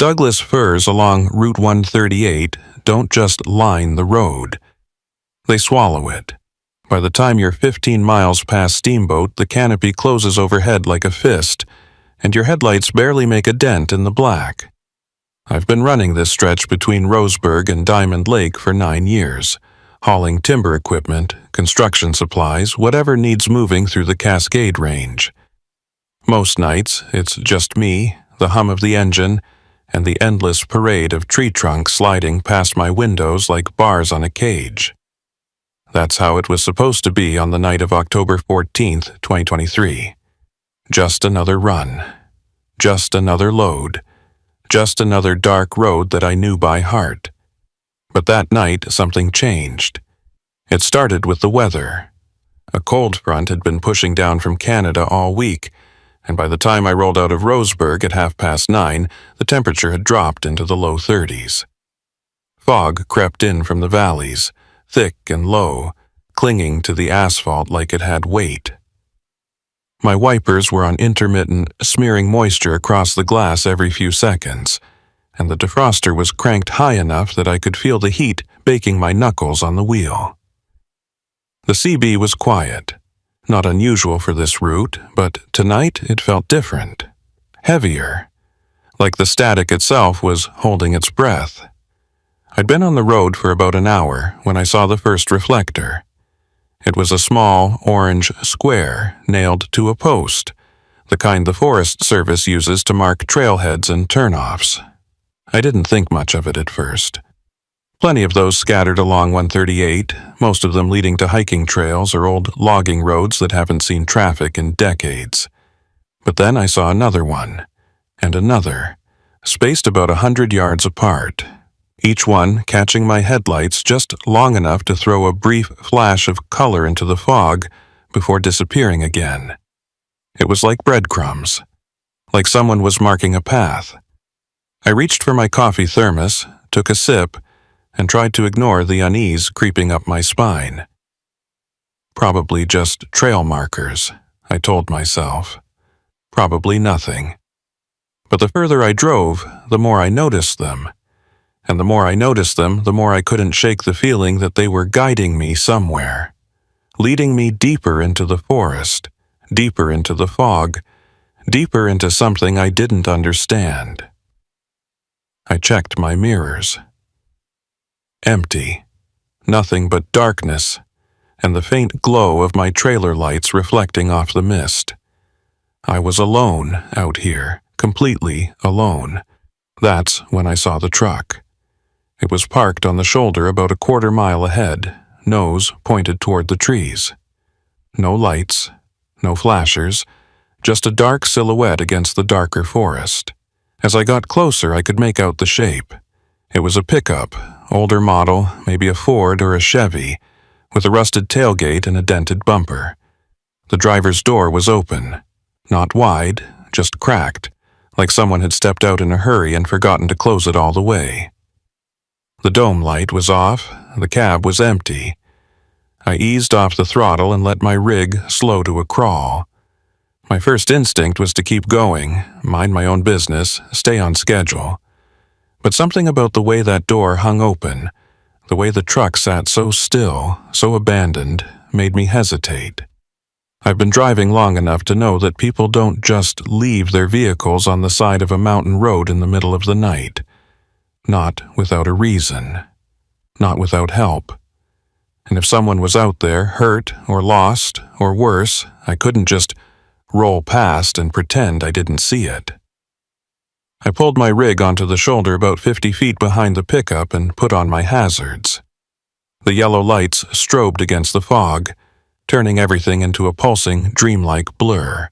Douglas firs along Route 138 don't just line the road. They swallow it. By the time you're 15 miles past Steamboat, the canopy closes overhead like a fist, and your headlights barely make a dent in the black. I've been running this stretch between Roseburg and Diamond Lake for 9 years, hauling timber equipment, construction supplies, whatever needs moving through the Cascade Range. Most nights, it's just me, the hum of the engine, and the endless parade of tree trunks sliding past my windows like bars on a cage. That's how it was supposed to be on the night of October 14th, 2023. Just another run. Just another load. Just another dark road that I knew by heart. But that night, something changed. It started with the weather. A cold front had been pushing down from Canada all week, and by the time I rolled out of Roseburg at 9:30, the temperature had dropped into the low 30s. Fog crept in from the valleys, thick and low, clinging to the asphalt like it had weight. My wipers were on intermittent, smearing moisture across the glass every few seconds, and the defroster was cranked high enough that I could feel the heat baking my knuckles on the wheel. The CB was quiet, not unusual for this route, but tonight it felt different, heavier, like the static itself was holding its breath. I'd been on the road for about an hour when I saw the first reflector. It was a small, orange square nailed to a post, the kind the Forest Service uses to mark trailheads and turnoffs. I didn't think much of it at first. Plenty of those scattered along 138, most of them leading to hiking trails or old logging roads that haven't seen traffic in decades. But then I saw another one, and another, spaced about 100 yards apart, each one catching my headlights just long enough to throw a brief flash of color into the fog before disappearing again. It was like breadcrumbs, like someone was marking a path. I reached for my coffee thermos, took a sip, and tried to ignore the unease creeping up my spine. Probably just trail markers, I told myself. Probably nothing. But the further I drove, the more I noticed them. And the more I noticed them, the more I couldn't shake the feeling that they were guiding me somewhere, leading me deeper into the forest, deeper into the fog, deeper into something I didn't understand. I checked my mirrors. Empty. Nothing but darkness, and the faint glow of my trailer lights reflecting off the mist. I was alone out here, completely alone. That's when I saw the truck. It was parked on the shoulder about a quarter mile ahead, nose pointed toward the trees. No lights, no flashers, just a dark silhouette against the darker forest. As I got closer, I could make out the shape. It was a pickup, older model, maybe a Ford or a Chevy, with a rusted tailgate and a dented bumper. The driver's door was open, not wide, just cracked, like someone had stepped out in a hurry and forgotten to close it all the way. The dome light was off, the cab was empty. I eased off the throttle and let my rig slow to a crawl. My first instinct was to keep going, mind my own business, stay on schedule. But something about the way that door hung open, the way the truck sat so still, so abandoned, made me hesitate. I've been driving long enough to know that people don't just leave their vehicles on the side of a mountain road in the middle of the night. Not without a reason. Not without help. And if someone was out there, hurt or lost, or worse, I couldn't just roll past and pretend I didn't see it. I pulled my rig onto the shoulder about 50 feet behind the pickup and put on my hazards. The yellow lights strobed against the fog, turning everything into a pulsing, dreamlike blur.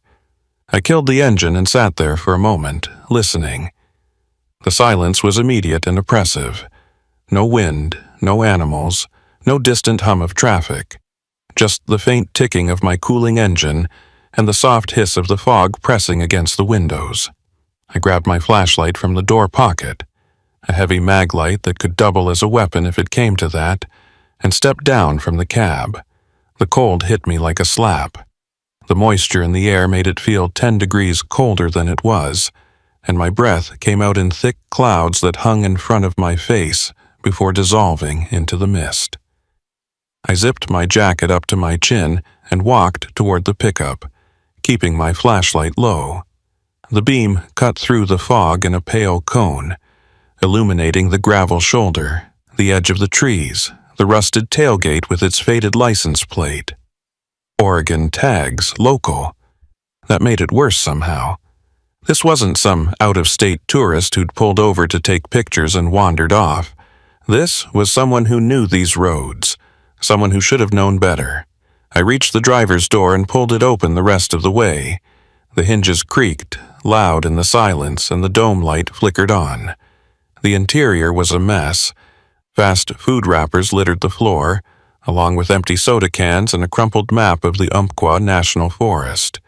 I killed the engine and sat there for a moment, listening. The silence was immediate and oppressive. No wind, no animals, no distant hum of traffic. Just the faint ticking of my cooling engine and the soft hiss of the fog pressing against the windows. I grabbed my flashlight from the door pocket, a heavy mag light that could double as a weapon if it came to that, and stepped down from the cab. The cold hit me like a slap. The moisture in the air made it feel 10 degrees colder than it was, and my breath came out in thick clouds that hung in front of my face before dissolving into the mist. I zipped my jacket up to my chin and walked toward the pickup, keeping my flashlight low. The beam cut through the fog in a pale cone, illuminating the gravel shoulder, the edge of the trees, the rusted tailgate with its faded license plate. Oregon tags, local. That made it worse somehow. This wasn't some out-of-state tourist who'd pulled over to take pictures and wandered off. This was someone who knew these roads, someone who should have known better. I reached the driver's door and pulled it open the rest of the way. The hinges creaked, loud in the silence, and the dome light flickered on. The interior was a mess. Fast food wrappers littered the floor, along with empty soda cans and a crumpled map of the Umpqua National Forest.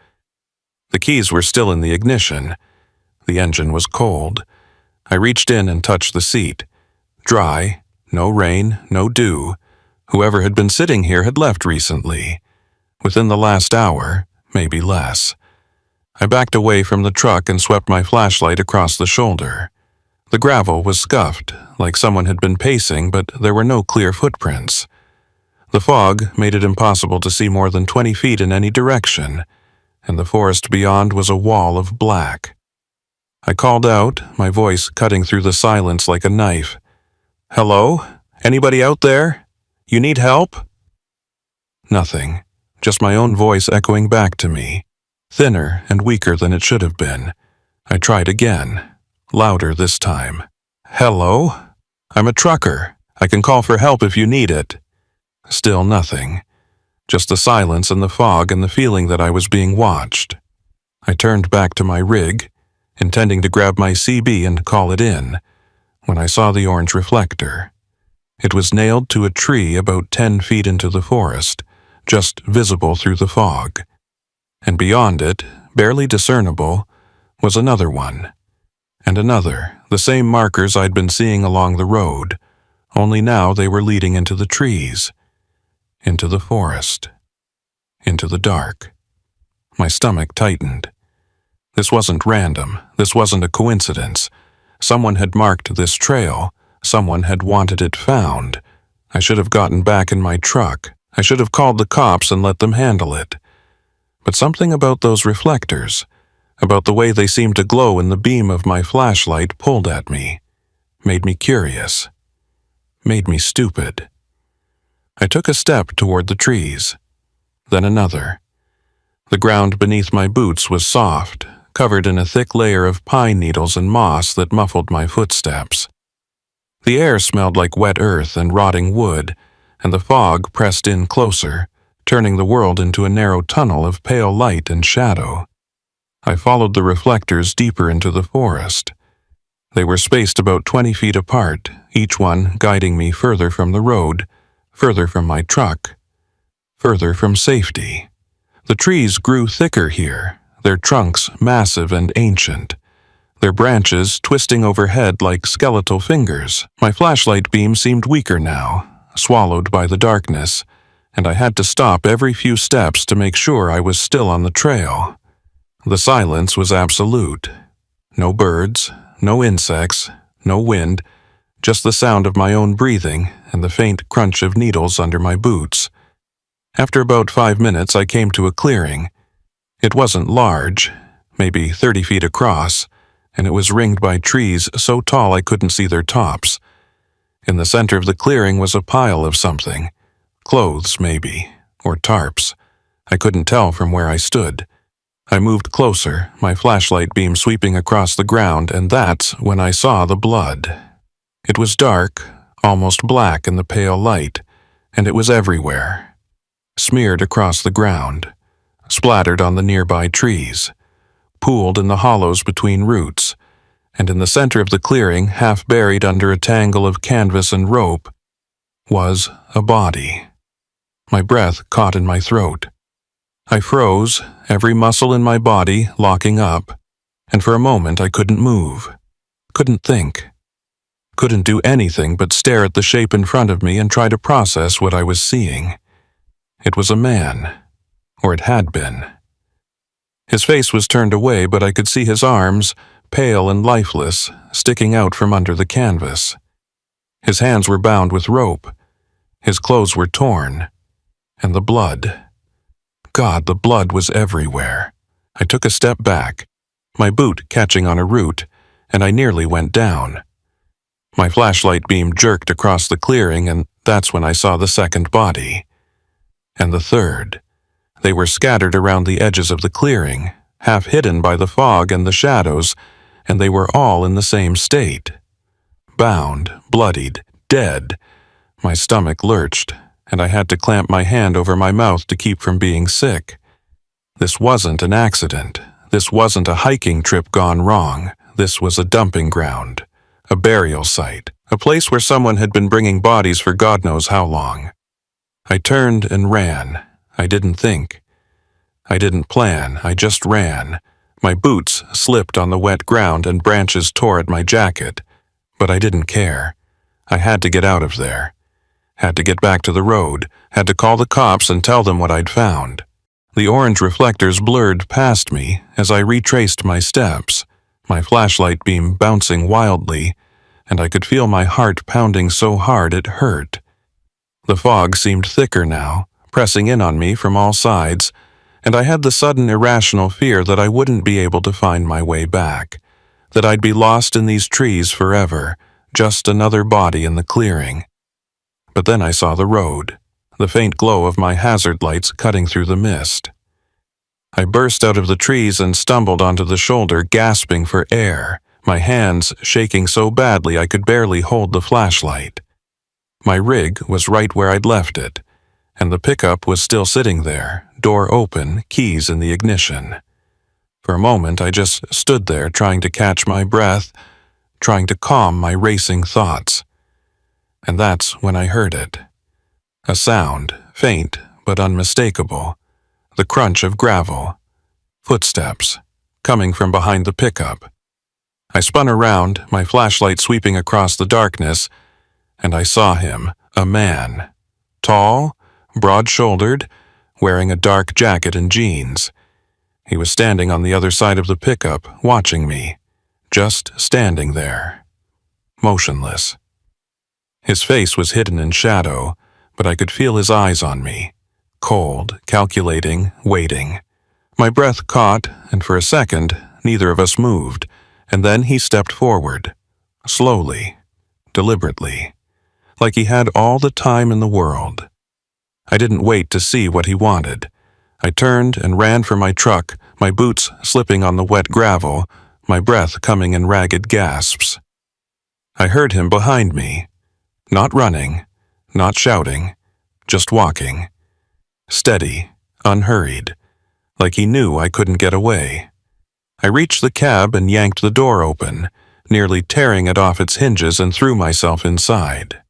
The keys were still in the ignition. The engine was cold. I reached in and touched the seat. Dry, no rain, no dew. Whoever had been sitting here had left recently. Within the last hour, maybe less. I backed away from the truck and swept my flashlight across the shoulder. The gravel was scuffed, like someone had been pacing, but there were no clear footprints. The fog made it impossible to see more than 20 feet in any direction, and the forest beyond was a wall of black. I called out, my voice cutting through the silence like a knife. "Hello? Anybody out there? You need help?" Nothing, just my own voice echoing back to me, thinner and weaker than it should have been. I tried again, louder this time. "Hello? I'm a trucker. I can call for help if you need it." Still nothing. Just the silence and the fog and the feeling that I was being watched. I turned back to my rig, intending to grab my CB and call it in, when I saw the orange reflector. It was nailed to a tree about 10 feet into the forest, just visible through the fog. And beyond it, barely discernible, was another one. And another, the same markers I'd been seeing along the road, only now they were leading into the trees, into the forest, into the dark. My stomach tightened. This wasn't random. This wasn't a coincidence. Someone had marked this trail. Someone had wanted it found. I should have gotten back in my truck. I should have called the cops and let them handle it. But something about those reflectors, about the way they seemed to glow in the beam of my flashlight, pulled at me, made me curious, made me stupid. I took a step toward the trees, then another. The ground beneath my boots was soft, covered in a thick layer of pine needles and moss that muffled my footsteps. The air smelled like wet earth and rotting wood, and the fog pressed in closer, turning the world into a narrow tunnel of pale light and shadow. I followed the reflectors deeper into the forest. They were spaced about 20 feet apart, each one guiding me further from the road, further from my truck, further from safety. The trees grew thicker here, their trunks massive and ancient, their branches twisting overhead like skeletal fingers. My flashlight beam seemed weaker now, swallowed by the darkness, and I had to stop every few steps to make sure I was still on the trail. The silence was absolute. No birds, no insects, no wind, just the sound of my own breathing and the faint crunch of needles under my boots. After about 5 minutes, I came to a clearing. It wasn't large, maybe 30 feet across, and it was ringed by trees so tall I couldn't see their tops. In the center of the clearing was a pile of something. Clothes, maybe, or tarps. I couldn't tell from where I stood. I moved closer, my flashlight beam sweeping across the ground, and that's when I saw the blood. It was dark, almost black in the pale light, and it was everywhere. Smeared across the ground, splattered on the nearby trees, pooled in the hollows between roots, and in the center of the clearing, half buried under a tangle of canvas and rope, was a body. My breath caught in my throat. I froze, every muscle in my body locking up, and for a moment I couldn't move, couldn't think, couldn't do anything but stare at the shape in front of me and try to process what I was seeing. It was a man, or it had been. His face was turned away, but I could see his arms, pale and lifeless, sticking out from under the canvas. His hands were bound with rope. His clothes were torn. And the blood. God, the blood was everywhere. I took a step back, my boot catching on a root, and I nearly went down. My flashlight beam jerked across the clearing, and that's when I saw the second body. And the third. They were scattered around the edges of the clearing, half hidden by the fog and the shadows, and they were all in the same state. Bound, bloodied, dead. My stomach lurched, and I had to clamp my hand over my mouth to keep from being sick. This wasn't an accident. This wasn't a hiking trip gone wrong. This was a dumping ground, a burial site, a place where someone had been bringing bodies for God knows how long. I turned and ran. I didn't think. I didn't plan. I just ran. My boots slipped on the wet ground and branches tore at my jacket. But I didn't care. I had to get out of there. Had to get back to the road. Had to call the cops and tell them what I'd found. The orange reflectors blurred past me as I retraced my steps, my flashlight beam bouncing wildly, and I could feel my heart pounding so hard it hurt. The fog seemed thicker now, pressing in on me from all sides, and I had the sudden irrational fear that I wouldn't be able to find my way back, that I'd be lost in these trees forever, just another body in the clearing. But then I saw the road, the faint glow of my hazard lights cutting through the mist. I burst out of the trees and stumbled onto the shoulder, gasping for air, my hands shaking so badly I could barely hold the flashlight. My rig was right where I'd left it, and the pickup was still sitting there, door open, keys in the ignition. For a moment I just stood there trying to catch my breath, trying to calm my racing thoughts. And that's when I heard it. A sound, faint but unmistakable, the crunch of gravel, footsteps, coming from behind the pickup. I spun around, my flashlight sweeping across the darkness, and I saw him, a man, tall, broad-shouldered, wearing a dark jacket and jeans. He was standing on the other side of the pickup, watching me, just standing there, motionless. His face was hidden in shadow, but I could feel his eyes on me, cold, calculating, waiting. My breath caught, and for a second, neither of us moved, and then he stepped forward, slowly, deliberately, like he had all the time in the world. I didn't wait to see what he wanted. I turned and ran for my truck, my boots slipping on the wet gravel, my breath coming in ragged gasps. I heard him behind me, not running, not shouting, just walking, steady, unhurried, like he knew I couldn't get away. I reached the cab and yanked the door open, nearly tearing it off its hinges, and threw myself inside.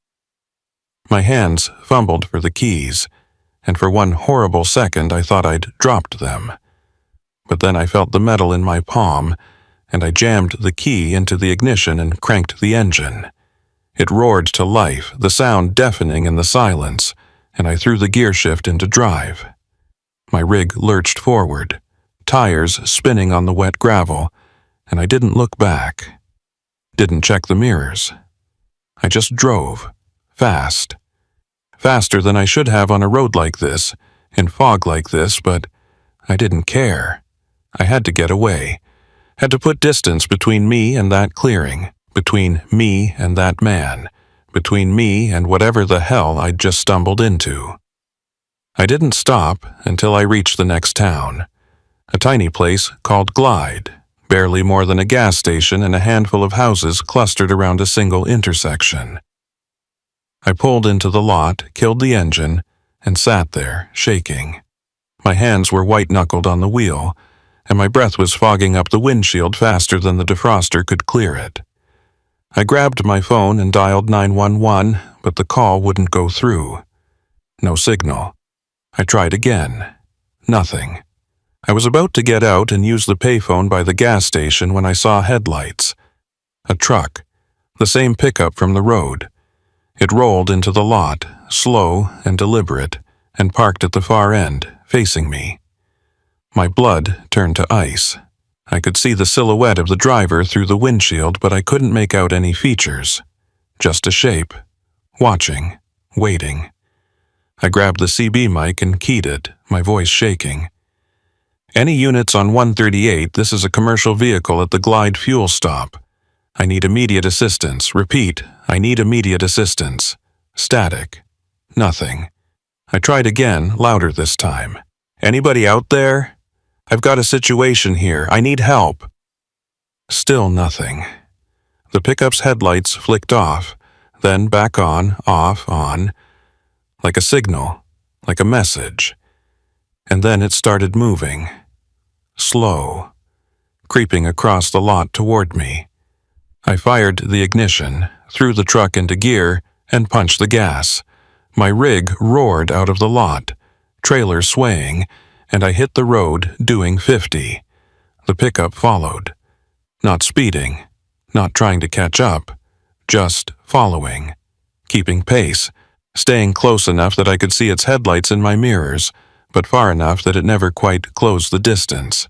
My hands fumbled for the keys, and for one horrible second I thought I'd dropped them. But then I felt the metal in my palm, and I jammed the key into the ignition and cranked the engine. It roared to life, the sound deafening in the silence, and I threw the gear shift into drive. My rig lurched forward, tires spinning on the wet gravel, and I didn't look back. Didn't check the mirrors. I just drove, fast. Faster than I should have on a road like this, in fog like this, but I didn't care. I had to get away, had to put distance between me and that clearing, between me and that man, between me and whatever the hell I'd just stumbled into. I didn't stop until I reached the next town, a tiny place called Glide, barely more than a gas station and a handful of houses clustered around a single intersection. I pulled into the lot, killed the engine, and sat there, shaking. My hands were white-knuckled on the wheel, and my breath was fogging up the windshield faster than the defroster could clear it. I grabbed my phone and dialed 911, but the call wouldn't go through. No signal. I tried again. Nothing. I was about to get out and use the payphone by the gas station when I saw headlights. A truck, the same pickup from the road. It rolled into the lot, slow and deliberate, and parked at the far end, facing me. My blood turned to ice. I could see the silhouette of the driver through the windshield, but I couldn't make out any features. Just a shape. Watching. Waiting. I grabbed the CB mic and keyed it, my voice shaking. Any units on 138, this is a commercial vehicle at the Glide fuel stop. I need immediate assistance. Repeat, I need immediate assistance. Static. Nothing. I tried again, louder this time. Anybody out there? I've got a situation here. I need help. Still nothing. The pickup's headlights flicked off, then back on, off, on, like a signal, like a message. And then it started moving. Slow. Creeping across the lot toward me. I fired the ignition, threw the truck into gear, and punched the gas. My rig roared out of the lot, trailer swaying, and I hit the road doing 50. The pickup followed. Not speeding, not trying to catch up, just following, keeping pace, staying close enough that I could see its headlights in my mirrors, but far enough that it never quite closed the distance.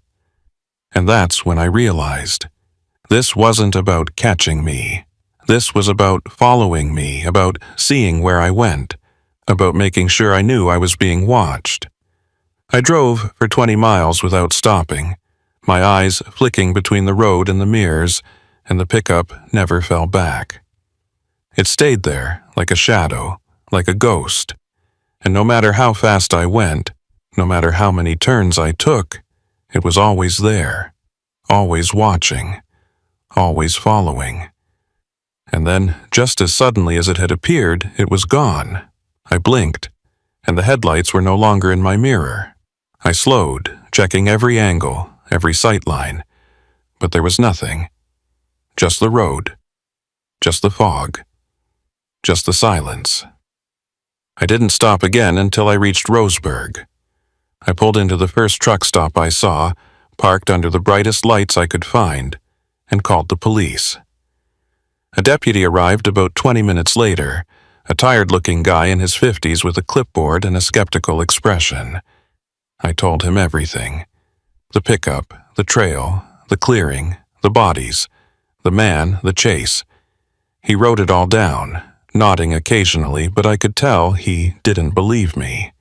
And that's when I realized. This wasn't about catching me. This was about following me, about seeing where I went, about making sure I knew I was being watched. I drove for 20 miles without stopping, my eyes flicking between the road and the mirrors, and the pickup never fell back. It stayed there, like a shadow, like a ghost, and no matter how fast I went, no matter how many turns I took, it was always there, always watching, always following. And then, just as suddenly as it had appeared, it was gone. I blinked, and the headlights were no longer in my mirror. I slowed, checking every angle, every sight line, but there was nothing. Just the road. Just the fog. Just the silence. I didn't stop again until I reached Roseburg. I pulled into the first truck stop I saw, parked under the brightest lights I could find, and called the police. A deputy arrived about 20 minutes later, a tired-looking guy in his 50s with a clipboard and a skeptical expression. I told him everything. The pickup, the trail, the clearing, the bodies, the man, the chase. He wrote it all down, nodding occasionally, but I could tell he didn't believe me.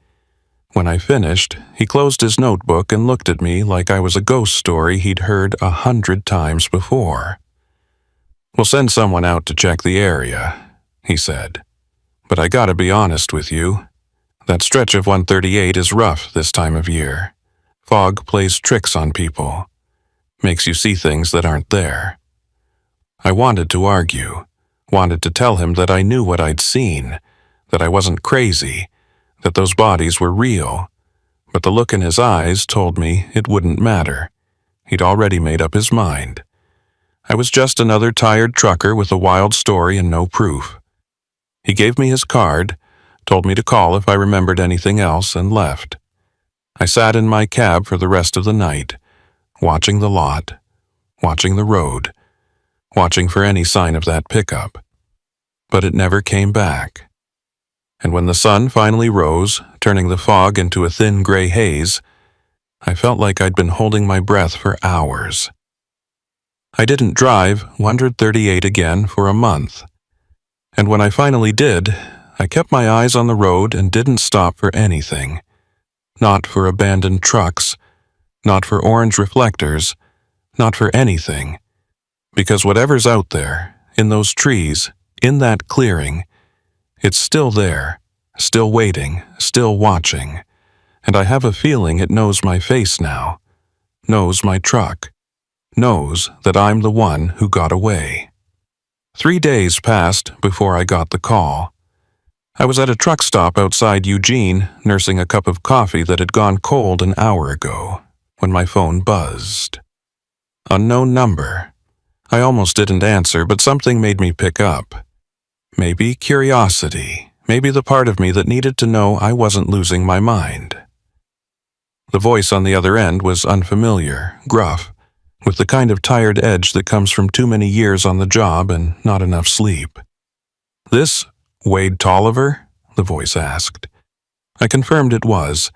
When I finished, he closed his notebook and looked at me like I was a ghost story he'd heard 100 times before. "We'll send someone out to check the area," he said. "But I gotta be honest with you. That stretch of 138 is rough this time of year. Fog plays tricks on people. Makes you see things that aren't there." I wanted to argue, wanted to tell him that I knew what I'd seen, that I wasn't crazy, that those bodies were real, but the look in his eyes told me it wouldn't matter. He'd already made up his mind. I was just another tired trucker with a wild story and no proof. He gave me his card, told me to call if I remembered anything else, and left. I sat in my cab for the rest of the night, watching the lot, watching the road, watching for any sign of that pickup. But it never came back. And when the sun finally rose, turning the fog into a thin gray haze, I felt like I'd been holding my breath for hours. I didn't drive 138 again for a month. And when I finally did, I kept my eyes on the road and didn't stop for anything. Not for abandoned trucks, not for orange reflectors, not for anything. Because whatever's out there, in those trees, in that clearing, it's still there, still waiting, still watching, and I have a feeling it knows my face now, knows my truck, knows that I'm the one who got away. 3 days passed before I got the call. I was at a truck stop outside Eugene, nursing a cup of coffee that had gone cold an hour ago, when my phone buzzed. Unknown number. I almost didn't answer, but something made me pick up. Maybe curiosity, maybe the part of me that needed to know I wasn't losing my mind. The voice on the other end was unfamiliar, gruff, with the kind of tired edge that comes from too many years on the job and not enough sleep. "This Wade Tolliver?" the voice asked. I confirmed it was,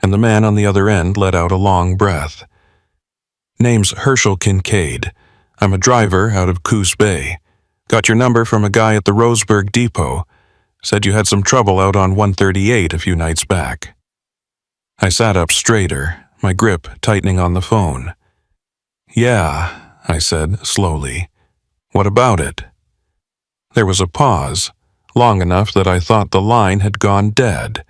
and the man on the other end let out a long breath. Name's Herschel Kincaid. I'm a driver out of Coos Bay. Got your number from a guy at the Roseburg Depot. Said you had some trouble out on 138 a few nights back. I sat up straighter, my grip tightening on the phone. Yeah, I said slowly. What about it? There was a pause, long enough that I thought the line had gone dead.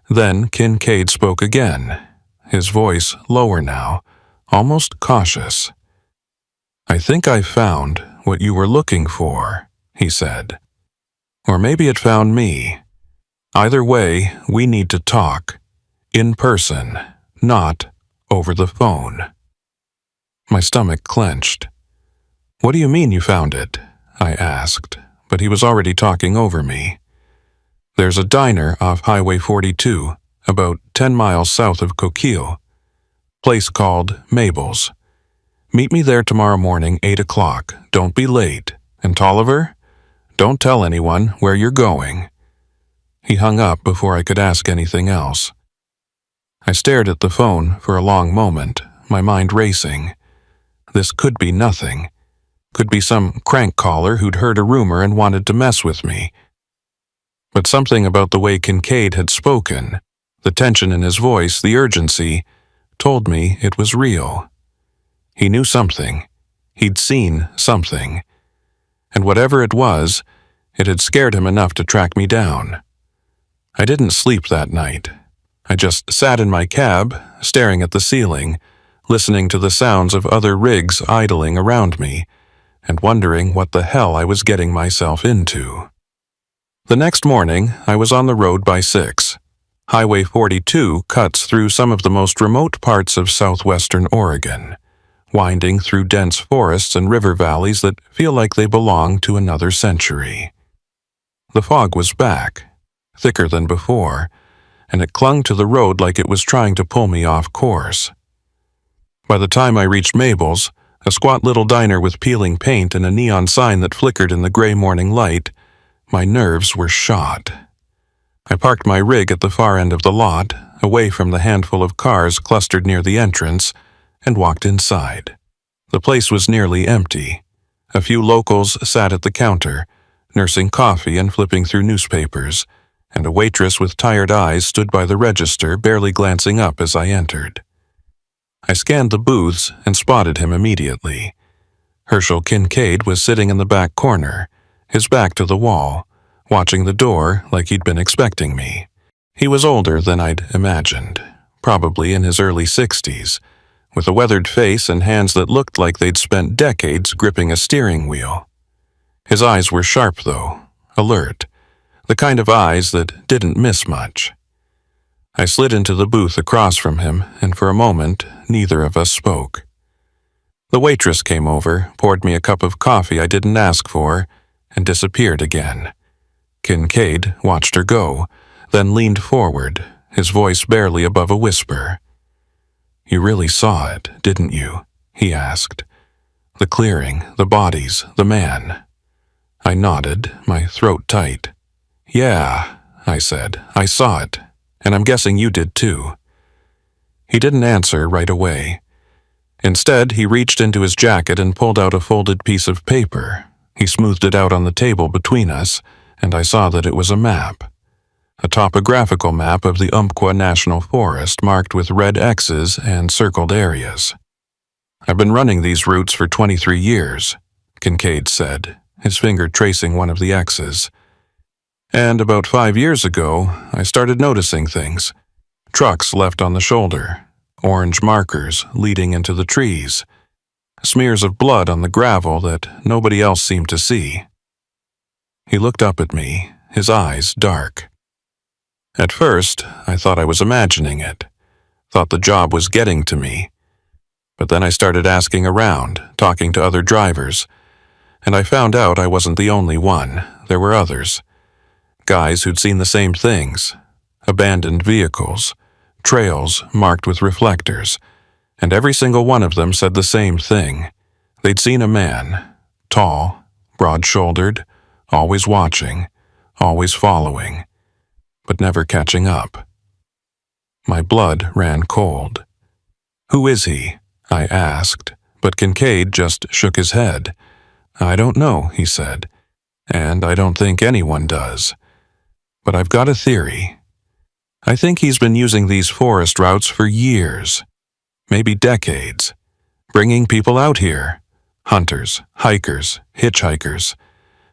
Then Kincaid spoke again, his voice lower now, almost cautious. I think I found what you were looking for, he said. Or maybe it found me. Either way, we need to talk. In person, not over the phone. My stomach clenched. What do you mean you found it? I asked, but he was already talking over me. There's a diner off Highway 42, about 10 miles south of Coquille. Place called Mabel's. Meet me there tomorrow morning, 8 o'clock. Don't be late. And Tolliver? Don't tell anyone where you're going. He hung up before I could ask anything else. I stared at the phone for a long moment, my mind racing. This could be nothing. Could be some crank caller who'd heard a rumor and wanted to mess with me. But something about the way Kincaid had spoken, the tension in his voice, the urgency, told me it was real. He knew something. He'd seen something. And whatever it was, it had scared him enough to track me down. I didn't sleep that night. I just sat in my cab, staring at the ceiling, listening to the sounds of other rigs idling around me, and wondering what the hell I was getting myself into. The next morning, I was on the road by 6. Highway 42 cuts through some of the most remote parts of southwestern Oregon, winding through dense forests and river valleys that feel like they belong to another century. The fog was back, thicker than before, and it clung to the road like it was trying to pull me off course. By the time I reached Mabel's, a squat little diner with peeling paint and a neon sign that flickered in the gray morning light, my nerves were shot. I parked my rig at the far end of the lot, away from the handful of cars clustered near the entrance, and walked inside. The place was nearly empty. A few locals sat at the counter, nursing coffee and flipping through newspapers, and a waitress with tired eyes stood by the register, barely glancing up as I entered. I scanned the booths and spotted him immediately. Herschel Kincaid was sitting in the back corner, his back to the wall, watching the door like he'd been expecting me. He was older than I'd imagined, probably in his early 60s, with a weathered face and hands that looked like they'd spent decades gripping a steering wheel. His eyes were sharp, though, alert, the kind of eyes that didn't miss much. I slid into the booth across from him, and for a moment, neither of us spoke. The waitress came over, poured me a cup of coffee I didn't ask for, and disappeared again. Kincaid watched her go, then leaned forward, his voice barely above a whisper. You really saw it, didn't you? He asked. The clearing, the bodies, the man. I nodded, my throat tight. Yeah, I said, I saw it, and I'm guessing you did too. He didn't answer right away. Instead, he reached into his jacket and pulled out a folded piece of paper. He smoothed it out on the table between us, and I saw that it was a map. A topographical map of the Umpqua National Forest marked with red X's and circled areas. I've been running these routes for 23 years, Kincaid said, his finger tracing one of the X's. And about 5 years ago, I started noticing things. Trucks left on the shoulder, orange markers leading into the trees, smears of blood on the gravel that nobody else seemed to see. He looked up at me, his eyes dark. At first, I thought I was imagining it, thought the job was getting to me. But then I started asking around, talking to other drivers, and I found out I wasn't the only one. There were others. Guys who'd seen the same things. Abandoned vehicles, trails marked with reflectors, and every single one of them said the same thing. They'd seen a man, tall, broad-shouldered, always watching, always following, but never catching up. My blood ran cold. Who is he? I asked, but Kincaid just shook his head. I don't know, he said, and I don't think anyone does. But I've got a theory. I think he's been using these forest routes for years, maybe decades, bringing people out here. Hunters, hikers, hitchhikers,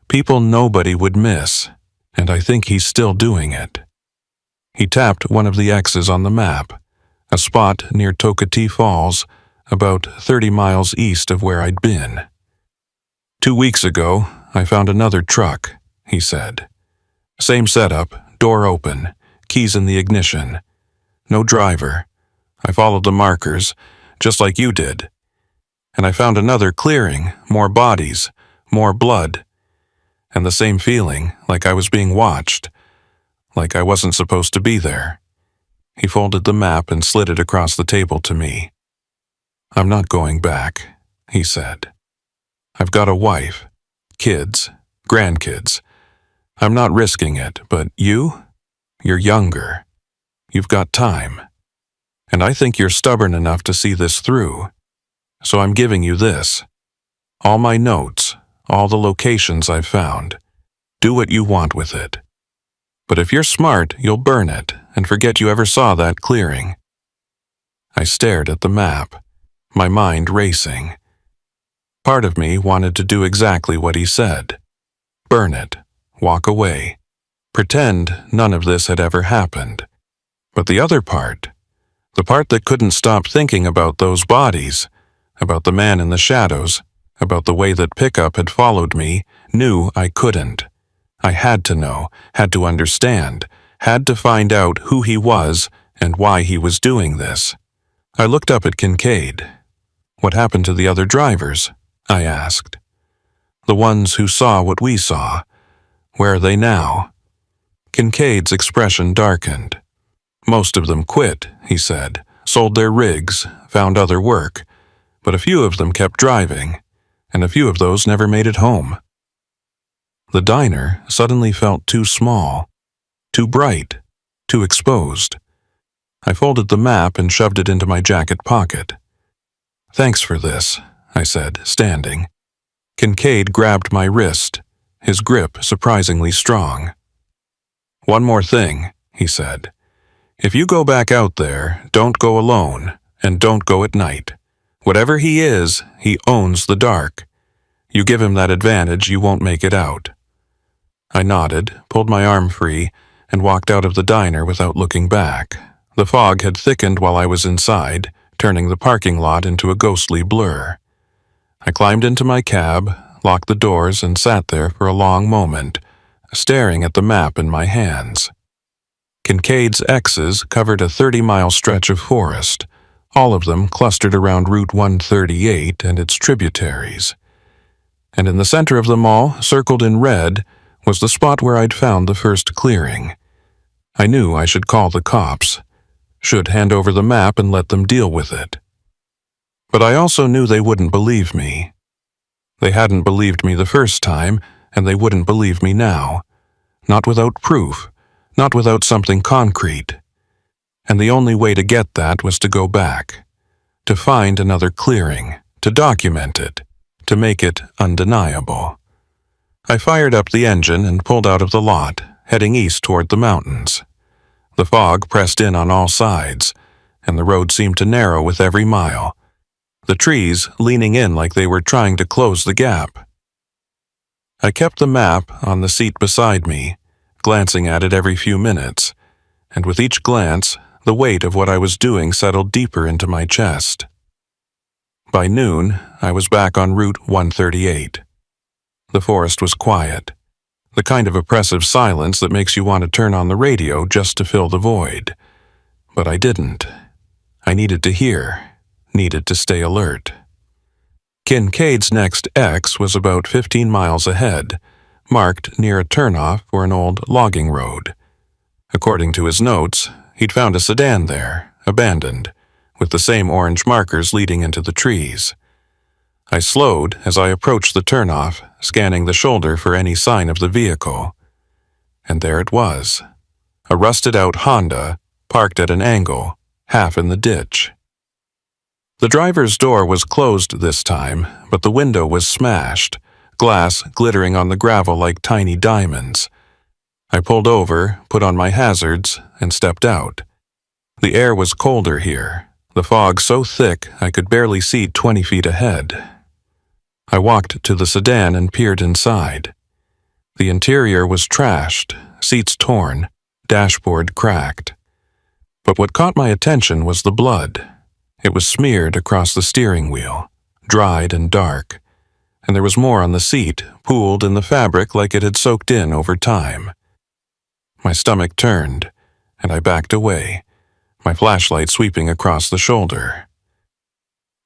people nobody would miss, and I think he's still doing it. He tapped one of the X's on the map, a spot near Tokatee Falls, about 30 miles east of where I'd been. 2 weeks ago, I found another truck, he said. Same setup, door open, keys in the ignition. No driver. I followed the markers, just like you did. And I found another clearing, more bodies, more blood, and the same feeling, like I was being watched, like I wasn't supposed to be there. He folded the map and slid it across the table to me. I'm not going back, he said. I've got a wife, kids, grandkids. I'm not risking it, but you're younger. You've got time. And I think you're stubborn enough to see this through. So I'm giving you this. All my notes, all the locations I've found. Do what you want with it. But if you're smart, you'll burn it and forget you ever saw that clearing. I stared at the map, my mind racing. Part of me wanted to do exactly what he said. Burn it, walk away, pretend none of this had ever happened. But the other part, the part that couldn't stop thinking about those bodies, about the man in the shadows, about the way that Pickup had followed me, knew I couldn't. I had to know, had to understand, had to find out who he was and why he was doing this. I looked up at Kincaid. What happened to the other drivers? I asked. The ones who saw what we saw. Where are they now? Kincaid's expression darkened. Most of them quit, he said, sold their rigs, found other work, but a few of them kept driving, and a few of those never made it home. The diner suddenly felt too small, too bright, too exposed. I folded the map and shoved it into my jacket pocket. Thanks for this, I said, standing. Kincaid grabbed my wrist, his grip surprisingly strong. One more thing, he said. If you go back out there, don't go alone, and don't go at night. Whatever he is, he owns the dark. You give him that advantage, you won't make it out. I nodded, pulled my arm free, and walked out of the diner without looking back. The fog had thickened while I was inside, turning the parking lot into a ghostly blur. I climbed into my cab, locked the doors, and sat there for a long moment, staring at the map in my hands. Kincaid's X's covered a 30-mile stretch of forest, all of them clustered around Route 138 and its tributaries. And in the center of them all, circled in red, was the spot where I'd found the first clearing. I knew I should call the cops, should hand over the map and let them deal with it. But I also knew they wouldn't believe me. They hadn't believed me the first time, and they wouldn't believe me now. Not without proof, not without something concrete. And the only way to get that was to go back, to find another clearing, to document it, to make it undeniable. I fired up the engine and pulled out of the lot, heading east toward the mountains. The fog pressed in on all sides, and the road seemed to narrow with every mile, the trees leaning in like they were trying to close the gap. I kept the map on the seat beside me, glancing at it every few minutes, and with each glance, the weight of what I was doing settled deeper into my chest. By noon, I was back on Route 138. The forest was quiet, the kind of oppressive silence that makes you want to turn on the radio just to fill the void. But I didn't. I needed to hear, needed to stay alert. Kincaid's next X was about 15 miles ahead, marked near a turnoff for an old logging road. According to his notes, he'd found a sedan there, abandoned, with the same orange markers leading into the trees. I slowed as I approached the turnoff, scanning the shoulder for any sign of the vehicle. And there it was, a rusted-out Honda, parked at an angle, half in the ditch. The driver's door was closed this time, but the window was smashed, glass glittering on the gravel like tiny diamonds. I pulled over, put on my hazards, and stepped out. The air was colder here, the fog so thick I could barely see 20 feet ahead. I walked to the sedan and peered inside. The interior was trashed, seats torn, dashboard cracked. But what caught my attention was the blood. It was smeared across the steering wheel, dried and dark, and there was more on the seat, pooled in the fabric like it had soaked in over time. My stomach turned, and I backed away, my flashlight sweeping across the shoulder.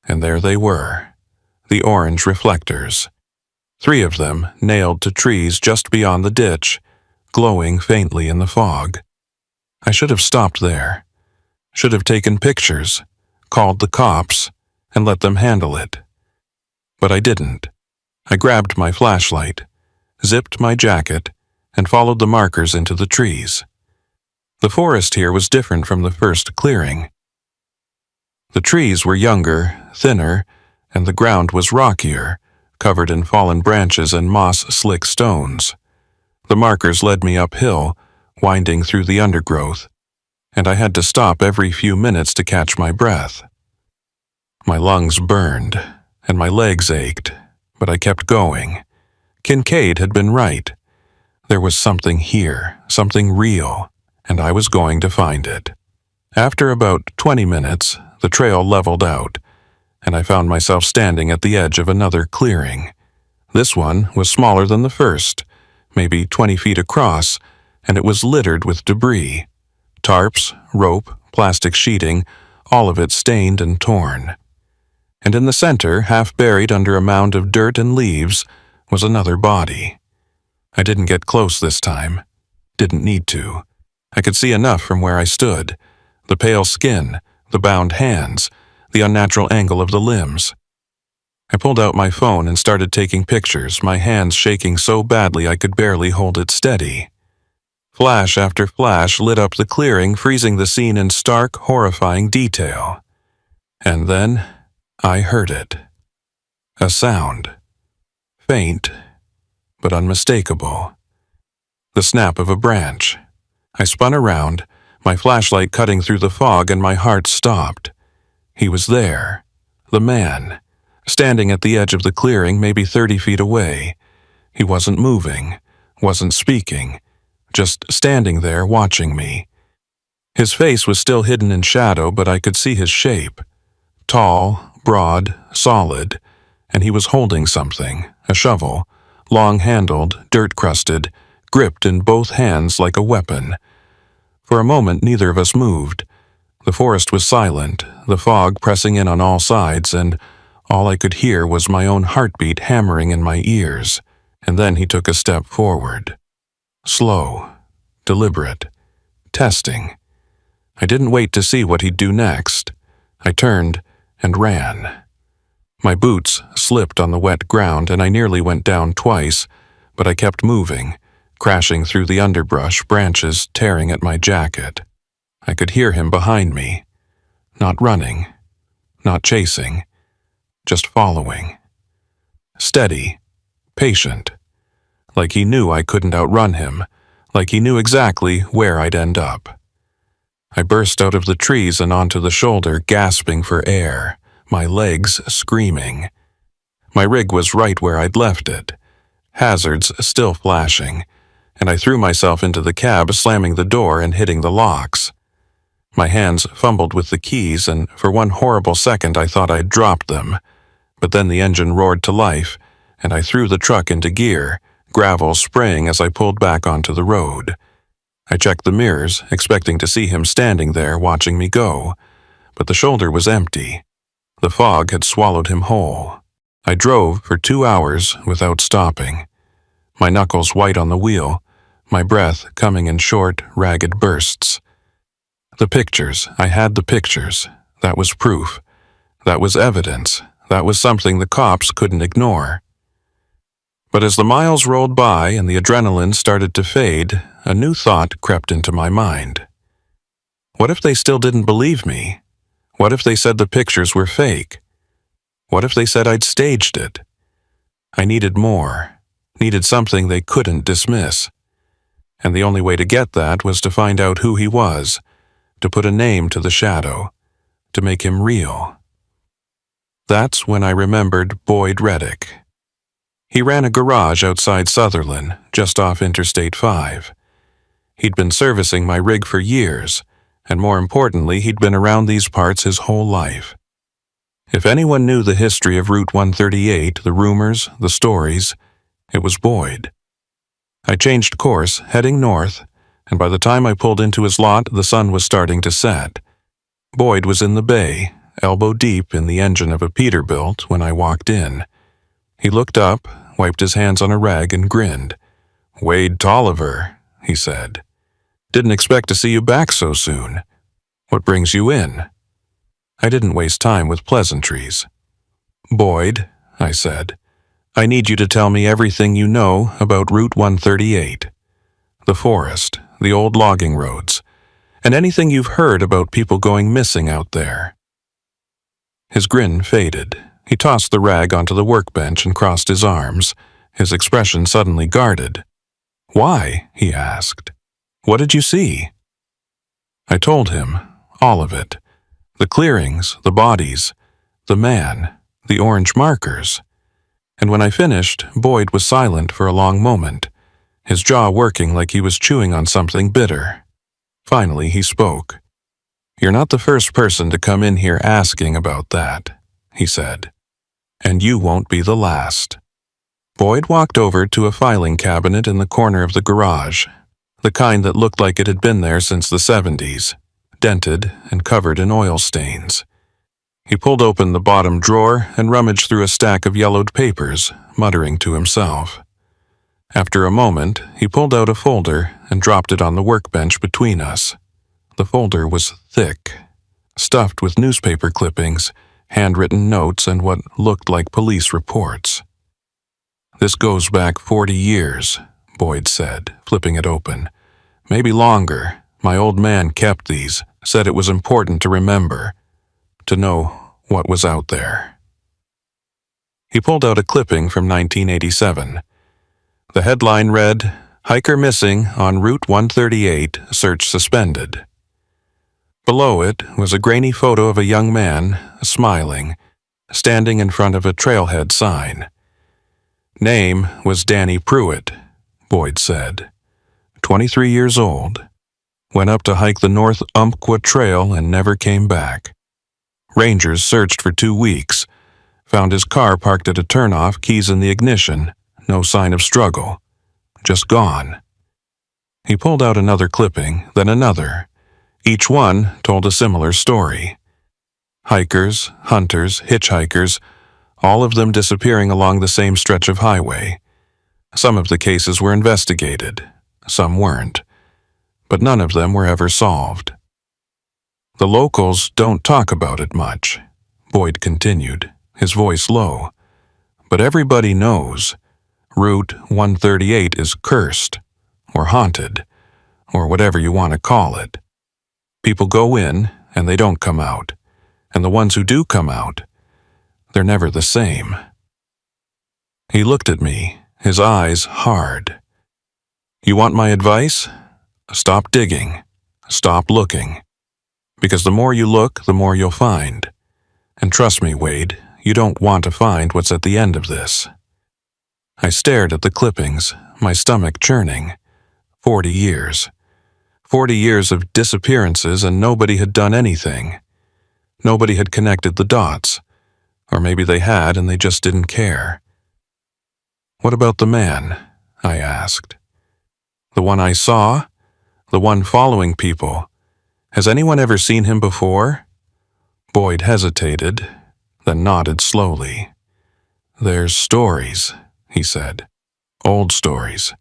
And there they were, the orange reflectors. 3 of them nailed to trees just beyond the ditch, glowing faintly in the fog. I should have stopped there, should have taken pictures, called the cops, and let them handle it. But I didn't. I grabbed my flashlight, zipped my jacket, and followed the markers into the trees. The forest here was different from the first clearing. The trees were younger, thinner, and the ground was rockier, covered in fallen branches and moss-slick stones. The markers led me uphill, winding through the undergrowth, and I had to stop every few minutes to catch my breath. My lungs burned, and my legs ached, but I kept going. Kincaid had been right. There was something here, something real, and I was going to find it. After about 20 minutes, the trail leveled out, and I found myself standing at the edge of another clearing. This one was smaller than the first, maybe 20 feet across, and it was littered with debris. Tarps, rope, plastic sheeting, all of it stained and torn. And in the center, half buried under a mound of dirt and leaves, was another body. I didn't get close this time. Didn't need to. I could see enough from where I stood. The pale skin, the bound hands, the unnatural angle of the limbs. I pulled out my phone and started taking pictures, my hands shaking so badly I could barely hold it steady. Flash after flash lit up the clearing, freezing the scene in stark, horrifying detail. And then I heard it. A sound. Faint, but unmistakable. The snap of a branch. I spun around, my flashlight cutting through the fog, and my heart stopped. He was there. The man. Standing at the edge of the clearing, maybe 30 feet away. He wasn't moving, wasn't speaking, just standing there watching me. His face was still hidden in shadow, but I could see his shape. Tall, broad, solid, and he was holding something, a shovel, long-handled, dirt-crusted, gripped in both hands like a weapon. For a moment, neither of us moved. The forest was silent, the fog pressing in on all sides, and all I could hear was my own heartbeat hammering in my ears. And then he took a step forward. Slow, deliberate, testing. I didn't wait to see what he'd do next. I turned and ran. My boots slipped on the wet ground and I nearly went down twice, but I kept moving, crashing through the underbrush, branches tearing at my jacket. I could hear him behind me. Not running, not chasing, just following. Steady, patient. Like he knew I couldn't outrun him, like he knew exactly where I'd end up. I burst out of the trees and onto the shoulder, gasping for air, my legs screaming. My rig was right where I'd left it, hazards still flashing, and I threw myself into the cab, slamming the door and hitting the locks. My hands fumbled with the keys, and for one horrible second I thought I'd dropped them. But then the engine roared to life, and I threw the truck into gear, gravel spraying as I pulled back onto the road. I checked the mirrors, expecting to see him standing there watching me go, but the shoulder was empty. The fog had swallowed him whole. I drove for 2 hours without stopping, my knuckles white on the wheel, my breath coming in short, ragged bursts. The pictures, I had the pictures. That was proof. That was evidence. That was something the cops couldn't ignore. But as the miles rolled by and the adrenaline started to fade, a new thought crept into my mind. What if they still didn't believe me? What if they said the pictures were fake? What if they said I'd staged it? I needed more, needed something they couldn't dismiss. And the only way to get that was to find out who he was, to put a name to the shadow, to make him real. That's when I remembered Boyd Reddick. He ran a garage outside Sutherland, just off Interstate 5. He'd been servicing my rig for years, and more importantly, he'd been around these parts his whole life. If anyone knew the history of Route 138, the rumors, the stories, it was Boyd. I changed course, heading north, and by the time I pulled into his lot, the sun was starting to set. Boyd was in the bay, elbow deep in the engine of a Peterbilt when I walked in. He looked up, wiped his hands on a rag, and grinned. "Wade Tolliver," he said. "Didn't expect to see you back so soon. What brings you in?" I didn't waste time with pleasantries. "Boyd," I said, "I need you to tell me everything you know about Route 138. The forest, the old logging roads, and anything you've heard about people going missing out there." His grin faded. He tossed the rag onto the workbench and crossed his arms, his expression suddenly guarded. "Why?" he asked. "What did you see?" I told him, all of it. The clearings, the bodies, the man, the orange markers. And when I finished, Boyd was silent for a long moment, his jaw working like he was chewing on something bitter. Finally, he spoke. "You're not the first person to come in here asking about that," he said. "And you won't be the last." Boyd walked over to a filing cabinet in the corner of the garage, the kind that looked like it had been there since the 70s, dented and covered in oil stains. He pulled open the bottom drawer and rummaged through a stack of yellowed papers, muttering to himself. After a moment, he pulled out a folder and dropped it on the workbench between us. The folder was thick, stuffed with newspaper clippings, handwritten notes, and what looked like police reports. "This goes back 40 years, Boyd said, flipping it open. "Maybe longer. My old man kept these, said it was important to remember, to know what was out there." He pulled out a clipping from 1987. The headline read, "Hiker Missing on Route 138, Search Suspended." Below it was a grainy photo of a young man, smiling, standing in front of a trailhead sign. Name was Danny Pruitt, Boyd said. 23 years old. Went up to hike the North Umpqua Trail and never came back. Rangers searched for 2 weeks. Found his car parked at a turnoff, keys in the ignition. No sign of struggle. Just gone. He pulled out another clipping, then another. Each one told a similar story. Hikers, hunters, hitchhikers, all of them disappearing along the same stretch of highway. Some of the cases were investigated, some weren't, but none of them were ever solved. "The locals don't talk about it much," Boyd continued, his voice low. "But everybody knows. Route 138 is cursed, or haunted, or whatever you want to call it. People go in, and they don't come out. And the ones who do come out, they're never the same." He looked at me, his eyes hard. "You want my advice? Stop digging. Stop looking. Because the more you look, the more you'll find. And trust me, Wade, you don't want to find what's at the end of this." I stared at the clippings, my stomach churning. 40 years. 40 years of disappearances, and nobody had done anything. Nobody had connected the dots. Or maybe they had and they just didn't care. "What about the man?" I asked. "The one I saw? The one following people? Has anyone ever seen him before?" Boyd hesitated, then nodded slowly. "There's stories," he said. "Old stories.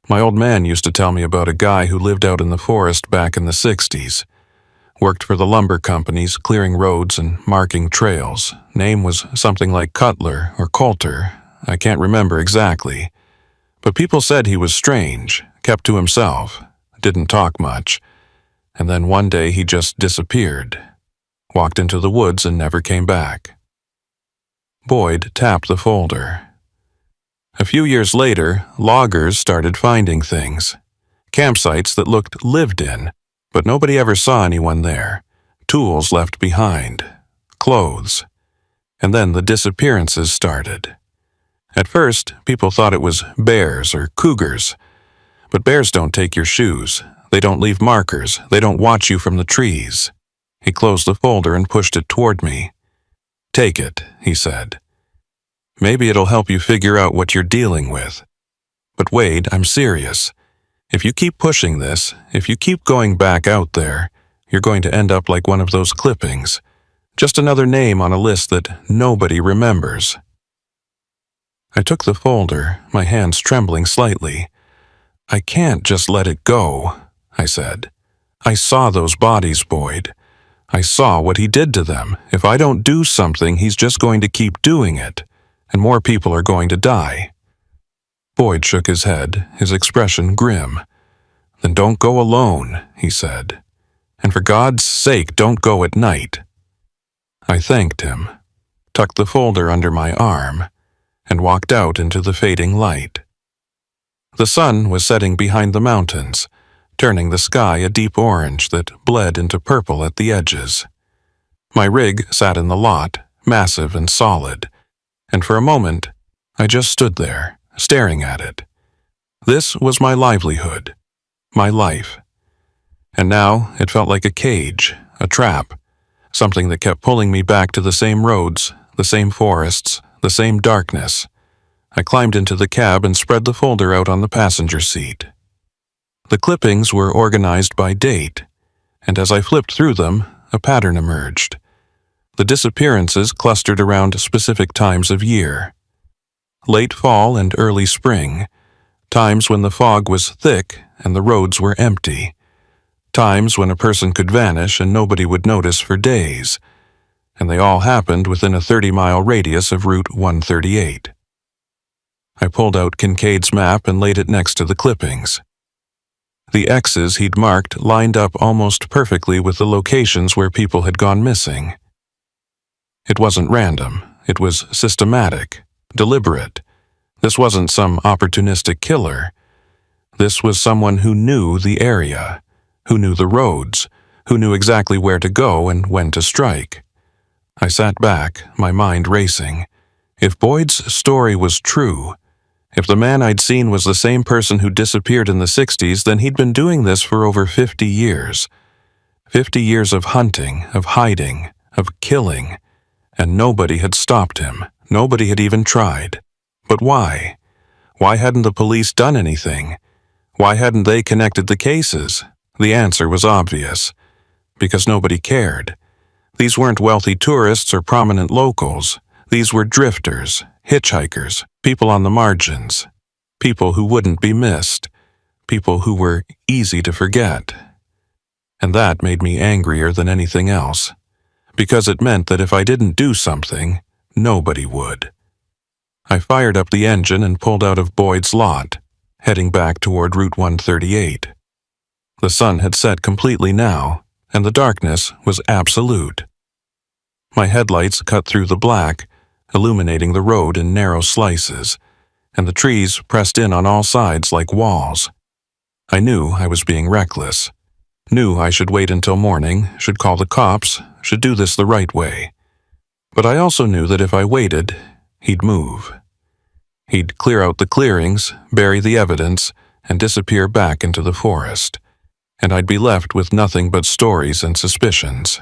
My old man used to tell me about a guy who lived out in the forest back in the 60s. Worked for the lumber companies, clearing roads and marking trails. Name was something like Cutler or Coulter. I can't remember exactly. But people said he was strange, kept to himself, didn't talk much. And then one day he just disappeared. walked into the woods and never came back. Boyd tapped the folder. A few years later, loggers started finding things. Campsites that looked lived in, but nobody ever saw anyone there. Tools left behind. Clothes. And then the disappearances started. At first, people thought it was bears or cougars. But bears don't take your shoes. They don't leave markers. They don't watch you from the trees. He closed the folder and pushed it toward me. "Take it," he said. "Maybe it'll help you figure out what you're dealing with. But Wade, I'm serious. If you keep pushing this, if you keep going back out there, you're going to end up like one of those clippings. Just another name on a list that nobody remembers." I took the folder, my hands trembling slightly. "I can't just let it go," I said. "I saw those bodies, Boyd. I saw what he did to them. If I don't do something, he's just going to keep doing it, and more people are going to die." Boyd shook his head, his expression grim. "Then don't go alone," he said. "And for God's sake, don't go at night." I thanked him, tucked the folder under my arm, and walked out into the fading light. The sun was setting behind the mountains, turning the sky a deep orange that bled into purple at the edges. My rig sat in the lot, massive and solid, and for a moment I just stood there, staring at it. This was my livelihood, my life. And now it felt like a cage, a trap, something that kept pulling me back to the same roads, the same forests, the same darkness. I climbed into the cab and spread the folder out on the passenger seat. The clippings were organized by date, and as I flipped through them, a pattern emerged. The disappearances clustered around specific times of year. Late fall and early spring, times when the fog was thick and the roads were empty. Times when a person could vanish and nobody would notice for days, and they all happened within a 30-mile radius of Route 138. I pulled out Kincaid's map and laid it next to the clippings. The X's he'd marked lined up almost perfectly with the locations where people had gone missing. It wasn't random. It was systematic, deliberate. This wasn't some opportunistic killer. This was someone who knew the area, who knew the roads, who knew exactly where to go and when to strike. I sat back, my mind racing. If Boyd's story was true, if the man I'd seen was the same person who disappeared in the 60s, then he'd been doing this for over 50 years. 50 years of hunting, of hiding, of killing, and nobody had stopped him. Nobody had even tried. But why? Why hadn't the police done anything? Why hadn't they connected the cases? The answer was obvious. Because nobody cared. These weren't wealthy tourists or prominent locals. These were drifters, hitchhikers, people on the margins, people who wouldn't be missed, people who were easy to forget. And that made me angrier than anything else, because it meant that if I didn't do something, nobody would. I fired up the engine and pulled out of Boyd's lot, heading back toward Route 138. The sun had set completely now, and the darkness was absolute. My headlights cut through the black, illuminating the road in narrow slices, and the trees pressed in on all sides like walls. I knew I was being reckless, knew I should wait until morning, should call the cops, should do this the right way. But I also knew that if I waited, he'd move. He'd clear out the clearings, bury the evidence, and disappear back into the forest, and I'd be left with nothing but stories and suspicions.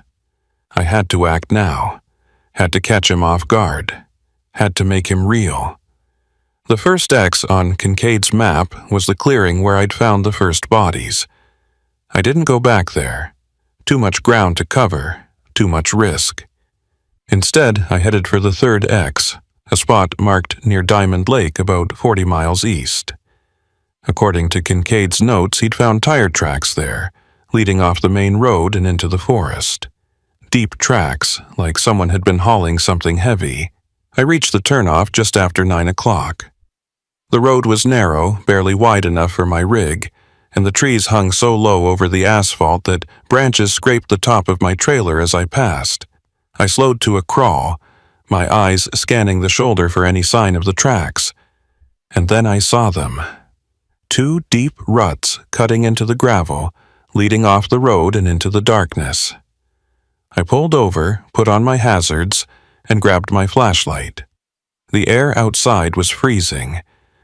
I had to act now, had to catch him off guard, had to make him real. The first X on Kincaid's map was the clearing where I'd found the first bodies. I didn't go back there. Too much ground to cover, too much risk. Instead, I headed for the third X, a spot marked near Diamond Lake about 40 miles east. According to Kincaid's notes, he'd found tire tracks there, leading off the main road and into the forest. Deep tracks, like someone had been hauling something heavy. I reached the turnoff just after 9 o'clock. The road was narrow, barely wide enough for my rig, and the trees hung so low over the asphalt that branches scraped the top of my trailer as I passed. I slowed to a crawl, my eyes scanning the shoulder for any sign of the tracks. And then I saw them. 2 deep ruts cutting into the gravel, leading off the road and into the darkness. I pulled over, put on my hazards, and grabbed my flashlight. The air outside was freezing,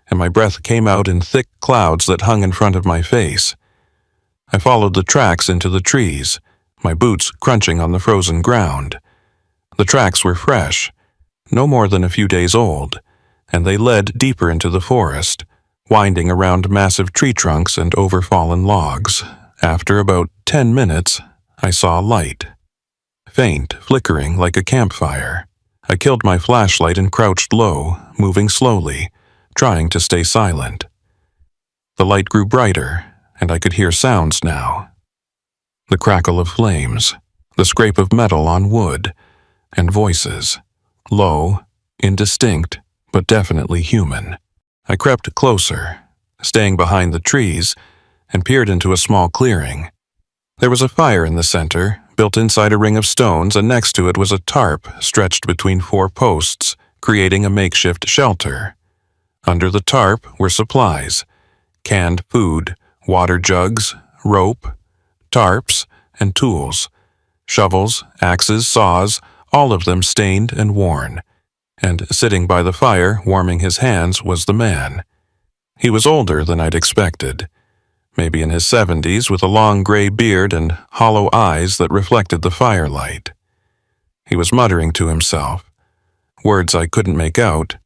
and my breath came out in thick clouds that hung in front of my face. I followed the tracks into the trees, my boots crunching on the frozen ground. The tracks were fresh, no more than a few days old, and they led deeper into the forest, winding around massive tree trunks and overfallen logs. After about 10 minutes, I saw a light. Faint, flickering like a campfire. I killed my flashlight and crouched low, moving slowly, trying to stay silent. The light grew brighter, and I could hear sounds now. The crackle of flames, the scrape of metal on wood, and voices, low, indistinct, but definitely human. I crept closer, staying behind the trees, and peered into a small clearing. There was a fire in the center, built inside a ring of stones, and next to it was a tarp stretched between 4 posts, creating a makeshift shelter. Under the tarp were supplies: canned food, water jugs, rope, tarps, and tools. Shovels, axes, saws, all of them stained and worn. And sitting by the fire, warming his hands, was the man. He was older than I'd expected, maybe in his 70s, with a long gray beard and hollow eyes that reflected the firelight. He was muttering to himself, words I couldn't make out,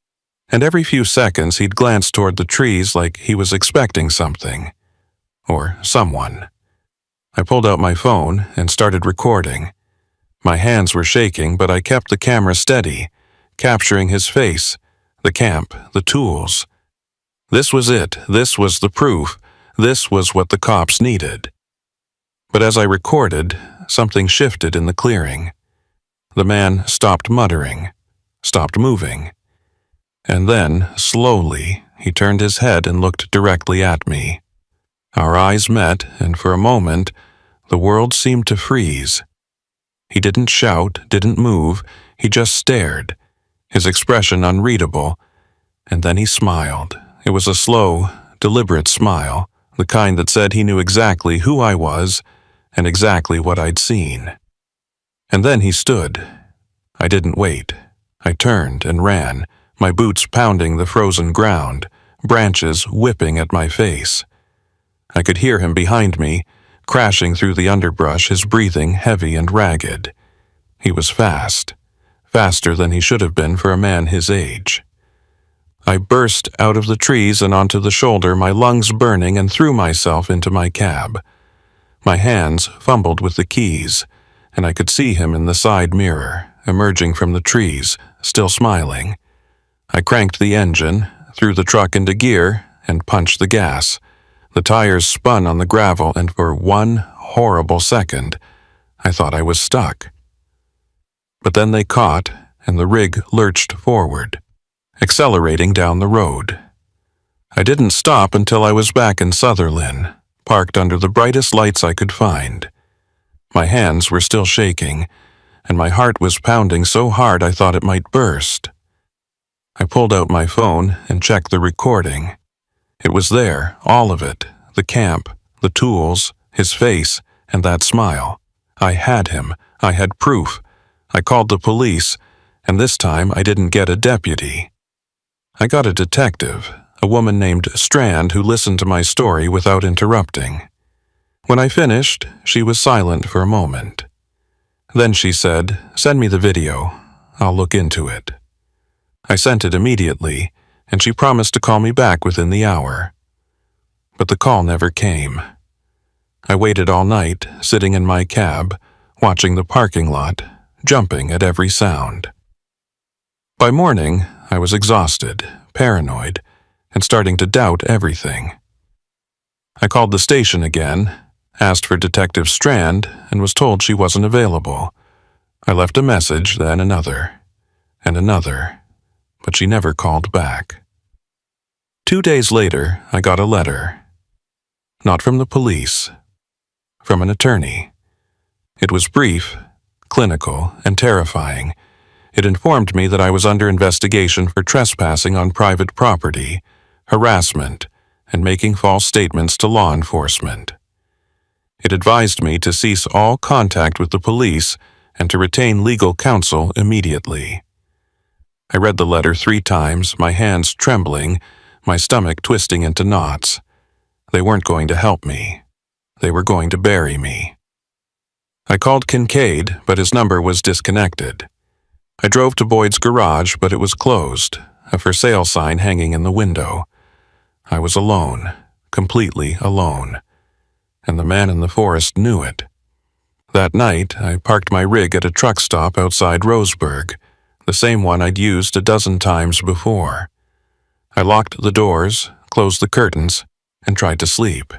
and every few seconds he'd glance toward the trees like he was expecting something, or someone. I pulled out my phone and started recording. My hands were shaking, but I kept the camera steady, capturing his face, the camp, the tools. This was it. This was the proof. This was what the cops needed. But as I recorded, something shifted in the clearing. The man stopped muttering, stopped moving. And then, slowly, he turned his head and looked directly at me. Our eyes met, and for a moment, the world seemed to freeze. He didn't shout, didn't move, he just stared, his expression unreadable, and then he smiled. It was a slow, deliberate smile, the kind that said he knew exactly who I was and exactly what I'd seen. And then he stood. I didn't wait. I turned and ran, my boots pounding the frozen ground, branches whipping at my face. I could hear him behind me, crashing through the underbrush, his breathing heavy and ragged. He was fast, faster than he should have been for a man his age. I burst out of the trees and onto the shoulder, my lungs burning, and threw myself into my cab. My hands fumbled with the keys, and I could see him in the side mirror, emerging from the trees, still smiling. I cranked the engine, threw the truck into gear, and punched the gas. The tires spun on the gravel, and for one horrible second, I thought I was stuck. But then they caught, and the rig lurched forward, accelerating down the road. I didn't stop until I was back in Sutherland, parked under the brightest lights I could find. My hands were still shaking, and my heart was pounding so hard I thought it might burst. I pulled out my phone and checked the recording. It was there, all of it, the camp, the tools, his face, and that smile. I had him. I had proof. I called the police, and this time I didn't get a deputy. I got a detective, a woman named Strand, who listened to my story without interrupting. When I finished, she was silent for a moment. Then she said, "Send me the video. I'll look into it." I sent it immediately, and she promised to call me back within the hour. But the call never came. I waited all night, sitting in my cab, watching the parking lot, jumping at every sound. By morning, I was exhausted, paranoid, and starting to doubt everything. I called the station again, asked for Detective Strand, and was told she wasn't available. I left a message, then another, and another, but she never called back. 2 days later, I got a letter. Not from the police. From an attorney. It was brief, clinical, and terrifying. It informed me that I was under investigation for trespassing on private property, harassment, and making false statements to law enforcement. It advised me to cease all contact with the police and to retain legal counsel immediately. I read the letter 3 times, my hands trembling, my stomach twisting into knots. They weren't going to help me. They were going to bury me. I called Kincaid, but his number was disconnected. I drove to Boyd's garage, but it was closed, a for sale sign hanging in the window. I was alone, completely alone, and the man in the forest knew it. That night, I parked my rig at a truck stop outside Roseburg, the same one I'd used a dozen times before. I locked the doors, closed the curtains, and tried to sleep.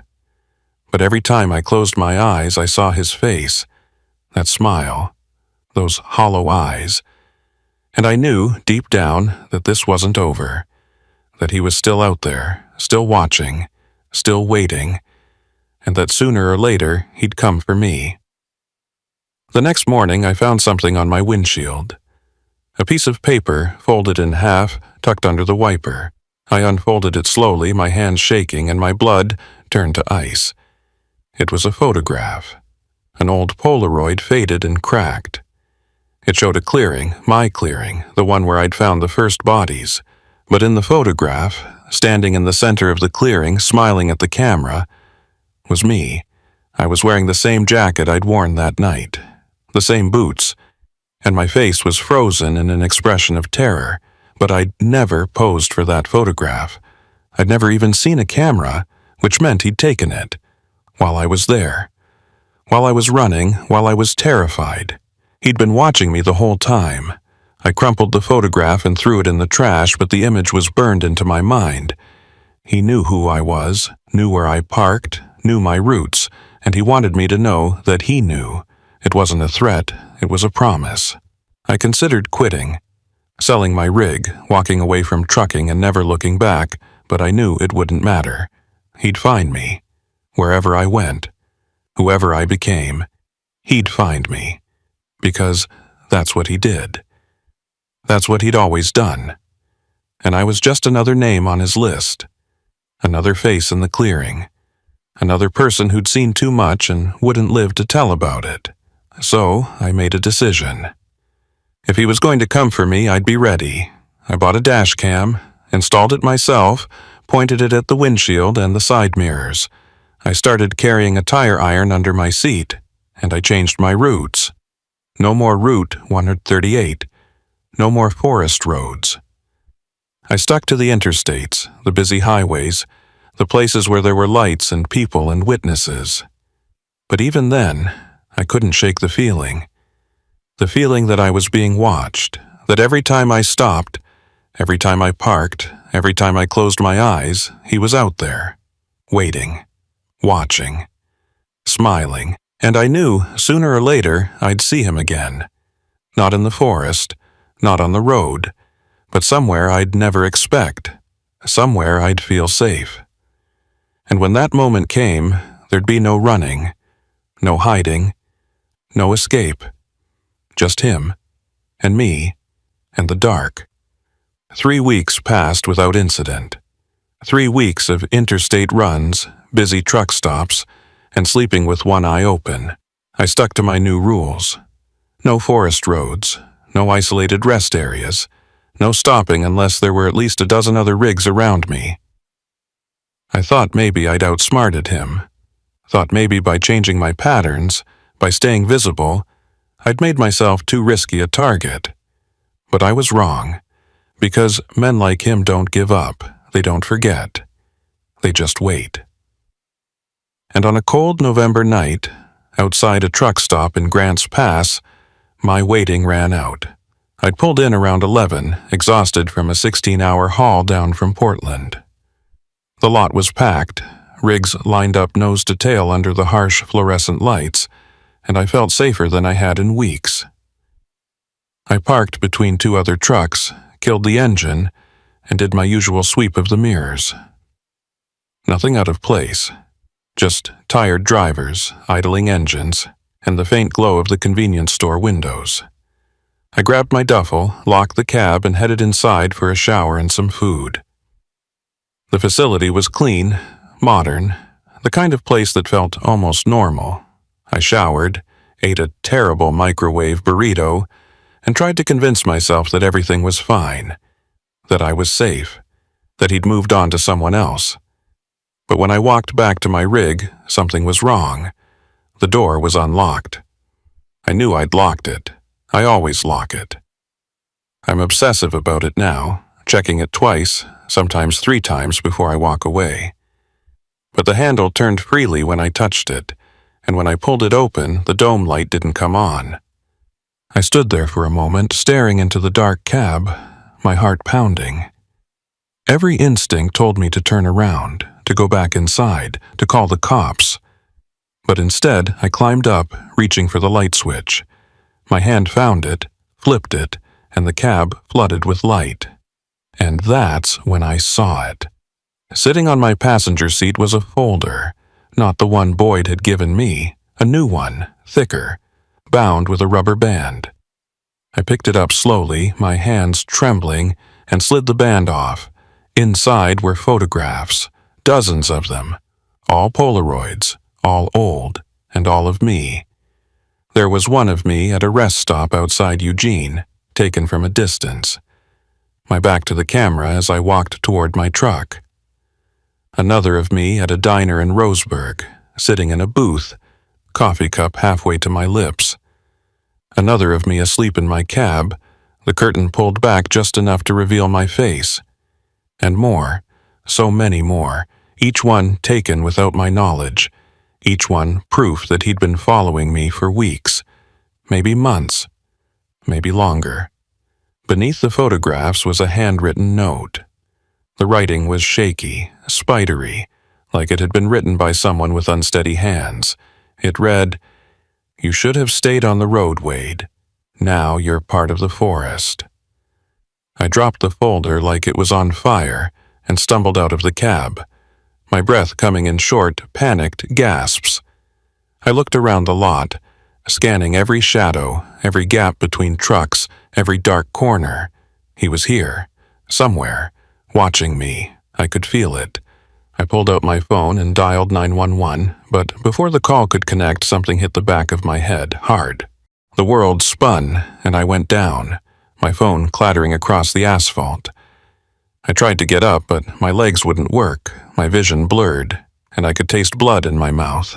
But every time I closed my eyes, I saw his face, that smile, those hollow eyes, and I knew, deep down, that this wasn't over, that he was still out there, still watching, still waiting, and that sooner or later he'd come for me. The next morning, I found something on my windshield. A piece of paper, folded in half, tucked under the wiper. I unfolded it slowly, my hands shaking, and my blood turned to ice. It was a photograph. An old Polaroid, faded and cracked. It showed a clearing, my clearing, the one where I'd found the first bodies. But in the photograph, standing in the center of the clearing, smiling at the camera, was me. I was wearing the same jacket I'd worn that night, the same boots, and my face was frozen in an expression of terror. But I'd never posed for that photograph. I'd never even seen a camera, which meant he'd taken it. While I was there. While I was running, while I was terrified. He'd been watching me the whole time. I crumpled the photograph and threw it in the trash, but the image was burned into my mind. He knew who I was, knew where I parked, knew my routes, and he wanted me to know that he knew. It wasn't a threat, it was a promise. I considered quitting. Selling my rig, walking away from trucking and never looking back, but I knew it wouldn't matter. He'd find me. Wherever I went, whoever I became, he'd find me. Because that's what he did. That's what he'd always done. And I was just another name on his list. Another face in the clearing. Another person who'd seen too much and wouldn't live to tell about it. So I made a decision. If he was going to come for me, I'd be ready. I bought a dash cam, installed it myself, pointed it at the windshield and the side mirrors. I started carrying a tire iron under my seat, and I changed my routes. No more Route 138. No more forest roads. I stuck to the interstates, the busy highways, the places where there were lights and people and witnesses. But even then, I couldn't shake the feeling. The feeling that I was being watched, that every time I stopped, every time I parked, every time I closed my eyes, he was out there, waiting, watching, smiling, and I knew sooner or later I'd see him again. Not in the forest, not on the road, but somewhere I'd never expect, somewhere I'd feel safe. And when that moment came, there'd be no running, no hiding, no escape. Just him, and me, and the dark. 3 weeks passed without incident. 3 weeks of interstate runs, busy truck stops, and sleeping with one eye open. I stuck to my new rules. No forest roads, no isolated rest areas, no stopping unless there were at least a dozen other rigs around me. I thought maybe I'd outsmarted him. Thought maybe by changing my patterns, by staying visible, I'd made myself too risky a target. But I was wrong, because men like him don't give up, they don't forget. They just wait. And on a cold November night, outside a truck stop in Grants Pass, my waiting ran out. I'd pulled in around 11, exhausted from a 16-hour haul down from Portland. The lot was packed, rigs lined up nose to tail under the harsh fluorescent lights, and I felt safer than I had in weeks. I parked between 2 other trucks, killed the engine, and did my usual sweep of the mirrors. Nothing out of place. Just tired drivers, idling engines, and the faint glow of the convenience store windows. I grabbed my duffel, locked the cab, and headed inside for a shower and some food. The facility was clean, modern, the kind of place that felt almost normal. I showered, ate a terrible microwave burrito, and tried to convince myself that everything was fine, that I was safe, that he'd moved on to someone else. But when I walked back to my rig, something was wrong. The door was unlocked. I knew I'd locked it. I always lock it. I'm obsessive about it now, checking it twice, sometimes 3 times before I walk away. But the handle turned freely when I touched it, and when I pulled it open, the dome light didn't come on. I stood there for a moment, staring into the dark cab, my heart pounding. Every instinct told me to turn around, to go back inside, to call the cops. But instead, I climbed up, reaching for the light switch. My hand found it, flipped it, and the cab flooded with light. And that's when I saw it. Sitting on my passenger seat was a folder, not the one Boyd had given me, a new one, thicker, bound with a rubber band. I picked it up slowly, my hands trembling, and slid the band off. Inside were photographs, dozens of them, all Polaroids, all old, and all of me. There was one of me at a rest stop outside Eugene, taken from a distance. My back to the camera as I walked toward my truck. Another of me at a diner in Roseburg, sitting in a booth, coffee cup halfway to my lips. Another of me asleep in my cab, the curtain pulled back just enough to reveal my face. And more, so many more, each one taken without my knowledge, each one proof that he'd been following me for weeks, maybe months, maybe longer. Beneath the photographs was a handwritten note. The writing was shaky, spidery, like it had been written by someone with unsteady hands. It read, "You should have stayed on the road, Wade. Now you're part of the forest." I dropped the folder like it was on fire and stumbled out of the cab, my breath coming in short, panicked gasps. I looked around the lot, scanning every shadow, every gap between trucks, every dark corner. He was here, somewhere, watching me. I could feel it. I pulled out my phone and dialed 911, but before the call could connect, something hit the back of my head, hard. The world spun, and I went down, my phone clattering across the asphalt. I tried to get up, but my legs wouldn't work, my vision blurred, and I could taste blood in my mouth.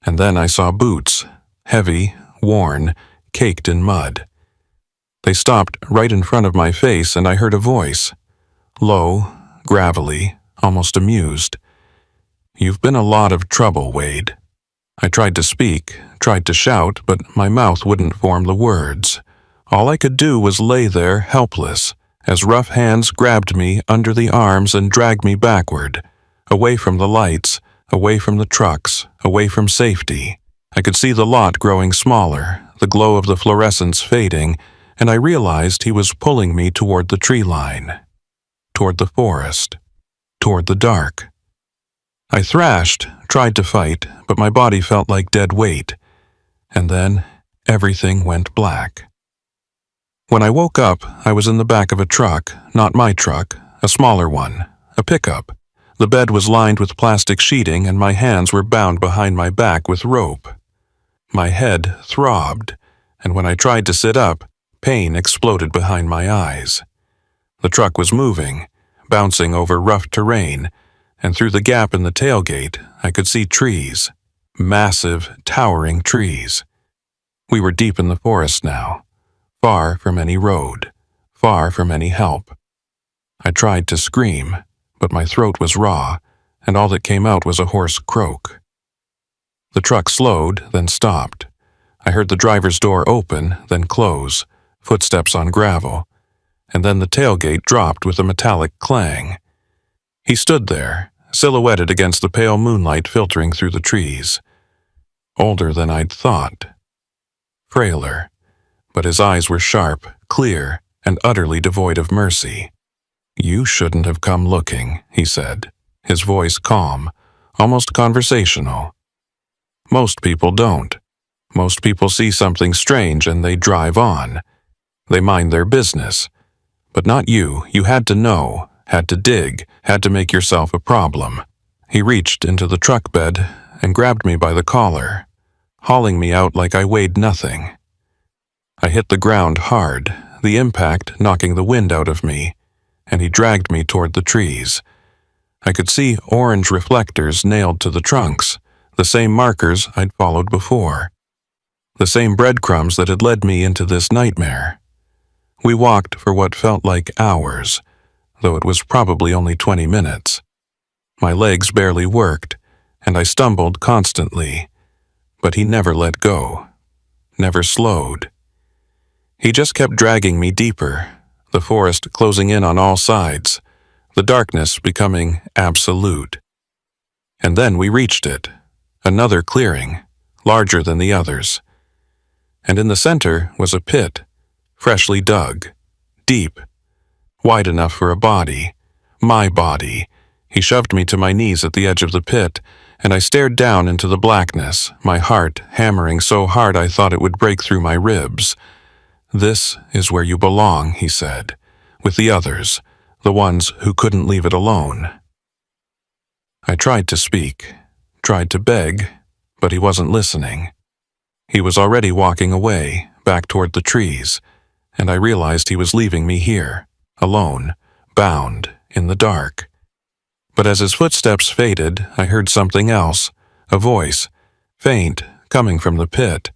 And then I saw boots, heavy, worn, caked in mud. They stopped right in front of my face, and I heard a voice, low, gravelly, almost amused. "You've been a lot of trouble, Wade." I tried to speak, tried to shout, but my mouth wouldn't form the words. All I could do was lay there, helpless, as rough hands grabbed me under the arms and dragged me backward, away from the lights, away from the trucks, away from safety. I could see the lot growing smaller, the glow of the fluorescents fading, and I realized he was pulling me toward the tree line, toward the forest, toward the dark. I thrashed, tried to fight, but my body felt like dead weight. And then everything went black. When I woke up, I was in the back of a truck, not my truck, a smaller one, a pickup. The bed was lined with plastic sheeting and my hands were bound behind my back with rope. My head throbbed, and when I tried to sit up, pain exploded behind my eyes. The truck was moving, bouncing over rough terrain, and through the gap in the tailgate, I could see trees, massive, towering trees. We were deep in the forest now, far from any road, far from any help. I tried to scream, but my throat was raw, and all that came out was a hoarse croak. The truck slowed, then stopped. I heard the driver's door open, then close, footsteps on gravel, and then the tailgate dropped with a metallic clang. He stood there, silhouetted against the pale moonlight filtering through the trees. Older than I'd thought. Frailer, but his eyes were sharp, clear, and utterly devoid of mercy. "You shouldn't have come looking," he said, his voice calm, almost conversational. Most people don't. Most people see something strange and they drive on. They mind their business. But not you. You had to know, had to dig, had to make yourself a problem. He reached into the truck bed and grabbed me by the collar, hauling me out like I weighed nothing. I hit the ground hard, the impact knocking the wind out of me, and he dragged me toward the trees. I could see orange reflectors nailed to the trunks, the same markers I'd followed before, the same breadcrumbs that had led me into this nightmare. We walked for what felt like hours, though it was probably only 20 minutes. My legs barely worked, and I stumbled constantly, but he never let go, never slowed. He just kept dragging me deeper, the forest closing in on all sides, the darkness becoming absolute. And then we reached it, another clearing, larger than the others. And in the center was a pit, freshly dug, deep, wide enough for a body, my body. He shoved me to my knees at the edge of the pit, and I stared down into the blackness, my heart hammering so hard I thought it would break through my ribs. "This is where you belong," he said, "with the others, the ones who couldn't leave it alone." I tried to speak, tried to beg, but he wasn't listening. He was already walking away, back toward the trees, and I realized he was leaving me here, alone, bound, in the dark. But as his footsteps faded, I heard something else, a voice, faint, coming from the pit.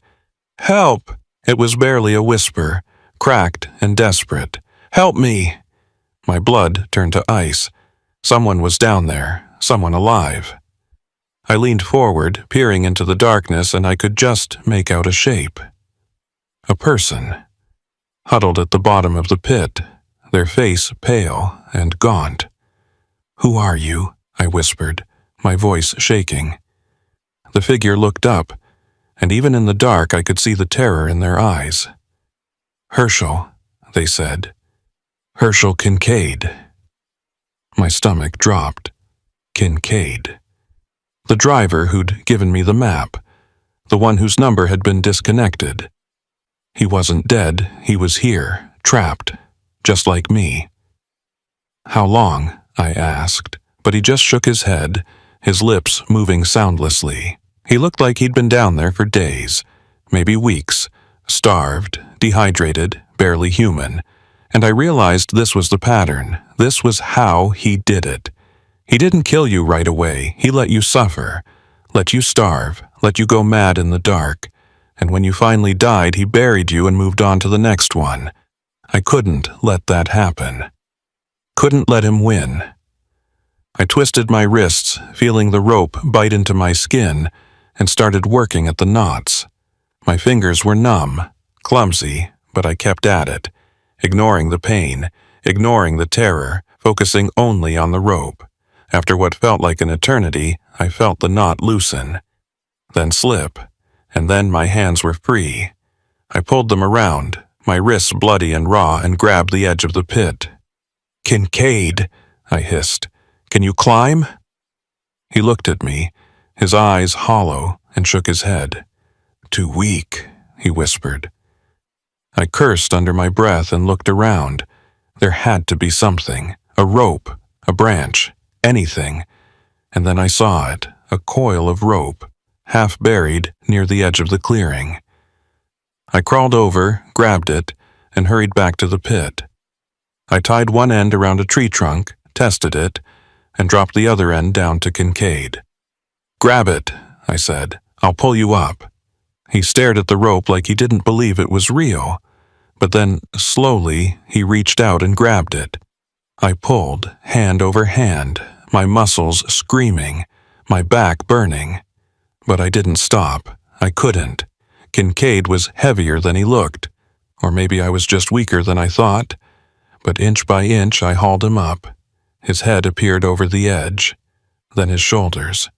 "Help!" It was barely a whisper, cracked and desperate. "Help me!" My blood turned to ice. Someone was down there, someone alive. I leaned forward, peering into the darkness, and I could just make out a shape. A person, huddled at the bottom of the pit, their face pale and gaunt. "Who are you?" I whispered, my voice shaking. The figure looked up, and even in the dark I could see the terror in their eyes. "Herschel," they said. "Herschel Kincaid." My stomach dropped. Kincaid. The driver who'd given me the map, the one whose number had been disconnected. He wasn't dead, he was here, trapped, just like me. "How long?" I asked, but he just shook his head, his lips moving soundlessly. He looked like he'd been down there for days, maybe weeks, starved, dehydrated, barely human, and I realized this was the pattern. This was how he did it. He didn't kill you right away. He let you suffer, let you starve, let you go mad in the dark, and when you finally died, he buried you and moved on to the next one. I couldn't let that happen. Couldn't let him win. I twisted my wrists, feeling the rope bite into my skin, and started working at the knots. My fingers were numb, clumsy, but I kept at it, ignoring the pain, ignoring the terror, focusing only on the rope. After what felt like an eternity, I felt the knot loosen, then slip, and then my hands were free. I pulled them around, my wrists bloody and raw, and grabbed the edge of the pit. "Kincaid," I hissed, "can you climb?" He looked at me, his eyes hollow, and shook his head. "Too weak," he whispered. I cursed under my breath and looked around. There had to be something, a rope, a branch, anything. And then I saw it, a coil of rope, half buried near the edge of the clearing. I crawled over, grabbed it, and hurried back to the pit. I tied one end around a tree trunk, tested it, and dropped the other end down to Kincaid. "Grab it," I said. "I'll pull you up." He stared at the rope like he didn't believe it was real, but then, slowly, he reached out and grabbed it. I pulled, hand over hand, my muscles screaming, my back burning. But I didn't stop. I couldn't. Kincaid was heavier than he looked. Or maybe I was just weaker than I thought. But inch by inch I hauled him up. His head appeared over the edge, then his shoulders.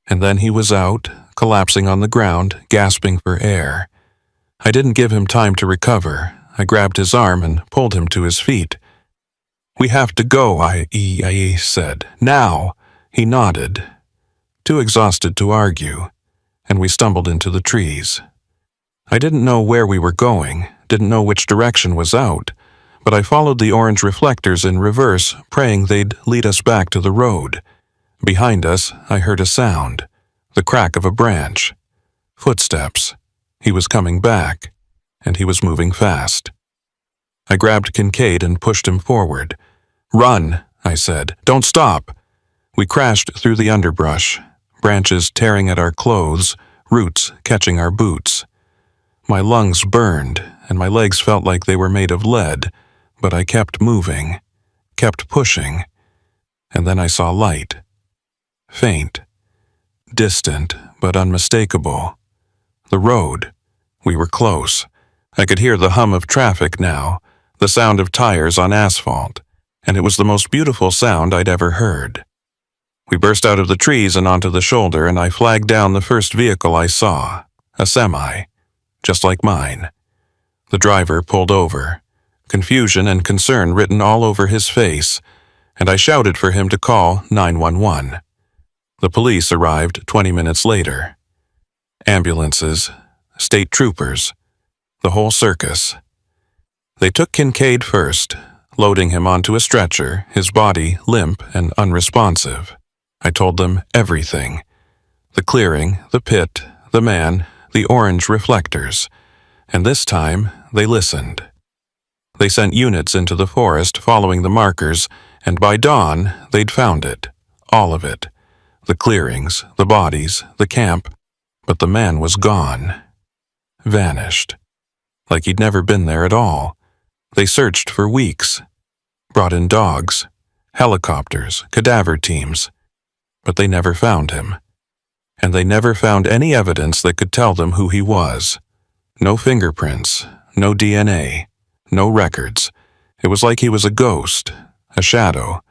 And then he was out, collapsing on the ground, gasping for air. I didn't give him time to recover. I grabbed his arm and pulled him to his feet. "We have to go," I said. "Now." He nodded. too exhausted to argue, and we stumbled into the trees. I didn't know where we were going, didn't know which direction was out, but I followed the orange reflectors in reverse, praying they'd lead us back to the road. Behind us, I heard a sound, the crack of a branch. Footsteps. He was coming back, and he was moving fast. I grabbed Kincaid and pushed him forward. "Run," I said. "Don't stop." We crashed through the underbrush, branches tearing at our clothes, roots catching our boots. My lungs burned, and my legs felt like they were made of lead, but I kept moving, kept pushing, and then I saw light. Faint, distant, but unmistakable. The road. We were close. I could hear the hum of traffic now, the sound of tires on asphalt, and it was the most beautiful sound I'd ever heard. We burst out of the trees and onto the shoulder, and I flagged down the first vehicle I saw, a semi, just like mine. The driver pulled over, confusion and concern written all over his face, and I shouted for him to call 911. The police arrived 20 minutes later. Ambulances, state troopers, the whole circus. They took Kincaid first, loading him onto a stretcher, his body limp and unresponsive. I told them everything. The clearing, the pit, the man, the orange reflectors. And this time, they listened. They sent units into the forest following the markers, and by dawn, they'd found it. All of it. The clearings, the bodies, the camp. But the man was gone. Vanished. Like he'd never been there at all. They searched for weeks. Brought in dogs, helicopters, cadaver teams. But they never found him. And they never found any evidence that could tell them who he was. No fingerprints, no DNA, no records. It was like he was a ghost, a shadow,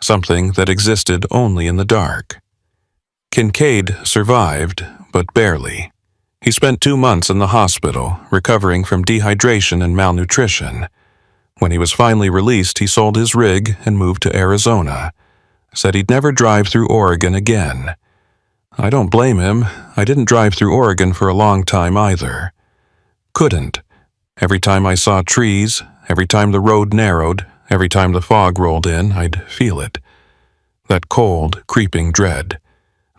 something that existed only in the dark. Kincaid survived, but barely. He spent 2 months in the hospital, recovering from dehydration and malnutrition. When he was finally released, he sold his rig and moved to Arizona. Said he'd never drive through Oregon again. I don't blame him. I didn't drive through Oregon for a long time either. Couldn't. Every time I saw trees, every time the road narrowed, every time the fog rolled in, I'd feel it. That cold, creeping dread.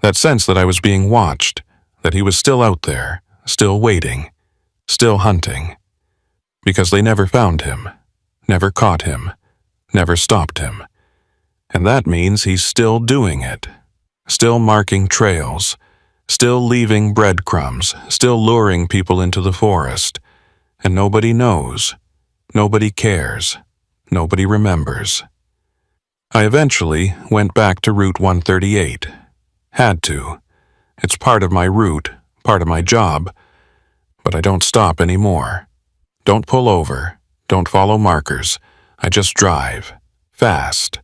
That sense that I was being watched, that he was still out there, still waiting, still hunting. Because they never found him, never caught him, never stopped him. And that means he's still doing it. Still marking trails, still leaving breadcrumbs, still luring people into the forest. And nobody knows, nobody cares, nobody remembers. I eventually went back to Route 138. Had to. It's part of my route, part of my job, but I don't stop anymore. Don't pull over, don't follow markers. I just drive, fast,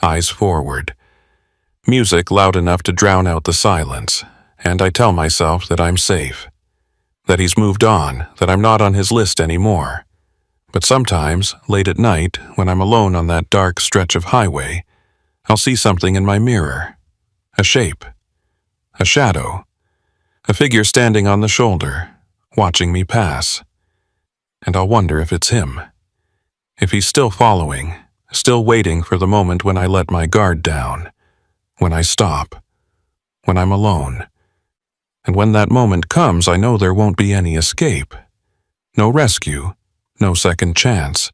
eyes forward. Music loud enough to drown out the silence, and I tell myself that I'm safe. That he's moved on, that I'm not on his list anymore. But sometimes, late at night, when I'm alone on that dark stretch of highway, I'll see something in my mirror. A shape. A shadow. A figure standing on the shoulder, watching me pass. And I'll wonder if it's him. If he's still following, still waiting for the moment when I let my guard down. When I stop. When I'm alone. And when that moment comes, I know there won't be any escape. No rescue. No second chance.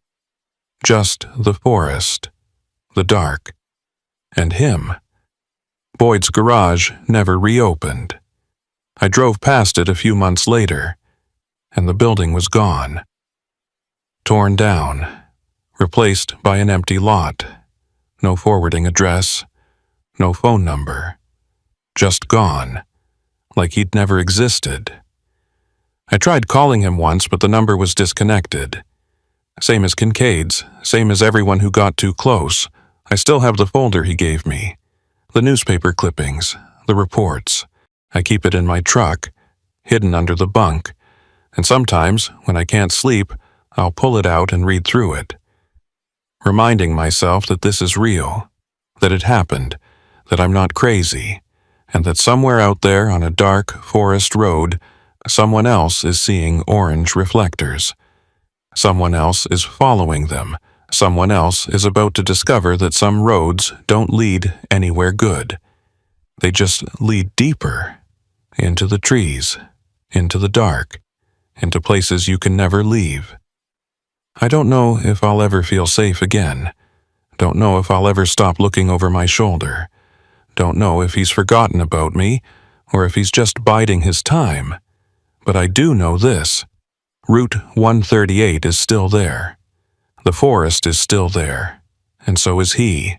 Just the forest. The dark. And him. Boyd's garage never reopened. I drove past it a few months later, and the building was gone. Torn down. Replaced by an empty lot. No forwarding address. No phone number. Just gone. Like he'd never existed. I tried calling him once, but the number was disconnected. Same as Kincaid's, same as everyone who got too close. I still have the folder he gave me. The newspaper clippings, the reports. I keep it in my truck, hidden under the bunk, and sometimes, when I can't sleep, I'll pull it out and read through it. Reminding myself that this is real, that it happened, that I'm not crazy, and that somewhere out there on a dark forest road, someone else is seeing orange reflectors. Someone else is following them. Someone else is about to discover that some roads don't lead anywhere good. They just lead deeper, into the trees, into the dark, into places you can never leave. I don't know if I'll ever feel safe again. Don't know if I'll ever stop looking over my shoulder. Don't know if he's forgotten about me, or if he's just biding his time. But I do know this. Route 138 is still there. The forest is still there, and so is he,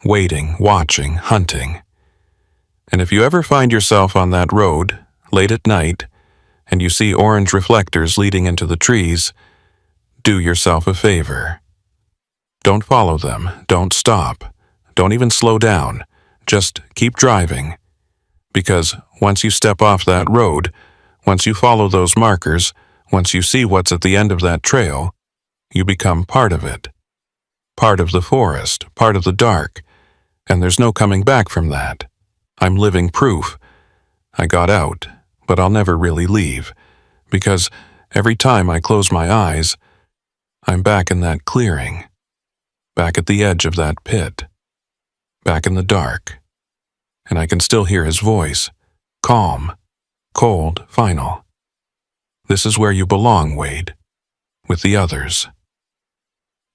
waiting, watching, hunting. And if you ever find yourself on that road, late at night, and you see orange reflectors leading into the trees, do yourself a favor. Don't follow them, don't stop, don't even slow down, just keep driving. Because once you step off that road, once you follow those markers, once you see what's at the end of that trail, you become part of it. Part of the forest, part of the dark, and there's no coming back from that. I'm living proof. I got out, but I'll never really leave, because every time I close my eyes, I'm back in that clearing, back at the edge of that pit, back in the dark, and I can still hear his voice, calm, cold, final. This is where you belong, Wade, with the others.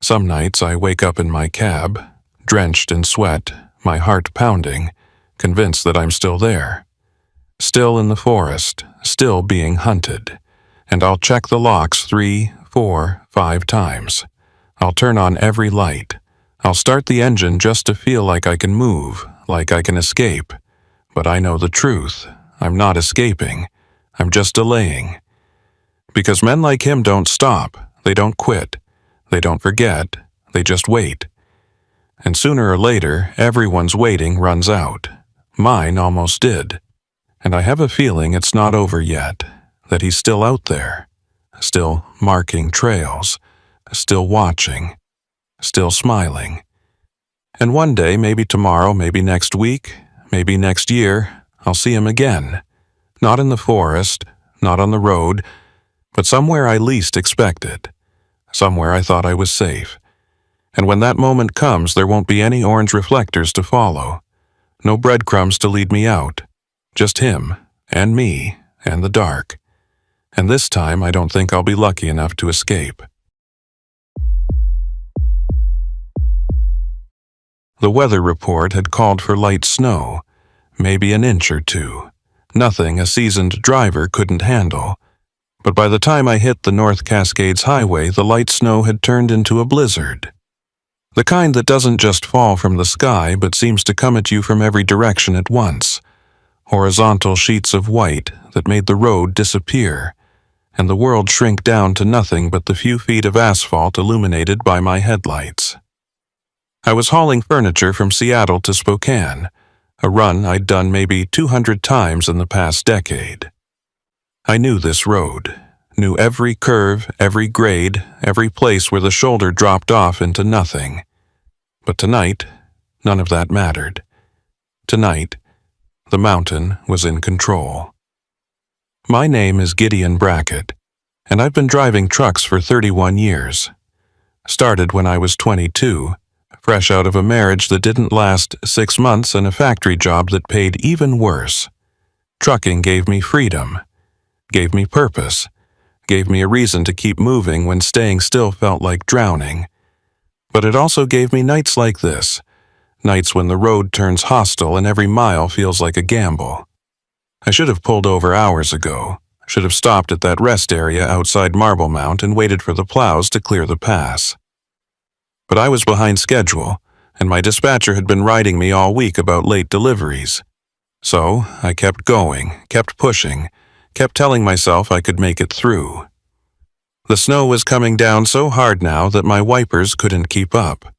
Some nights I wake up in my cab, drenched in sweat, my heart pounding, convinced that I'm still there. Still in the forest, still being hunted. And I'll check the locks 3, 4, 5 times. I'll turn on every light. I'll start the engine just to feel like I can move, like I can escape. But I know the truth. I'm not escaping. I'm just delaying. Because men like him don't stop. They don't quit. They don't forget. They just wait. And sooner or later, everyone's waiting runs out. Mine almost did. And I have a feeling it's not over yet, that he's still out there, still marking trails, still watching, still smiling. And one day, maybe tomorrow, maybe next week, maybe next year, I'll see him again. Not in the forest, not on the road, but somewhere I least expected. Somewhere I thought I was safe. And when that moment comes, there won't be any orange reflectors to follow. No breadcrumbs to lead me out. Just him, and me, and the dark. And this time I don't think I'll be lucky enough to escape. The weather report had called for light snow, maybe an inch or two. Nothing a seasoned driver couldn't handle. But by the time I hit the North Cascades Highway, the light snow had turned into a blizzard. The kind that doesn't just fall from the sky, but seems to come at you from every direction at once. Horizontal sheets of white that made the road disappear, and the world shrink down to nothing but the few feet of asphalt illuminated by my headlights. I was hauling furniture from Seattle to Spokane, a run I'd done maybe 200 times in the past decade. I knew this road, knew every curve, every grade, every place where the shoulder dropped off into nothing. But tonight, none of that mattered. Tonight, the mountain was in control. My name is Gideon Brackett, and I've been driving trucks for 31 years. Started when I was 22, fresh out of a marriage that didn't last 6 months and a factory job that paid even worse. Trucking gave me freedom, gave me purpose, gave me a reason to keep moving when staying still felt like drowning. But it also gave me nights like this, nights when the road turns hostile and every mile feels like a gamble. I should have pulled over hours ago, should have stopped at that rest area outside Marble Mount and waited for the plows to clear the pass. But I was behind schedule, and my dispatcher had been writing me all week about late deliveries. So I kept going, kept pushing, kept telling myself I could make it through. The snow was coming down so hard now that my wipers couldn't keep up.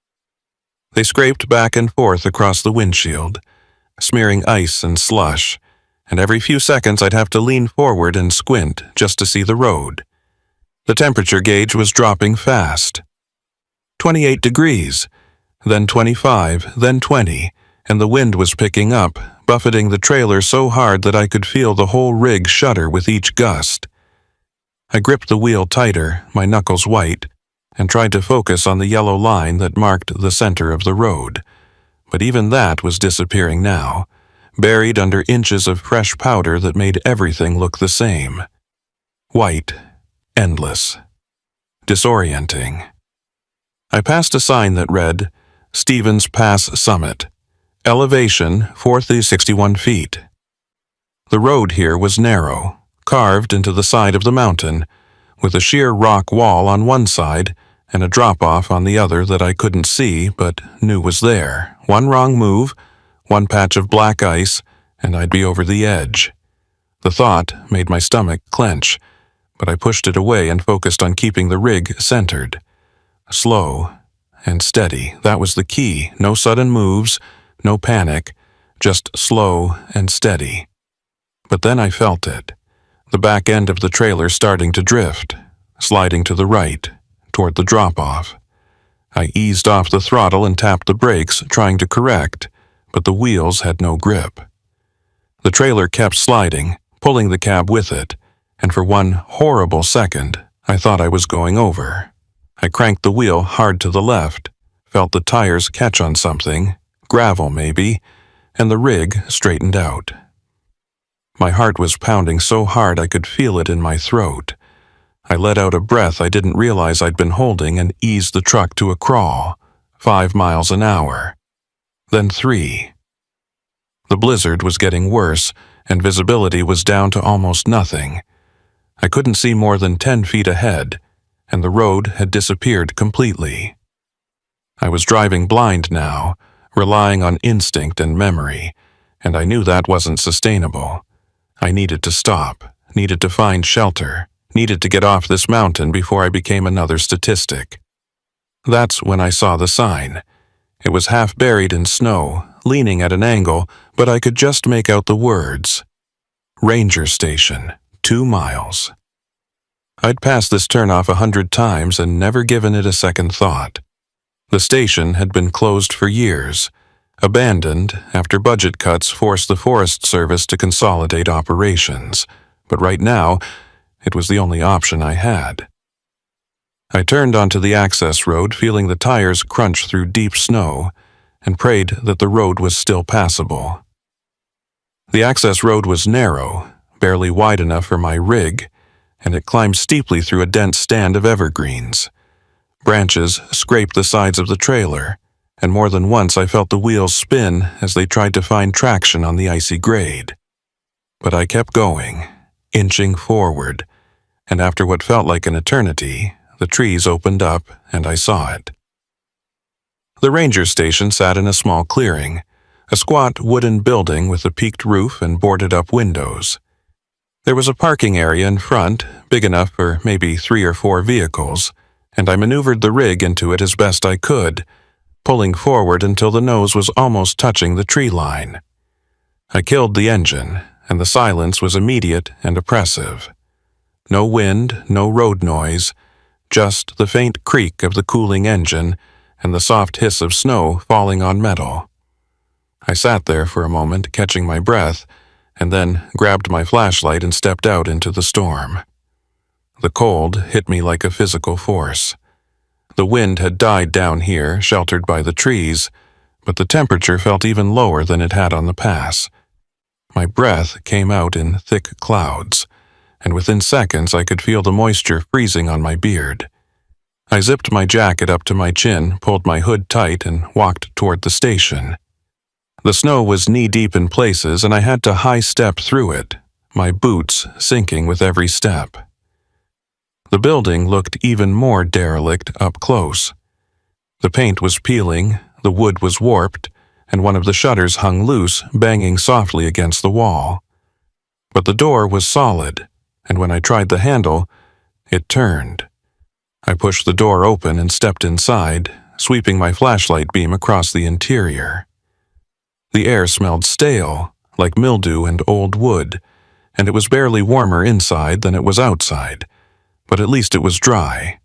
They scraped back and forth across the windshield, smearing ice and slush, and every few seconds I'd have to lean forward and squint just to see the road. The temperature gauge was dropping fast. 28 degrees, then 25, then 20, and the wind was picking up, buffeting the trailer so hard that I could feel the whole rig shudder with each gust. I gripped the wheel tighter, my knuckles white, and tried to focus on the yellow line that marked the center of the road. But even that was disappearing now, buried under inches of fresh powder that made everything look the same. White, endless, disorienting. I passed a sign that read, Stevens Pass Summit, elevation 461 feet. The road here was narrow, carved into the side of the mountain, with a sheer rock wall on one side and a drop-off on the other that I couldn't see but knew was there. One wrong move, one patch of black ice, and I'd be over the edge. The thought made my stomach clench, but I pushed it away and focused on keeping the rig centered. Slow and steady, that was the key. No sudden moves, no panic, just slow and steady. But then I felt it. The back end of the trailer starting to drift, sliding to the right, toward the drop-off. I eased off the throttle and tapped the brakes, trying to correct, but the wheels had no grip. The trailer kept sliding, pulling the cab with it, and for one horrible second, I thought I was going over. I cranked the wheel hard to the left, felt the tires catch on something, gravel maybe, and the rig straightened out. My heart was pounding so hard I could feel it in my throat. I let out a breath I didn't realize I'd been holding and eased the truck to a crawl, 5 miles an hour. Then 3. The blizzard was getting worse, and visibility was down to almost nothing. I couldn't see more than 10 feet ahead, and the road had disappeared completely. I was driving blind now, relying on instinct and memory, and I knew that wasn't sustainable. I needed to stop, needed to find shelter, needed to get off this mountain before I became another statistic. That's when I saw the sign. It was half buried in snow, leaning at an angle, but I could just make out the words. Ranger Station, 2 miles. I'd passed this turnoff 100 times and never given it a second thought. The station had been closed for years, abandoned after budget cuts forced the Forest Service to consolidate operations, but right now, it was the only option I had. I turned onto the access road, feeling the tires crunch through deep snow, and prayed that the road was still passable. The access road was narrow, barely wide enough for my rig, and it climbed steeply through a dense stand of evergreens. Branches scraped the sides of the trailer, and more than once I felt the wheels spin as they tried to find traction on the icy grade. But I kept going, inching forward, and after what felt like an eternity, the trees opened up and I saw it. The ranger station sat in a small clearing, a squat wooden building with a peaked roof and boarded-up windows. There was a parking area in front, big enough for maybe 3 or 4 vehicles, and I maneuvered the rig into it as best I could, pulling forward until the nose was almost touching the tree line. I killed the engine, and the silence was immediate and oppressive. No wind, no road noise, just the faint creak of the cooling engine and the soft hiss of snow falling on metal. I sat there for a moment, catching my breath, and then grabbed my flashlight and stepped out into the storm. The cold hit me like a physical force. The wind had died down here, sheltered by the trees, but the temperature felt even lower than it had on the pass. My breath came out in thick clouds, and within seconds I could feel the moisture freezing on my beard. I zipped my jacket up to my chin, pulled my hood tight, and walked toward the station. The snow was knee-deep in places, and I had to high-step through it, my boots sinking with every step. The building looked even more derelict up close. The paint was peeling, the wood was warped, and one of the shutters hung loose, banging softly against the wall. But the door was solid, and when I tried the handle, it turned. I pushed the door open and stepped inside, sweeping my flashlight beam across the interior. The air smelled stale, like mildew and old wood, and it was barely warmer inside than it was outside, but at least it was dry.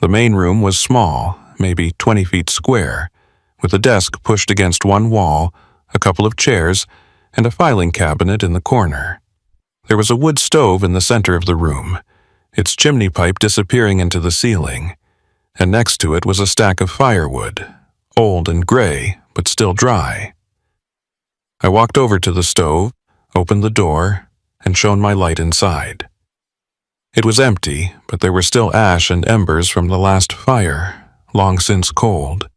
The main room was small, maybe 20 feet square, with a desk pushed against one wall, a couple of chairs, and a filing cabinet in the corner. There was a wood stove in the center of the room, its chimney pipe disappearing into the ceiling, and next to it was a stack of firewood, old and gray, but still dry. I walked over to the stove, opened the door, and shone my light inside. It was empty, but there were still ash and embers from the last fire, long since cold.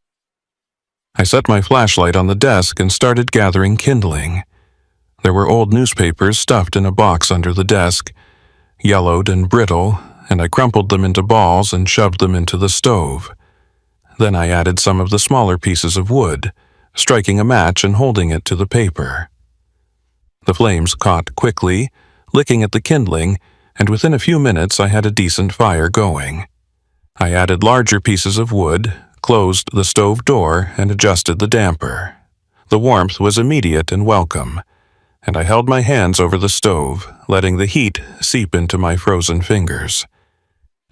I set my flashlight on the desk and started gathering kindling. There were old newspapers stuffed in a box under the desk, yellowed and brittle, and I crumpled them into balls and shoved them into the stove. Then I added some of the smaller pieces of wood, striking a match and holding it to the paper. The flames caught quickly, licking at the kindling, and within a few minutes I had a decent fire going. I added larger pieces of wood, closed the stove door, and adjusted the damper. The warmth was immediate and welcome, and I held my hands over the stove, letting the heat seep into my frozen fingers.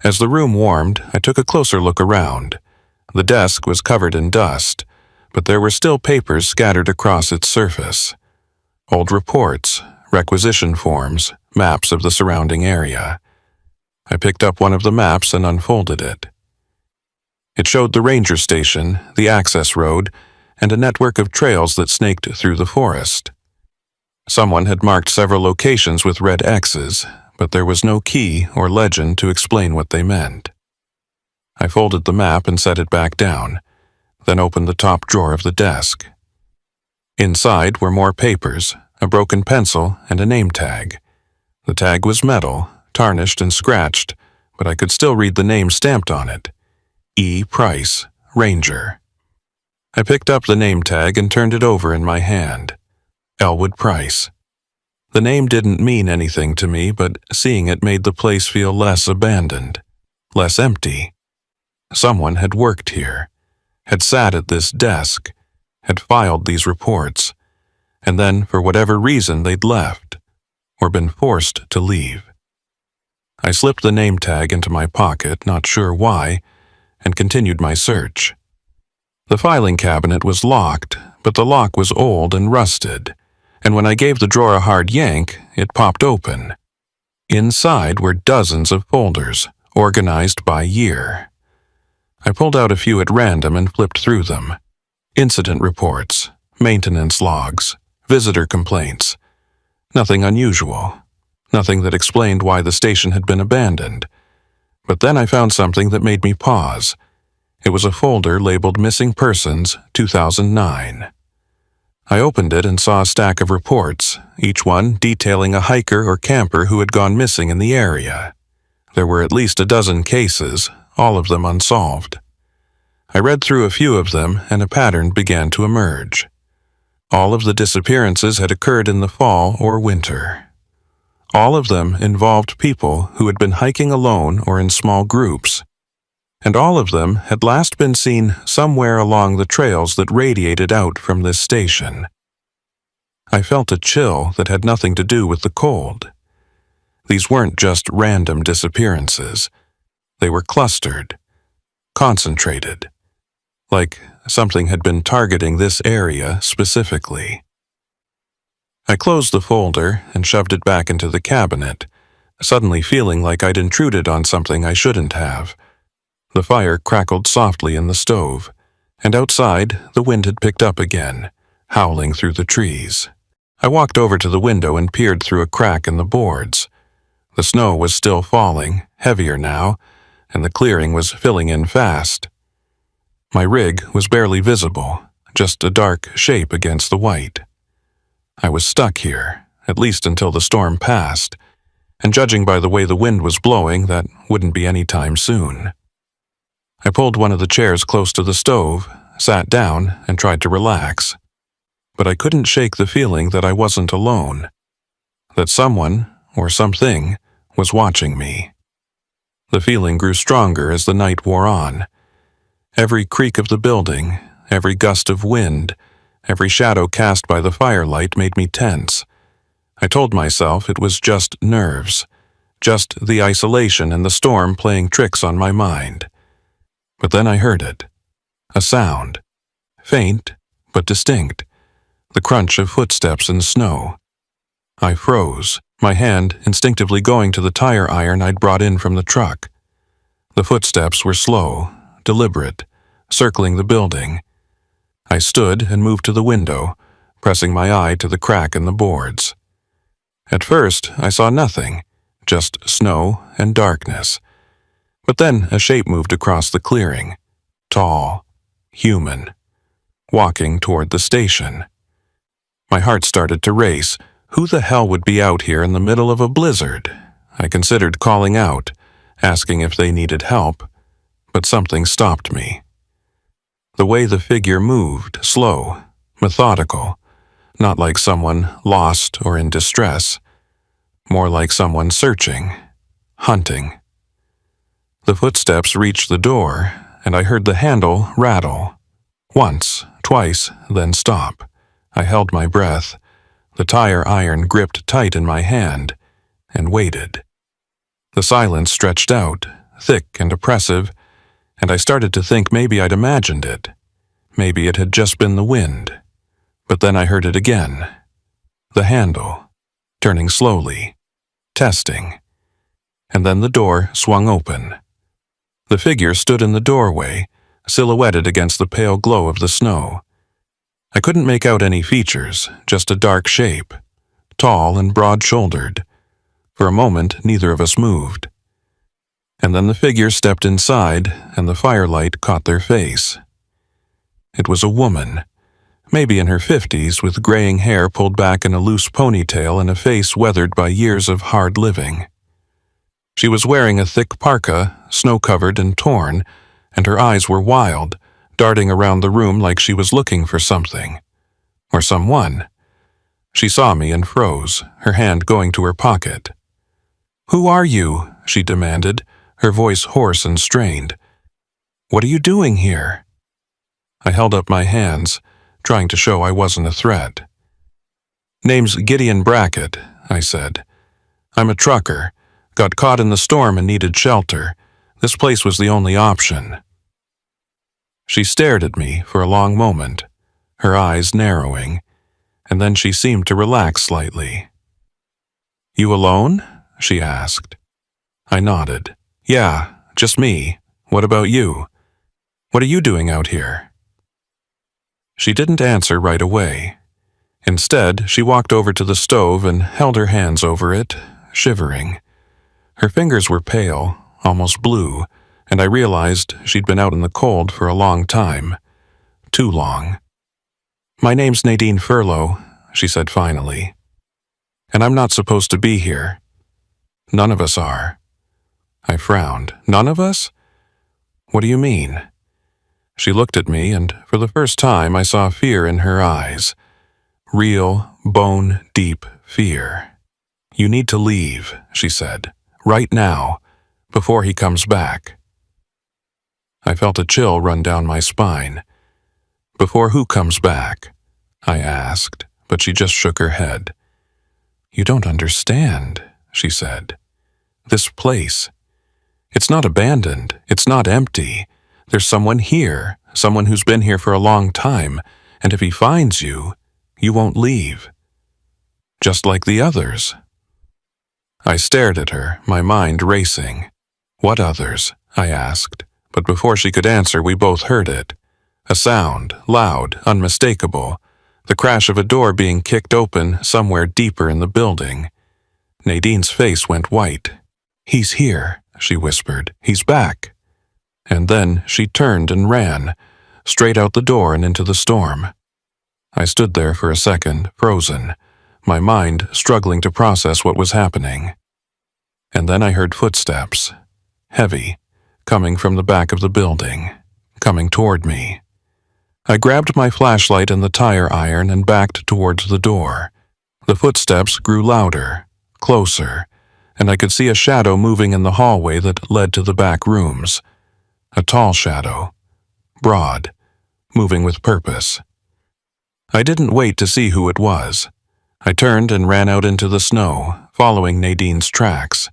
As the room warmed, I took a closer look around. The desk was covered in dust, but there were still papers scattered across its surface. Old reports, requisition forms, maps of the surrounding area. I picked up one of the maps and unfolded it. It showed the ranger station, the access road, and a network of trails that snaked through the forest. Someone had marked several locations with red X's, but there was no key or legend to explain what they meant. I folded the map and set it back down, then opened the top drawer of the desk. Inside were more papers, a broken pencil, and a name tag. The tag was metal, tarnished and scratched, but I could still read the name stamped on it. E. Price, Ranger. I picked up the name tag and turned it over in my hand. Elwood Price. The name didn't mean anything to me, but seeing it made the place feel less abandoned, less empty. Someone had worked here, had sat at this desk, had filed these reports, and then, for whatever reason, they'd left, or been forced to leave. I slipped the name tag into my pocket, not sure why, and continued my search. The filing cabinet was locked, but the lock was old and rusted, and when I gave the drawer a hard yank, it popped open. Inside were dozens of folders, organized by year. I pulled out a few at random and flipped through them. Incident reports, maintenance logs, visitor complaints. Nothing unusual. Nothing that explained why the station had been abandoned. But then I found something that made me pause. It was a folder labeled Missing Persons 2009. I opened it and saw a stack of reports, each one detailing a hiker or camper who had gone missing in the area. There were at least a dozen cases, all of them unsolved. I read through a few of them and a pattern began to emerge. All of the disappearances had occurred in the fall or winter. All of them involved people who had been hiking alone or in small groups, and all of them had last been seen somewhere along the trails that radiated out from this station. I felt a chill that had nothing to do with the cold. These weren't just random disappearances. They were clustered, concentrated, like something had been targeting this area specifically. I closed the folder and shoved it back into the cabinet, suddenly feeling like I'd intruded on something I shouldn't have. The fire crackled softly in the stove, and outside the wind had picked up again, howling through the trees. I walked over to the window and peered through a crack in the boards. The snow was still falling, heavier now, and the clearing was filling in fast. My rig was barely visible, just a dark shape against the white. I was stuck here, at least until the storm passed, and judging by the way the wind was blowing, that wouldn't be any time soon. I pulled one of the chairs close to the stove, sat down, and tried to relax. But I couldn't shake the feeling that I wasn't alone, that someone, or something, was watching me. The feeling grew stronger as the night wore on. Every creak of the building, every gust of wind, every shadow cast by the firelight made me tense. I told myself it was just nerves, just the isolation and the storm playing tricks on my mind. But then I heard it. A sound. Faint, but distinct. the crunch of footsteps in snow. I froze, my hand instinctively going to the tire iron I'd brought in from the truck. The footsteps were slow, deliberate, circling the building. I stood and moved to the window, pressing my eye to the crack in the boards. At first, I saw nothing, just snow and darkness. But then a shape moved across the clearing, tall, human, walking toward the station. My heart started to race. Who the hell would be out here in the middle of a blizzard? I considered calling out, asking if they needed help, but something stopped me. The way the figure moved, slow, methodical, not like someone lost or in distress, more like someone searching, hunting. The footsteps reached the door, and I heard the handle rattle. Once, twice, then stop. I held my breath, the tire iron gripped tight in my hand, and waited. The silence stretched out, thick and oppressive, and I started to think maybe I'd imagined it. Maybe it had just been the wind. But then I heard it again. The handle, turning slowly, testing. And then the door swung open. The figure stood in the doorway, silhouetted against the pale glow of the snow. I couldn't make out any features, just a dark shape, tall and broad-shouldered. For a moment, neither of us moved. And then the figure stepped inside, and the firelight caught their face. It was a woman, maybe in her 50s, with graying hair pulled back in a loose ponytail and a face weathered by years of hard living. She was wearing a thick parka, snow-covered and torn, and her eyes were wild, darting around the room like she was looking for something. Or someone. She saw me and froze, her hand going to her pocket. "Who are you?" she demanded, her voice hoarse and strained. "What are you doing here?" I held up my hands, trying to show I wasn't a threat. "Name's Gideon Brackett," I said. "I'm a trucker. Got caught in the storm and needed shelter. This place was the only option." She stared at me for a long moment, her eyes narrowing, and then she seemed to relax slightly. "You alone?" she asked. I nodded. "Yeah, just me. What about you? What are you doing out here?" She didn't answer right away. Instead, she walked over to the stove and held her hands over it, shivering. Her fingers were pale, almost blue, and I realized she'd been out in the cold for a long time. Too long. "My name's Nadine Furlow," she said finally. "And I'm not supposed to be here." "None of us are." I frowned. "None of us? What do you mean?" She looked at me, and for the first time I saw fear in her eyes. Real, bone-deep fear. "You need to leave," she said. "Right now, before he comes back." I felt a chill run down my spine. "Before who comes back?" I asked, but she just shook her head. "You don't understand," she said. "This place. It's not abandoned. It's not empty. There's someone here, someone who's been here for a long time, and if he finds you, you won't leave. Just like the others." I stared at her, my mind racing. "What others?" I asked, but before she could answer, we both heard it. A sound, loud, unmistakable, the crash of a door being kicked open somewhere deeper in the building. Nadine's face went white. "He's here," she whispered. "He's back." And then she turned and ran, straight out the door and into the storm. I stood there for a second, frozen, my mind struggling to process what was happening. And then I heard footsteps, heavy, coming from the back of the building, coming toward me. I grabbed my flashlight and the tire iron and backed towards the door. The footsteps grew louder, closer, and I could see a shadow moving in the hallway that led to the back rooms. A tall shadow, broad, moving with purpose. I didn't wait to see who it was. I turned and ran out into the snow, following Nadine's tracks.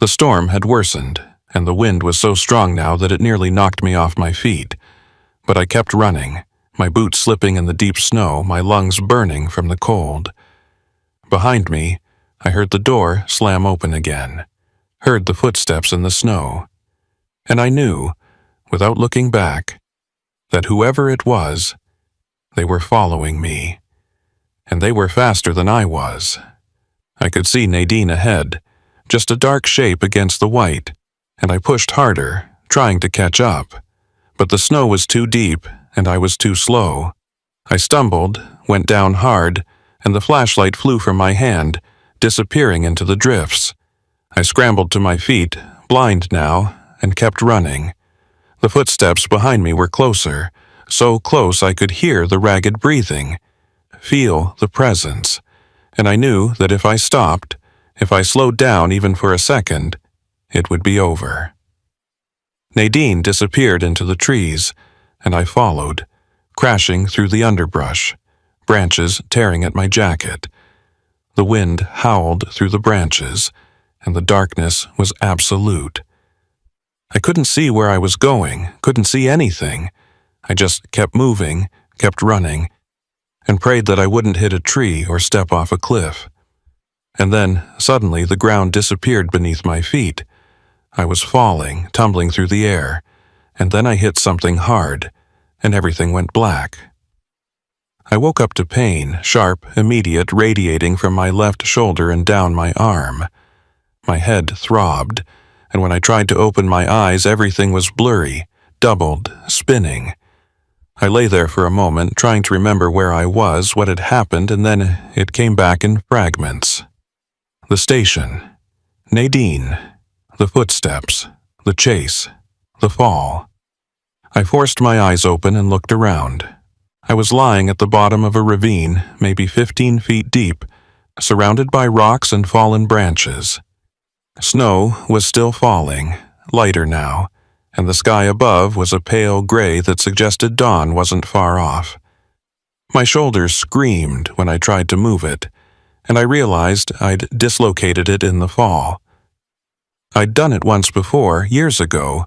The storm had worsened, and the wind was so strong now that it nearly knocked me off my feet. But I kept running, my boots slipping in the deep snow, my lungs burning from the cold. Behind me, I heard the door slam open again, heard the footsteps in the snow, and I knew, without looking back, that whoever it was, they were following me, and they were faster than I was. I could see Nadine ahead, just a dark shape against the white, and I pushed harder, trying to catch up. But the snow was too deep, and I was too slow. I stumbled, went down hard, and the flashlight flew from my hand, disappearing into the drifts. I scrambled to my feet, blind now, and kept running. The footsteps behind me were closer, so close I could hear the ragged breathing, feel the presence, and I knew that if I stopped, if I slowed down even for a second, it would be over. Nadine disappeared into the trees, and I followed, crashing through the underbrush, branches tearing at my jacket. The wind howled through the branches, and the darkness was absolute. I couldn't see where I was going, couldn't see anything. I just kept moving, kept running, and prayed that I wouldn't hit a tree or step off a cliff. And then, suddenly, the ground disappeared beneath my feet. I was falling, tumbling through the air, and then I hit something hard, and everything went black. I woke up to pain, sharp, immediate, radiating from my left shoulder and down my arm. My head throbbed, and when I tried to open my eyes, everything was blurry, doubled, spinning. I lay there for a moment, trying to remember where I was, what had happened, and then it came back in fragments. The station, Nadine, the footsteps, the chase, the fall. I forced my eyes open and looked around. I was lying at the bottom of a ravine, maybe 15 feet deep, surrounded by rocks and fallen branches. Snow was still falling, lighter now, and the sky above was a pale gray that suggested dawn wasn't far off. My shoulders screamed when I tried to move it, and I realized I'd dislocated it in the fall. I'd done it once before, years ago,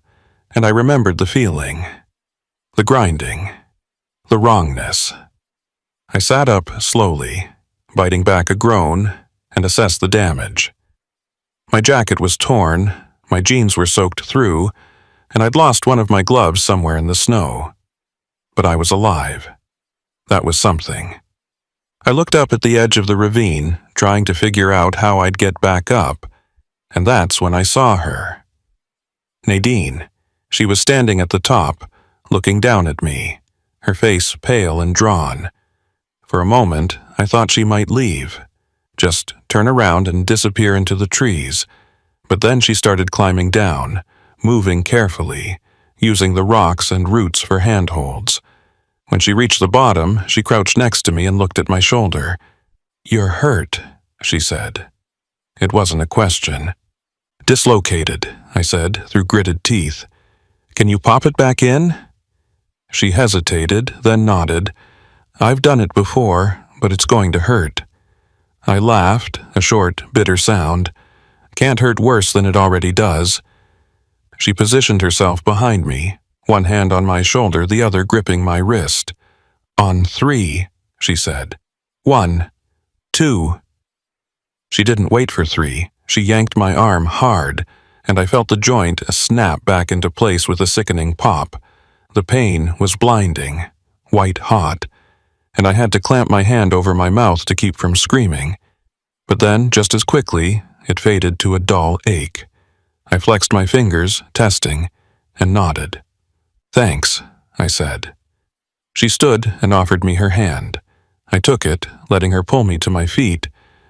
and I remembered the feeling. The grinding. The wrongness. I sat up slowly, biting back a groan, and assessed the damage. My jacket was torn, my jeans were soaked through, and I'd lost one of my gloves somewhere in the snow. But I was alive. That was something. I looked up at the edge of the ravine, trying to figure out how I'd get back up, and that's when I saw her. Nadine. She was standing at the top, looking down at me, her face pale and drawn. For a moment, I thought she might leave, just turn around and disappear into the trees, but then she started climbing down, moving carefully, using the rocks and roots for handholds. When she reached the bottom, she crouched next to me and looked at my shoulder. "You're hurt," she said. It wasn't a question. "Dislocated," I said through gritted teeth. "Can you pop it back in?" She hesitated, then nodded. "I've done it before, but it's going to hurt." I laughed, a short, bitter sound. "Can't hurt worse than it already does." She positioned herself behind me, one hand on my shoulder, the other gripping my wrist. "On 3, she said. 1, 2. She didn't wait for 3. She yanked my arm hard, and I felt the joint snap back into place with a sickening pop. The pain was blinding, white hot, and I had to clamp my hand over my mouth to keep from screaming. But then, just as quickly, it faded to a dull ache. I flexed my fingers, testing, and nodded. "Thanks," I said. She stood and offered me her hand. I took it, letting her pull me to my feet,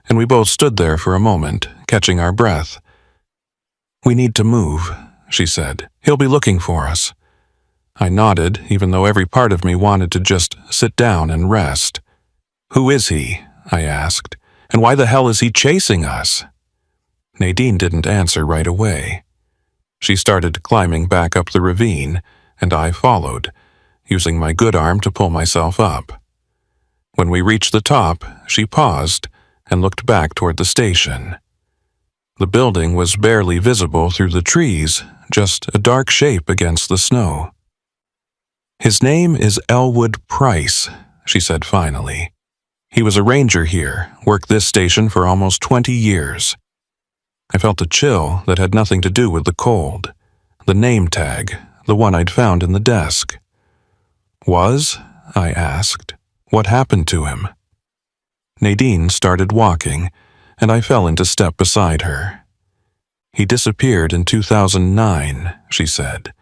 and we both stood there for a moment, catching our breath. "We need to move," she said. "He'll be looking for us." I nodded, even though every part of me wanted to just sit down and rest. "Who is he?" I asked. "And why the hell is he chasing us?" Nadine didn't answer right away. She started climbing back up the ravine, and I followed, using my good arm to pull myself up. When we reached the top, she paused and looked back toward the station. The building was barely visible through the trees, just a dark shape against the snow. "His name is Elwood Price," she said finally. "He was a ranger here, worked this station for almost 20 years. I felt a chill that had nothing to do with the cold. The name tag, the one I'd found in the desk. "Was?" I asked. "What happened to him?" Nadine started walking, and I fell into step beside her. "He disappeared in 2009, she said.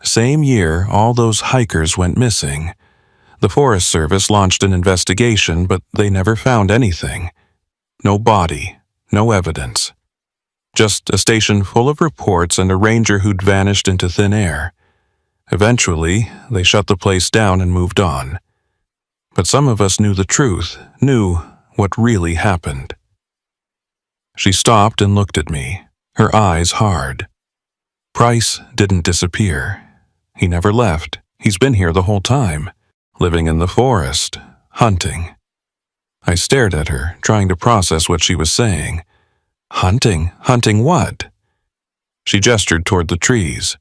"Same year all those hikers went missing. The Forest Service launched an investigation, but they never found anything. No body, no evidence. Just a station full of reports and a ranger who'd vanished into thin air. Eventually, they shut the place down and moved on. But some of us knew the truth, knew what really happened." She stopped and looked at me, her eyes hard. "Price didn't disappear. He never left. He's been here the whole time, living in the forest, hunting." I stared at her, trying to process what she was saying. "Hunting? Hunting what?" She gestured toward the trees.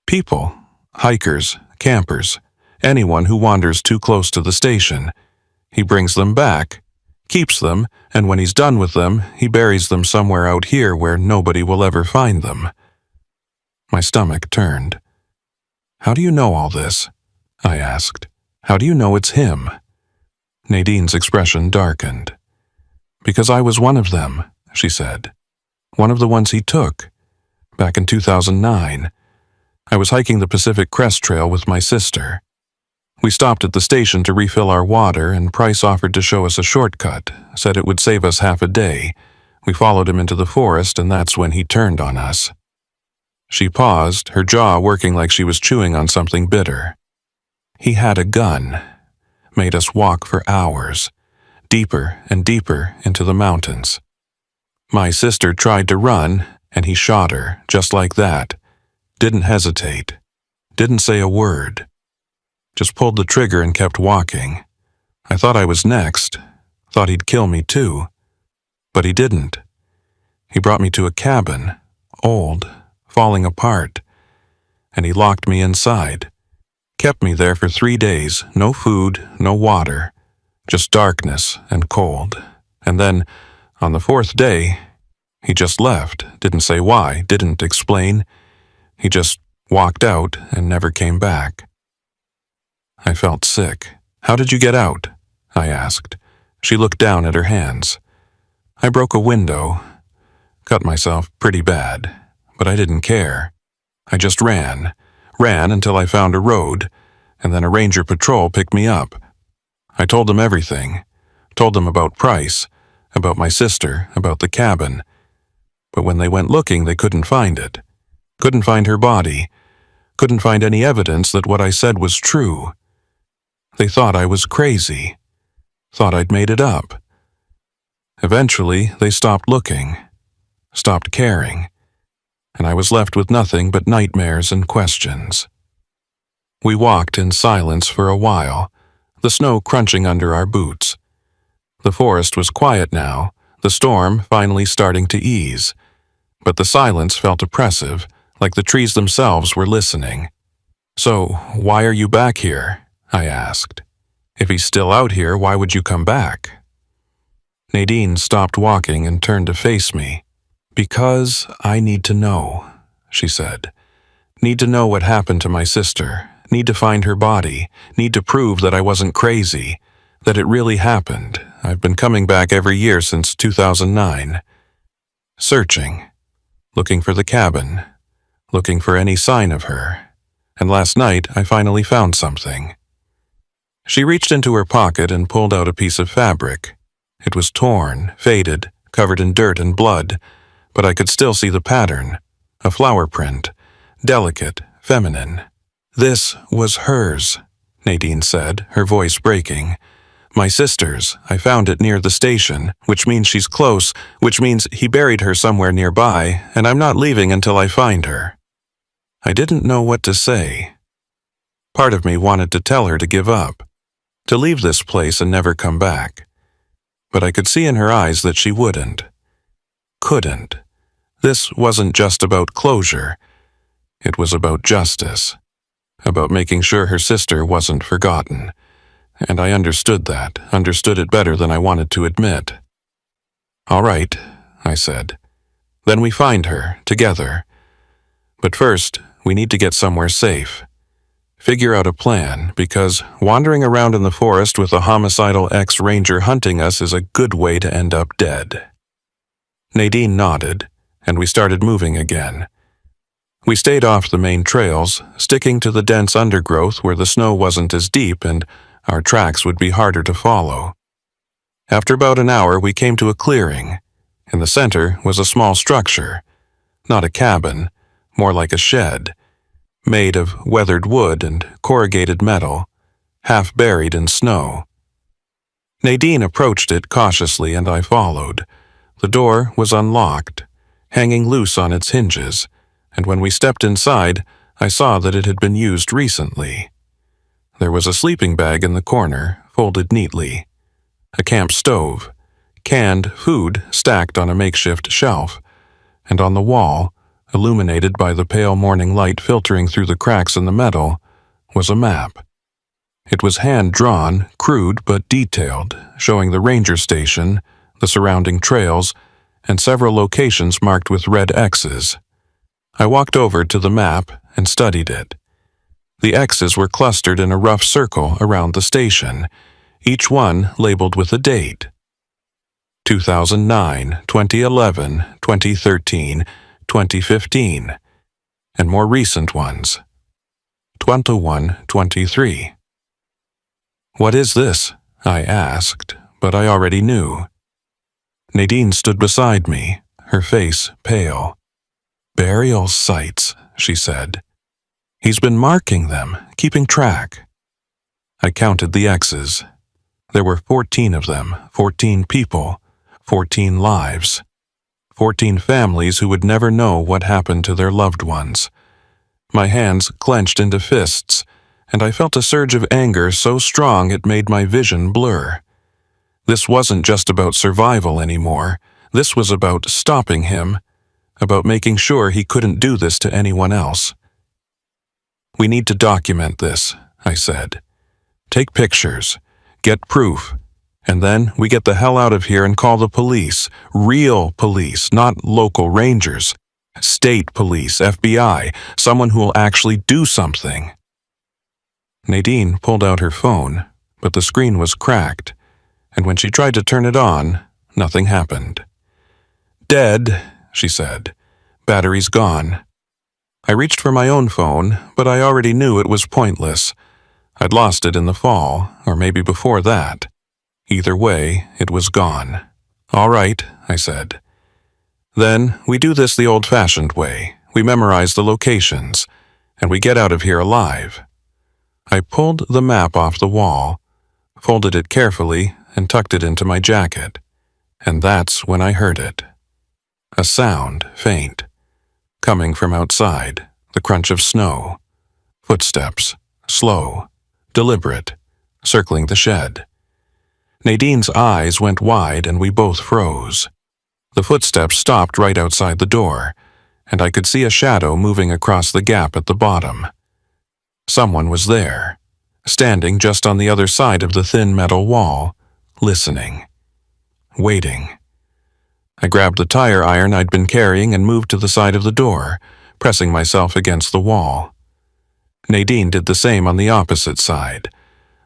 "People, hikers, campers, anyone who wanders too close to the station. He brings them back, keeps them, and when he's done with them, he buries them somewhere out here where nobody will ever find them." My stomach turned. "How do you know all this?" I asked. "How do you know it's him?" Nadine's expression darkened. "Because I was one of them," she said. "One of the ones he took. Back in 2009. I was hiking the Pacific Crest Trail with my sister. We stopped at the station to refill our water, and Price offered to show us a shortcut, said it would save us half a day. We followed him into the forest, and that's when he turned on us." She paused, her jaw working like she was chewing on something bitter. "He had a gun. Made us walk for hours, deeper and deeper into the mountains. My sister tried to run, and he shot her, just like that. Didn't hesitate. Didn't say a word. Just pulled the trigger and kept walking. I thought I was next. Thought he'd kill me too. But he didn't. He brought me to a cabin, old, falling apart. And he locked me inside. Kept me there for 3 days, no food, no water. Just darkness and cold. And then, on the 4th day, he just left, didn't say why, didn't explain. He just walked out and never came back." I felt sick. "How did you get out?" I asked. She looked down at her hands. "I broke a window. Cut myself pretty bad, but I didn't care. I just ran until I found a road, and then a ranger patrol picked me up. I told them everything. Told them about Price, about my sister, about the cabin. But when they went looking, they couldn't find it. Couldn't find her body. Couldn't find any evidence that what I said was true. They thought I was crazy. Thought I'd made it up. Eventually, they stopped looking. Stopped caring. And I was left with nothing but nightmares and questions." We walked in silence for a while, the snow crunching under our boots. The forest was quiet now, the storm finally starting to ease. But the silence felt oppressive, like the trees themselves were listening. "So, why are you back here?" I asked. "If he's still out here, why would you come back?" Nadine stopped walking and turned to face me. "Because I need to know," she said. "Need to know what happened to my sister. Need to find her body. Need to prove that I wasn't crazy. That it really happened. I've been coming back every year since 2009. Searching. Looking for the cabin. Looking for any sign of her. And last night I finally found something." She reached into her pocket and pulled out a piece of fabric. It was torn, faded, covered in dirt and blood, but I could still see the pattern. A flower print. Delicate, feminine. "This was hers," Nadine said, her voice breaking. "My sister's. I found it near the station, which means she's close, which means he buried her somewhere nearby, and I'm not leaving until I find her." I didn't know what to say. Part of me wanted to tell her to give up, to leave this place and never come back. But I could see in her eyes that she wouldn't. Couldn't. This wasn't just about closure. It was about justice. about making sure her sister wasn't forgotten. And I understood it better than I wanted to admit. "All right," I said. "Then we find her, together. But first, we need to get somewhere safe. Figure out a plan, because wandering around in the forest with a homicidal ex-ranger hunting us is a good way to end up dead." Nadine nodded, and we started moving again. We stayed off the main trails, sticking to the dense undergrowth where the snow wasn't as deep and our tracks would be harder to follow. After about an hour, we came to a clearing. In the center was a small structure, not a cabin, more like a shed, made of weathered wood and corrugated metal, half buried in snow. Nadine approached it cautiously and I followed. The door was unlocked, hanging loose on its hinges, and when we stepped inside, I saw that it had been used recently. There was a sleeping bag in the corner, folded neatly, a camp stove, canned food stacked on a makeshift shelf, and on the wall, illuminated by the pale morning light filtering through the cracks in the metal, was a map. It was hand-drawn, crude but detailed, showing the ranger station, the surrounding trails, and several locations marked with red X's. I walked over to the map and studied it. The X's were clustered in a rough circle around the station, each one labeled with a date. 2009, 2011, 2013, 2015, and more recent ones. 21-23. "What is this?" I asked, but I already knew. Nadine stood beside me, her face pale. "Burial sites," she said. "He's been marking them, keeping track." I counted the X's. There were 14 of them, 14 people, 14 lives. 14 families who would never know what happened to their loved ones. My hands clenched into fists, and I felt a surge of anger so strong it made my vision blur. This wasn't just about survival anymore. This was about stopping him, about making sure he couldn't do this to anyone else. "We need to document this," I said. "Take pictures, get proof, and then we get the hell out of here and call the police. Real police, not local rangers. State police, FBI, someone who will actually do something." Nadine pulled out her phone, but the screen was cracked, and when she tried to turn it on, nothing happened. "Dead," she said. "Battery's gone." I reached for my own phone, but I already knew it was pointless. I'd lost it in the fall, or maybe before that. Either way, it was gone. "All right," I said. "Then we do this the old-fashioned way. We memorize the locations, and we get out of here alive." I pulled the map off the wall, folded it carefully, and tucked it into my jacket. And that's when I heard it. A sound, faint, coming from outside, the crunch of snow. Footsteps, slow, deliberate, circling the shed. Nadine's eyes went wide and we both froze. The footsteps stopped right outside the door, and I could see a shadow moving across the gap at the bottom. Someone was there, standing just on the other side of the thin metal wall, listening, waiting. I grabbed the tire iron I'd been carrying and moved to the side of the door, pressing myself against the wall. Nadine did the same on the opposite side.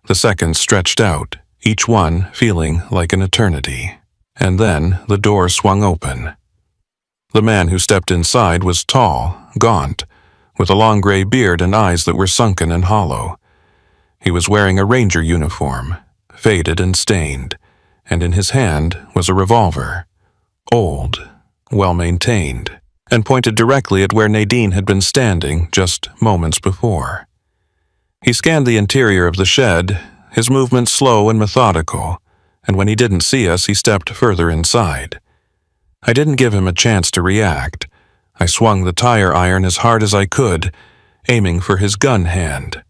The seconds stretched out, each one feeling like an eternity. And then the door swung open. The man who stepped inside was tall, gaunt, with a long gray beard and eyes that were sunken and hollow. He was wearing a ranger uniform, faded and stained, and in his hand was a revolver, old, well-maintained, and pointed directly at where Nadine had been standing just moments before. He scanned the interior of the shed, his movements slow and methodical, and when he didn't see us, he stepped further inside. I didn't give him a chance to react. I swung the tire iron as hard as I could, aiming for his gun hand.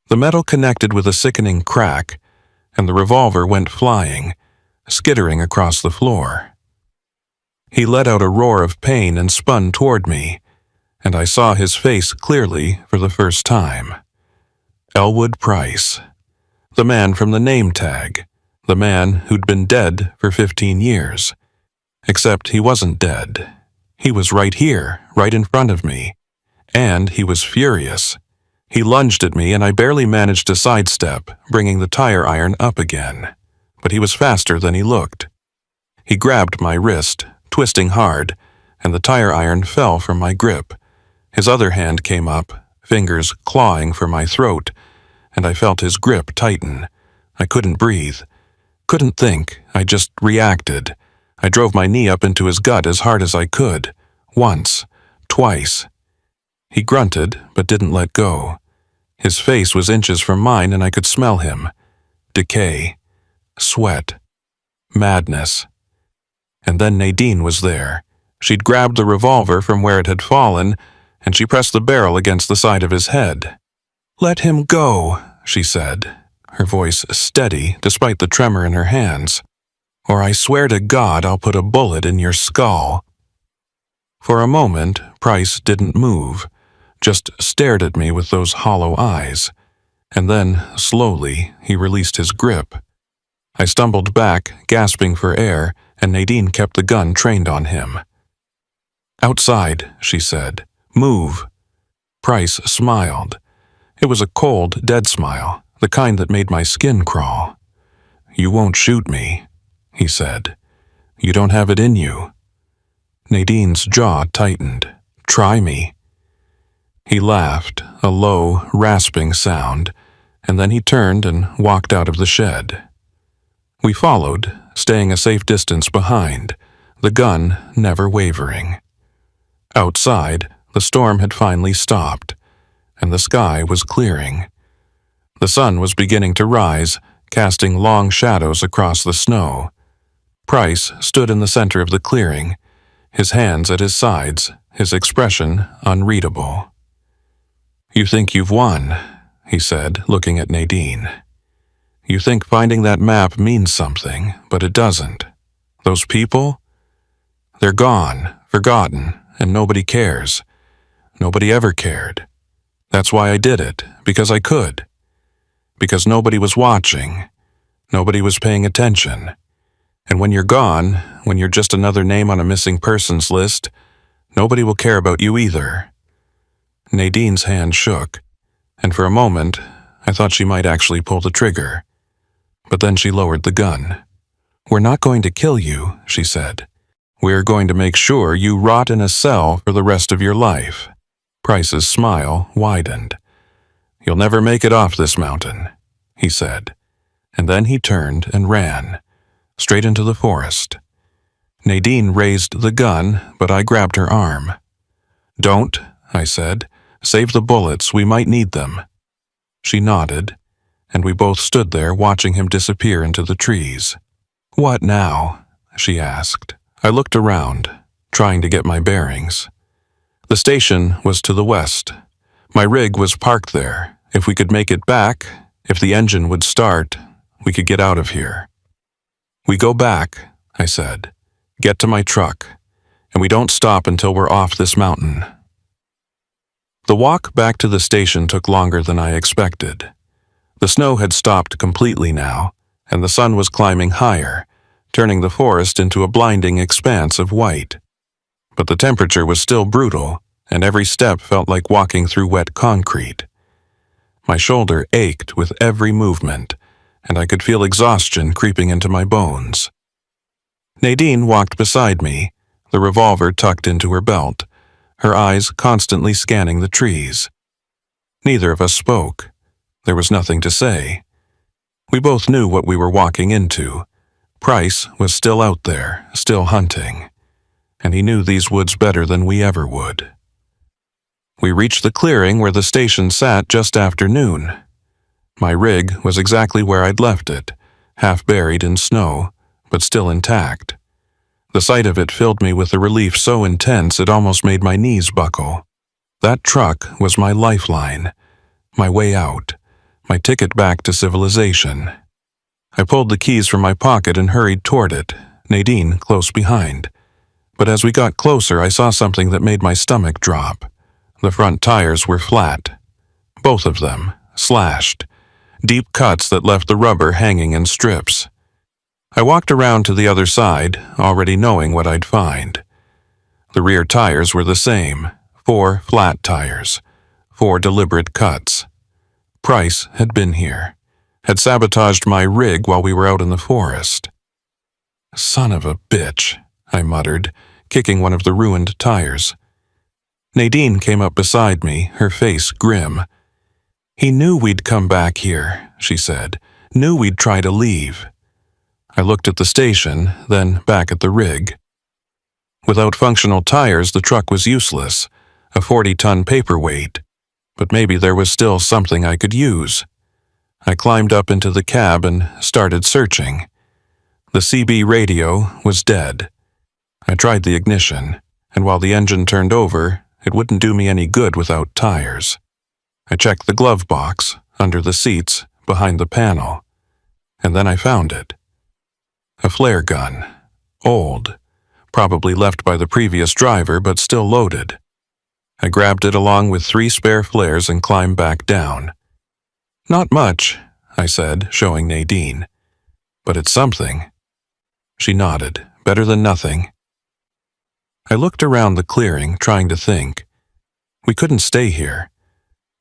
The metal connected with a sickening crack, and the revolver went flying, skittering across the floor. He let out a roar of pain and spun toward me, and I saw his face clearly for the first time. Elwood Price. The man from the name tag. The man who'd been dead for 15 years. Except he wasn't dead. He was right here, right in front of me. And he was furious. He lunged at me and I barely managed to sidestep, bringing the tire iron up again. But he was faster than he looked. He grabbed my wrist, twisting hard, and the tire iron fell from my grip. His other hand came up, fingers clawing for my throat, and I felt his grip tighten. I couldn't breathe. Couldn't think. I just reacted. I drove my knee up into his gut as hard as I could. Once. Twice. He grunted, but didn't let go. His face was inches from mine and I could smell him. Decay. Sweat. Madness. And then Nadine was there. She'd grabbed the revolver from where it had fallen, and she pressed the barrel against the side of his head. "Let him go," she said, her voice steady despite the tremor in her hands. "Or I swear to God I'll put a bullet in your skull." For a moment, Price didn't move, just stared at me with those hollow eyes, and then, slowly, he released his grip. I stumbled back, gasping for air, and Nadine kept the gun trained on him. "Outside," she said. "Move." Price smiled. It was a cold, dead smile, the kind that made my skin crawl. "You won't shoot me," he said. "You don't have it in you." Nadine's jaw tightened. "Try me." He laughed, a low, rasping sound, and then he turned and walked out of the shed. We followed, staying a safe distance behind, the gun never wavering. Outside, the storm had finally stopped, and the sky was clearing. The sun was beginning to rise, casting long shadows across the snow. Price stood in the center of the clearing, his hands at his sides, his expression unreadable. "You think you've won," he said, looking at Nadine. "You think finding that map means something, but it doesn't. Those people? They're gone, forgotten, and nobody cares. Nobody ever cared. That's why I did it, because I could. Because nobody was watching. Nobody was paying attention. And when you're gone, when you're just another name on a missing persons list, nobody will care about you either." Nadine's hand shook, and for a moment, I thought she might actually pull the trigger. But then she lowered the gun. "We're not going to kill you," she said. "We're going to make sure you rot in a cell for the rest of your life." Price's smile widened. "You'll never make it off this mountain," he said. And then he turned and ran, straight into the forest. Nadine raised the gun, but I grabbed her arm. "Don't," I said. "Save the bullets, we might need them." She nodded, and we both stood there watching him disappear into the trees. "What now?" she asked. I looked around, trying to get my bearings. The station was to the west. My rig was parked there. If we could make it back, if the engine would start, we could get out of here. "We go back," I said. "Get to my truck, and we don't stop until we're off this mountain." The walk back to the station took longer than I expected. The snow had stopped completely now, and the sun was climbing higher, turning the forest into a blinding expanse of white. But the temperature was still brutal, and every step felt like walking through wet concrete. My shoulder ached with every movement, and I could feel exhaustion creeping into my bones. Nadine walked beside me, the revolver tucked into her belt, her eyes constantly scanning the trees. Neither of us spoke. There was nothing to say. We both knew what we were walking into. Price was still out there, still hunting, and he knew these woods better than we ever would. We reached the clearing where the station sat just after noon. My rig was exactly where I'd left it, half buried in snow, but still intact. The sight of it filled me with a relief so intense it almost made my knees buckle. That truck was my lifeline, my way out, my ticket back to civilization. I pulled the keys from my pocket and hurried toward it, Nadine close behind. But as we got closer, I saw something that made my stomach drop. The front tires were flat. Both of them, slashed, deep cuts that left the rubber hanging in strips. I walked around to the other side, already knowing what I'd find. The rear tires were the same, 4 flat tires, 4 deliberate cuts. Price had been here, had sabotaged my rig while we were out in the forest. Son of a bitch, I muttered, kicking one of the ruined tires. Nadine came up beside me, her face grim. He knew we'd come back here, she said, knew we'd try to leave. I looked at the station, then back at the rig. Without functional tires, the truck was useless, a 40-ton paperweight, but maybe there was still something I could use. I climbed up into the cab and started searching. The CB radio was dead. I tried the ignition, and while the engine turned over, it wouldn't do me any good without tires. I checked the glove box, under the seats, behind the panel, and then I found it. A flare gun, old, probably left by the previous driver but still loaded. I grabbed it along with 3 spare flares and climbed back down. Not much, I said, showing Nadine, but it's something. She nodded, better than nothing. I looked around the clearing, trying to think. We couldn't stay here.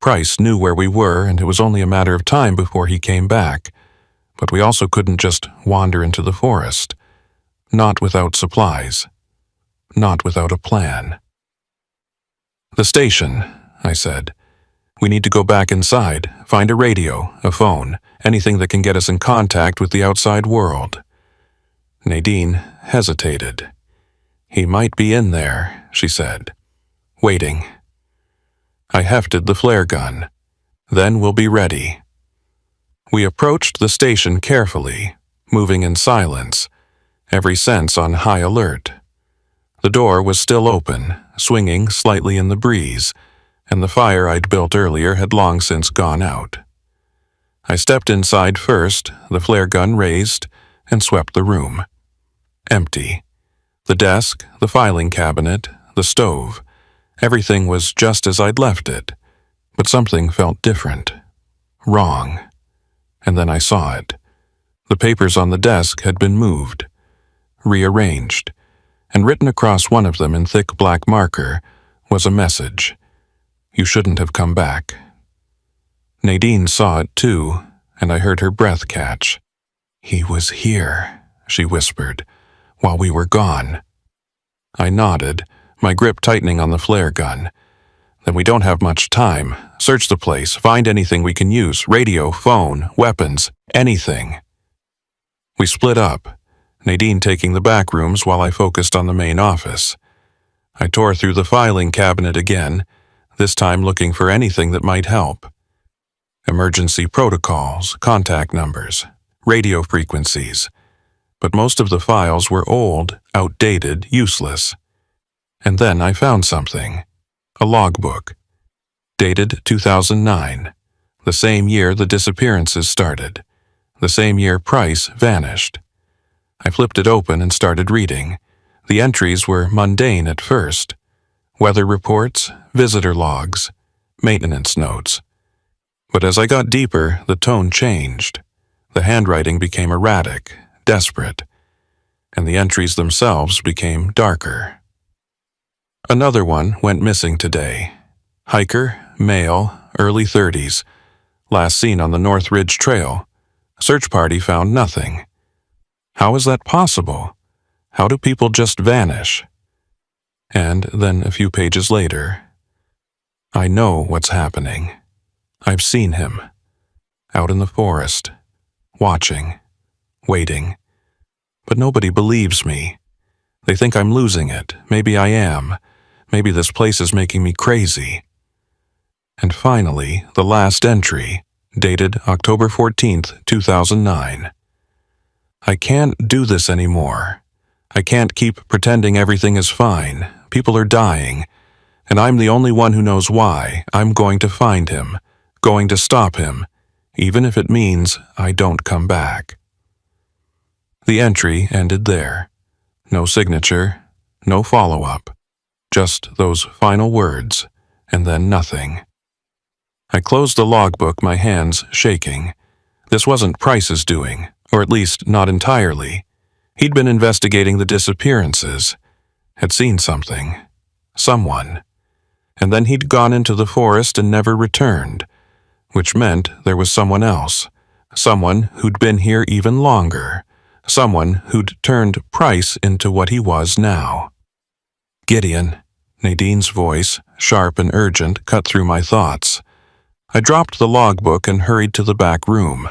Price knew where we were, and it was only a matter of time before he came back, but we also couldn't just wander into the forest. Not without supplies. Not without a plan. The station, I said. We need to go back inside, find a radio, a phone, anything that can get us in contact with the outside world. Nadine hesitated. He might be in there, she said, waiting. I hefted the flare gun. Then we'll be ready. We approached the station carefully, moving in silence, every sense on high alert. The door was still open, swinging slightly in the breeze, and the fire I'd built earlier had long since gone out. I stepped inside first, the flare gun raised, and swept the room. Empty. The desk, the filing cabinet, the stove, everything was just as I'd left it, but something felt different. Wrong. And then I saw it. The papers on the desk had been moved, rearranged, and written across one of them in thick black marker was a message. You shouldn't have come back. Nadine saw it too, and I heard her breath catch. He was here, she whispered, while we were gone. I nodded, my grip tightening on the flare gun. Then we don't have much time. Search the place, find anything we can use, radio, phone, weapons, anything. We split up, Nadine taking the back rooms while I focused on the main office. I tore through the filing cabinet again, this time looking for anything that might help. Emergency protocols, contact numbers, radio frequencies. But most of the files were old, outdated, useless. And then I found something. A logbook. Dated 2009. The same year the disappearances started. The same year Price vanished. I flipped it open and started reading. The entries were mundane at first. Weather reports, visitor logs, maintenance notes. But as I got deeper, the tone changed. The handwriting became erratic, desperate, and the entries themselves became darker. Another one went missing today. Hiker, male, early 30s, last seen on the North Ridge Trail. Search party found nothing. How is that possible? How do people just vanish? And then a few pages later, I know what's happening. I've seen him, out in the forest, watching, waiting. But nobody believes me. They think I'm losing it. Maybe I am. Maybe this place is making me crazy. And finally, the last entry, dated October 14th, 2009. I can't do this anymore. I can't keep pretending everything is fine. People are dying, and I'm the only one who knows why. I'm going to find him, going to stop him, even if it means I don't come back. The entry ended there. No signature, no follow-up. Just those final words, and then nothing. I closed the logbook, my hands shaking. This wasn't Price's doing, or at least not entirely. He'd been investigating the disappearances, had seen something, someone, and then he'd gone into the forest and never returned, which meant there was someone else, someone who'd been here even longer, someone who'd turned Price into what he was now. Gideon, Nadine's voice, sharp and urgent, cut through my thoughts. I dropped the logbook and hurried to the back room.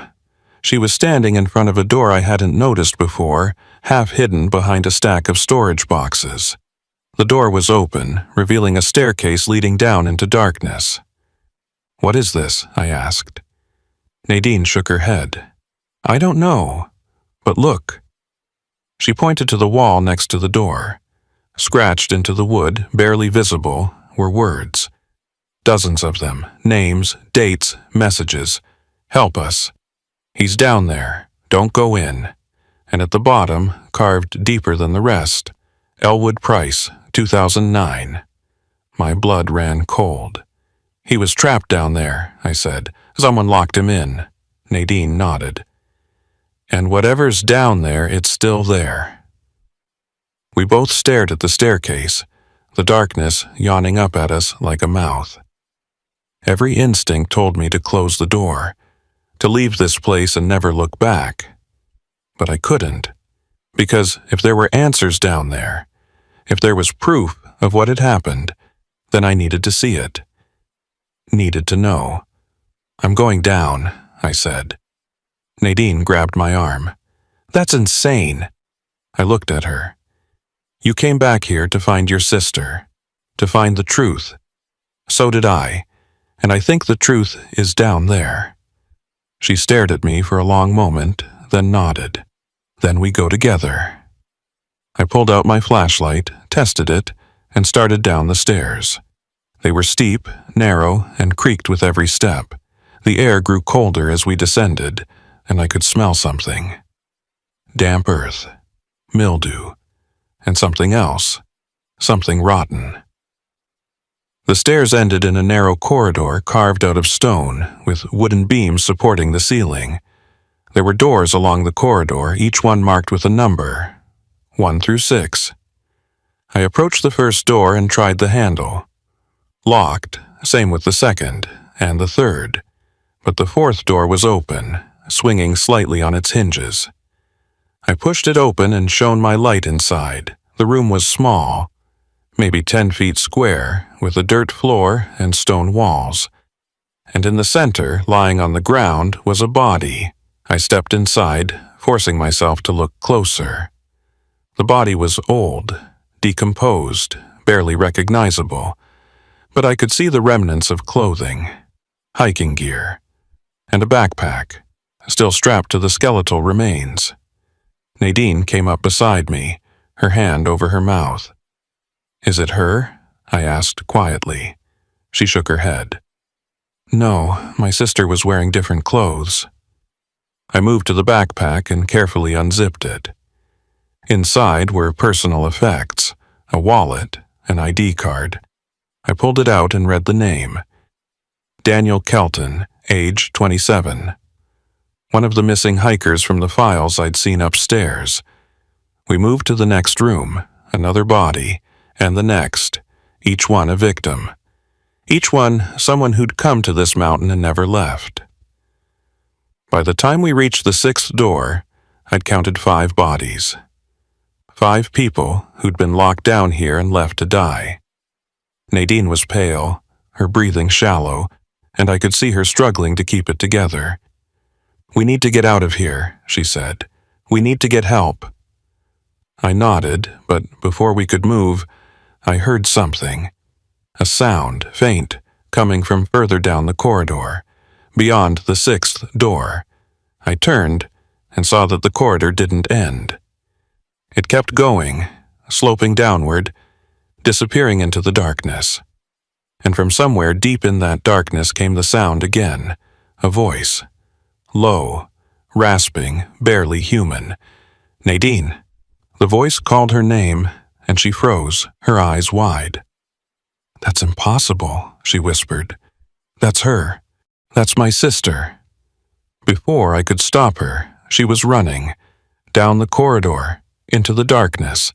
She was standing in front of a door I hadn't noticed before, half hidden behind a stack of storage boxes. The door was open, revealing a staircase leading down into darkness. "What is this?" I asked. Nadine shook her head. "I don't know, but look." She pointed to the wall next to the door. Scratched into the wood, barely visible, were words. Dozens of them, names, dates, messages. "Help us. He's down there. Don't go in." And at the bottom, carved deeper than the rest, Elwood Price, 2009. My blood ran cold. "He was trapped down there," I said. "Someone locked him in." Nadine nodded. "And whatever's down there, it's still there." We both stared at the staircase, the darkness yawning up at us like a mouth. Every instinct told me to close the door, to leave this place and never look back. But I couldn't, because if there were answers down there, if there was proof of what had happened, then I needed to see it. Needed to know. "I'm going down," I said. Nadine grabbed my arm. "That's insane." I looked at her. "You came back here to find your sister, to find the truth. So did I, and I think the truth is down there." She stared at me for a long moment, then nodded. "Then we go together." I pulled out my flashlight, tested it, and started down the stairs. They were steep, narrow, and creaked with every step. The air grew colder as we descended, and I could smell something. Damp earth, mildew, and something else, something rotten. The stairs ended in a narrow corridor carved out of stone, with wooden beams supporting the ceiling. There were doors along the corridor, each one marked with a number, 1 through 6. I approached the first door and tried the handle. Locked, same with the second, and the third. But the fourth door was open, swinging slightly on its hinges. I pushed it open and shone my light inside. The room was small, maybe 10 feet square, with a dirt floor and stone walls. And in the center, lying on the ground, was a body. I stepped inside, forcing myself to look closer. The body was old, decomposed, barely recognizable, but I could see the remnants of clothing, hiking gear, and a backpack, still strapped to the skeletal remains. Nadine came up beside me, her hand over her mouth. "Is it her?" I asked quietly. She shook her head. "No, my sister was wearing different clothes." I moved to the backpack and carefully unzipped it. Inside were personal effects, a wallet, an ID card. I pulled it out and read the name. Daniel Kelton, age 27. One of the missing hikers from the files I'd seen upstairs. We moved to the next room, another body, and the next, each one a victim. Each one someone who'd come to this mountain and never left. By the time we reached the 6th door, I'd counted 5 bodies. 5 people who'd been locked down here and left to die. Nadine was pale, her breathing shallow, and I could see her struggling to keep it together. "We need to get out of here," she said. "We need to get help." I nodded, but before we could move, I heard something. A sound, faint, coming from further down the corridor, beyond the 6th door. I turned and saw that the corridor didn't end. It kept going, sloping downward, disappearing into the darkness. And from somewhere deep in that darkness came the sound again, a voice. Low, rasping, barely human. "Nadine." The voice called her name, and she froze, her eyes wide. "That's impossible," she whispered. "That's her. That's my sister." Before I could stop her, she was running, down the corridor, into the darkness.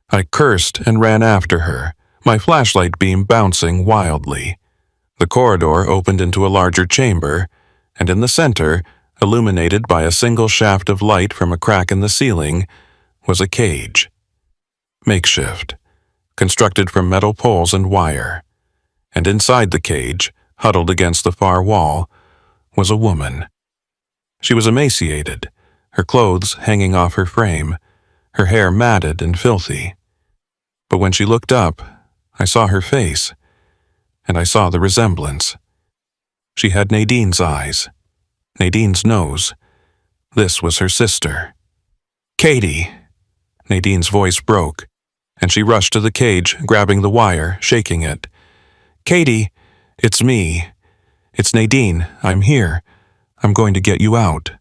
I cursed and ran after her, my flashlight beam bouncing wildly. The corridor opened into a larger chamber, and in the center, illuminated by a single shaft of light from a crack in the ceiling, was a cage. Makeshift, constructed from metal poles and wire. And inside the cage, huddled against the far wall, was a woman. She was emaciated, her clothes hanging off her frame, her hair matted and filthy. But when she looked up, I saw her face, and I saw the resemblance. She had Nadine's eyes, Nadine's nose. This was her sister. "Katie!" Nadine's voice broke, and she rushed to the cage, grabbing the wire, shaking it. "Katie, it's me. It's Nadine. I'm here. I'm going to get you out."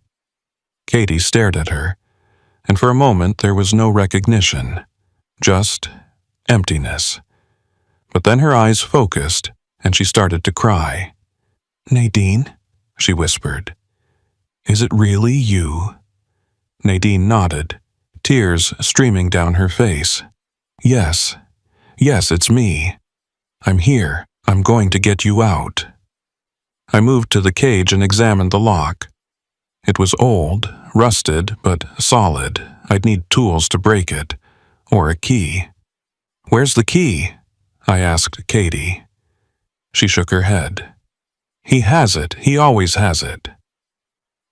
Katie stared at her, and for a moment there was no recognition, just emptiness. But then her eyes focused, and she started to cry. "Nadine?" she whispered. "Is it really you?" Nadine nodded, tears streaming down her face. Yes, it's me. I'm here. I'm going to get you out." I moved to the cage and examined the lock. It was old, rusted, but solid. I'd need tools to break it, or a key. "Where's the key?" I asked Katie. She shook her head. "He has it. He always has it."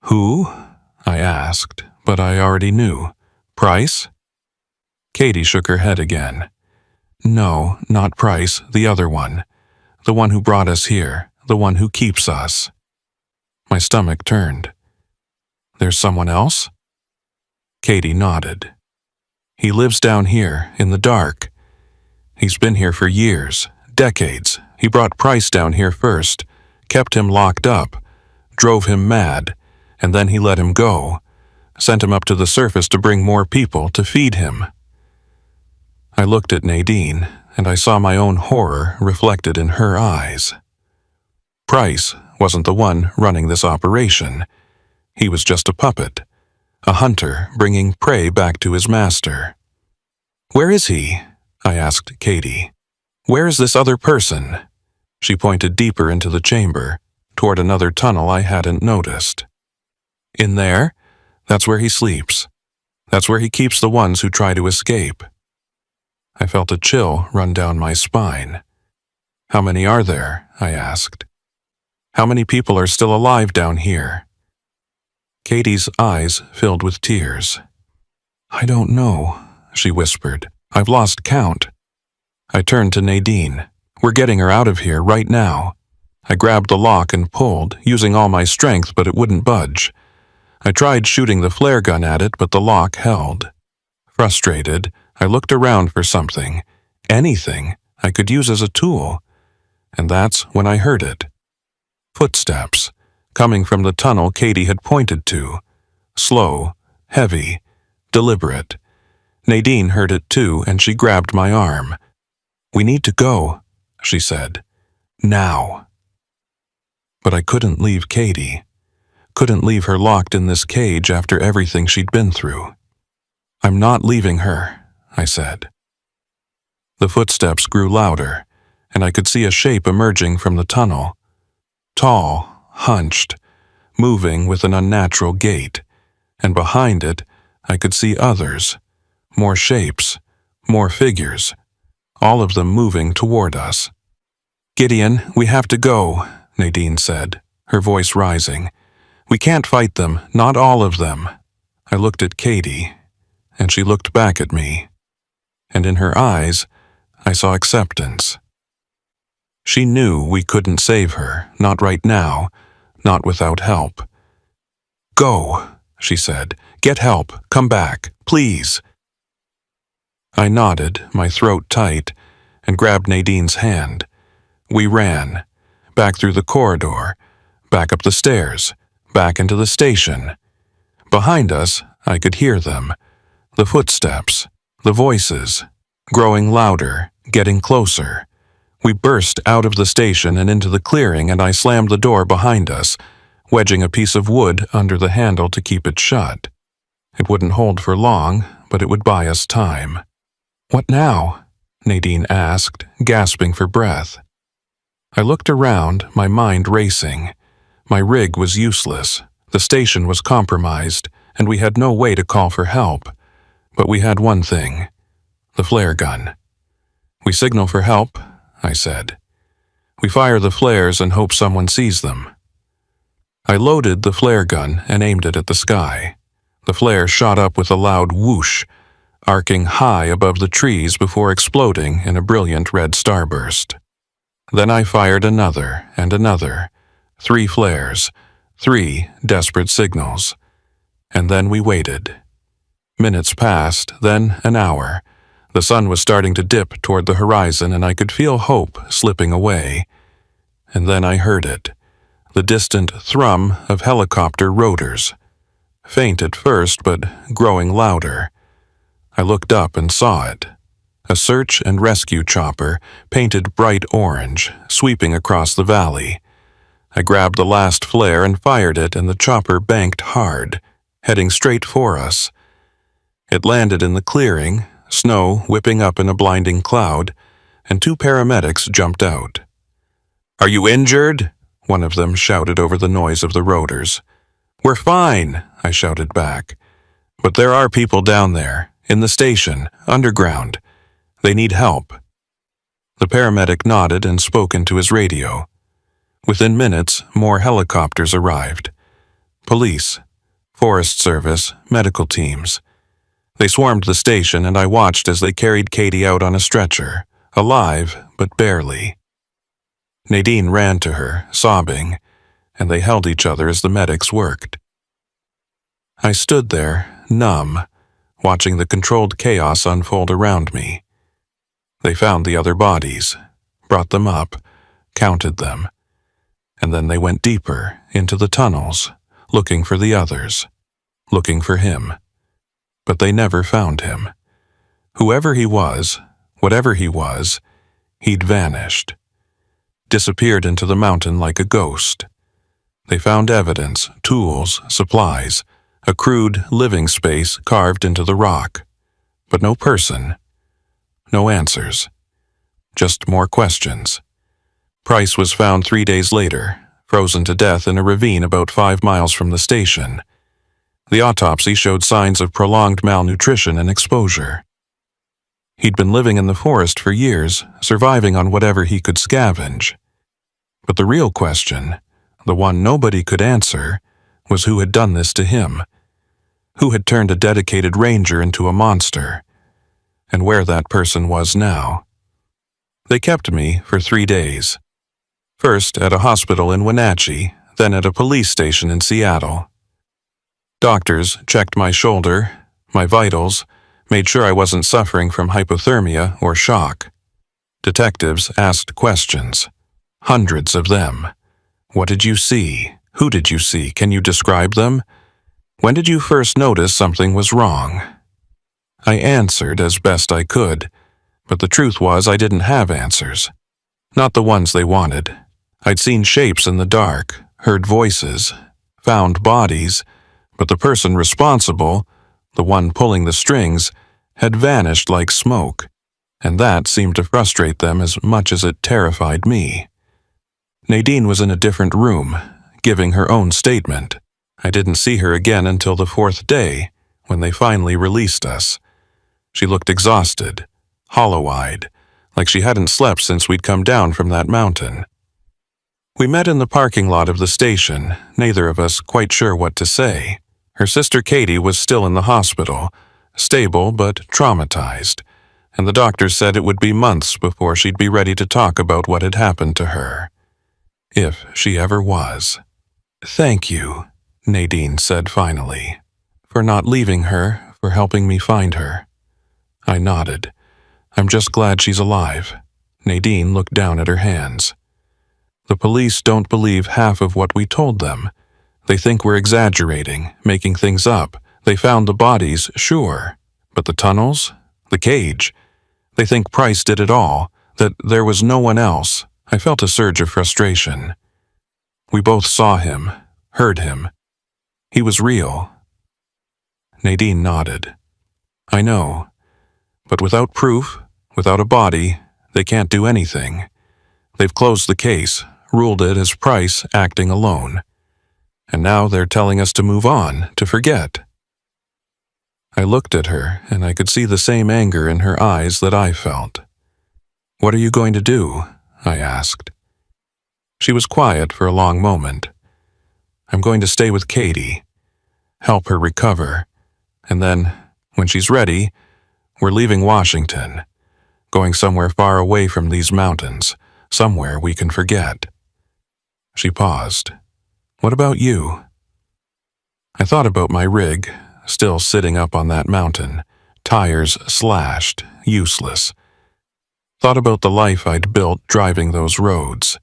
"Who?" I asked, but I already knew. "Price?" Katie shook her head again. "No, not Price, the other one. The one who brought us here, the one who keeps us." My stomach turned. "There's someone else?" Katie nodded. "He lives down here, in the dark. He's been here for years, decades. He brought Price down here first, kept him locked up, drove him mad, and then he let him go, sent him up to the surface to bring more people to feed him." I looked at Nadine, and I saw my own horror reflected in her eyes. Price wasn't the one running this operation. He was just a puppet, a hunter bringing prey back to his master. "Where is he?" I asked Katie. "Where is this other person?" She pointed deeper into the chamber, toward another tunnel I hadn't noticed. "In there? That's where he sleeps. That's where he keeps the ones who try to escape." I felt a chill run down my spine. "How many are there?" I asked. "How many people are still alive down here?" Katie's eyes filled with tears. "I don't know," she whispered. "I've lost count." I turned to Nadine. "We're getting her out of here right now." I grabbed the lock and pulled, using all my strength, but it wouldn't budge. I tried shooting the flare gun at it, but the lock held. Frustrated, I looked around for something, anything I could use as a tool, and that's when I heard it. Footsteps, coming from the tunnel Katie had pointed to. Slow, heavy, deliberate. Nadine heard it too, and she grabbed my arm. "We need to go," she said. "Now." But I couldn't leave Katie. Couldn't leave her locked in this cage after everything she'd been through. "I'm not leaving her," I said. The footsteps grew louder, and I could see a shape emerging from the tunnel. Tall, hunched, moving with an unnatural gait, and behind it I could see others, more shapes, more figures, all of them moving toward us. "Gideon, we have to go," Nadine said, her voice rising. "We can't fight them, not all of them." I looked at Katie, and she looked back at me, and in her eyes I saw acceptance. She knew we couldn't save her, not right now, not without help. "Go," she said. "Get help. Come back, please." I nodded, my throat tight, and grabbed Nadine's hand. We ran, back through the corridor, back up the stairs, back into the station. Behind us, I could hear them, the footsteps, the voices, growing louder, getting closer. We burst out of the station and into the clearing, and I slammed the door behind us, wedging a piece of wood under the handle to keep it shut. It wouldn't hold for long, but it would buy us time. "What now?" Nadine asked, gasping for breath. I looked around, my mind racing. My rig was useless, the station was compromised, and we had no way to call for help. But we had one thing: the flare gun. "We signal for help," I said. "We fire the flares and hope someone sees them." I loaded the flare gun and aimed it at the sky. The flare shot up with a loud whoosh, arcing high above the trees before exploding in a brilliant red starburst. Then I fired another and another, 3 flares, 3 desperate signals. And then we waited. Minutes passed, then an hour. The sun was starting to dip toward the horizon, and I could feel hope slipping away. And then I heard it, the distant thrum of helicopter rotors. Faint at first, but growing louder. I looked up and saw it. A search and rescue chopper, painted bright orange, sweeping across the valley. I grabbed the last flare and fired it, and the chopper banked hard, heading straight for us. It landed in the clearing, snow whipping up in a blinding cloud, and 2 paramedics jumped out. "Are you injured?" one of them shouted over the noise of the rotors. "We're fine," I shouted back. "But there are people down there, in the station, underground. They need help." The paramedic nodded and spoke into his radio. Within minutes, more helicopters arrived. Police, Forest Service, medical teams. They swarmed the station, and I watched as they carried Katie out on a stretcher, alive but barely. Nadine ran to her, sobbing, and they held each other as the medics worked. I stood there, numb, watching the controlled chaos unfold around me. They found the other bodies, brought them up, counted them, and then they went deeper into the tunnels, looking for the others, looking for him. But they never found him. Whoever he was, whatever he was, he'd vanished. Disappeared into the mountain like a ghost. They found evidence, tools, supplies, a crude living space carved into the rock. But no person. No answers. Just more questions. Price was found 3 days later, frozen to death in a ravine about 5 miles from the station. The autopsy showed signs of prolonged malnutrition and exposure. He'd been living in the forest for years, surviving on whatever he could scavenge. But the real question, the one nobody could answer, was who had done this to him. Who had turned a dedicated ranger into a monster, and where that person was now. They kept me for 3 days. First at a hospital in Wenatchee, then at a police station in Seattle. Doctors checked my shoulder, my vitals, made sure I wasn't suffering from hypothermia or shock. Detectives asked questions. Hundreds of them. What did you see? Who did you see? Can you describe them? When did you first notice something was wrong? I answered as best I could, but the truth was I didn't have answers. Not the ones they wanted. I'd seen shapes in the dark, heard voices, found bodies, but the person responsible, the one pulling the strings, had vanished like smoke, and that seemed to frustrate them as much as it terrified me. Nadine was in a different room, giving her own statement. I didn't see her again until the 4th day, when they finally released us. She looked exhausted, hollow-eyed, like she hadn't slept since we'd come down from that mountain. We met in the parking lot of the station, neither of us quite sure what to say. Her sister Katie was still in the hospital, stable but traumatized, and the doctor said it would be months before she'd be ready to talk about what had happened to her. If she ever was. "Thank you," Nadine said finally, "for not leaving her, for helping me find her." I nodded. "I'm just glad she's alive." Nadine looked down at her hands. "The police don't believe half of what we told them. They think we're exaggerating, making things up. They found the bodies, sure. But the tunnels? The cage? They think Price did it all. that there was no one else, I felt a surge of frustration. We both saw him, heard him. He was real. Nadine nodded. I know, but without proof, without a body, they can't do anything. They've closed the case, ruled it as Price acting alone. And now they're telling us to move on, to forget. I looked at her, and I could see the same anger in her eyes that I felt. What are you going to do? I asked. She was quiet for a long moment. I'm going to stay with Katie, help her recover, and then, when she's ready, we're leaving Washington, going somewhere far away from these mountains, somewhere we can forget. She paused. What about you? I thought about my rig, still sitting up on that mountain, tires slashed, useless. Thought about the life I'd built driving those roads.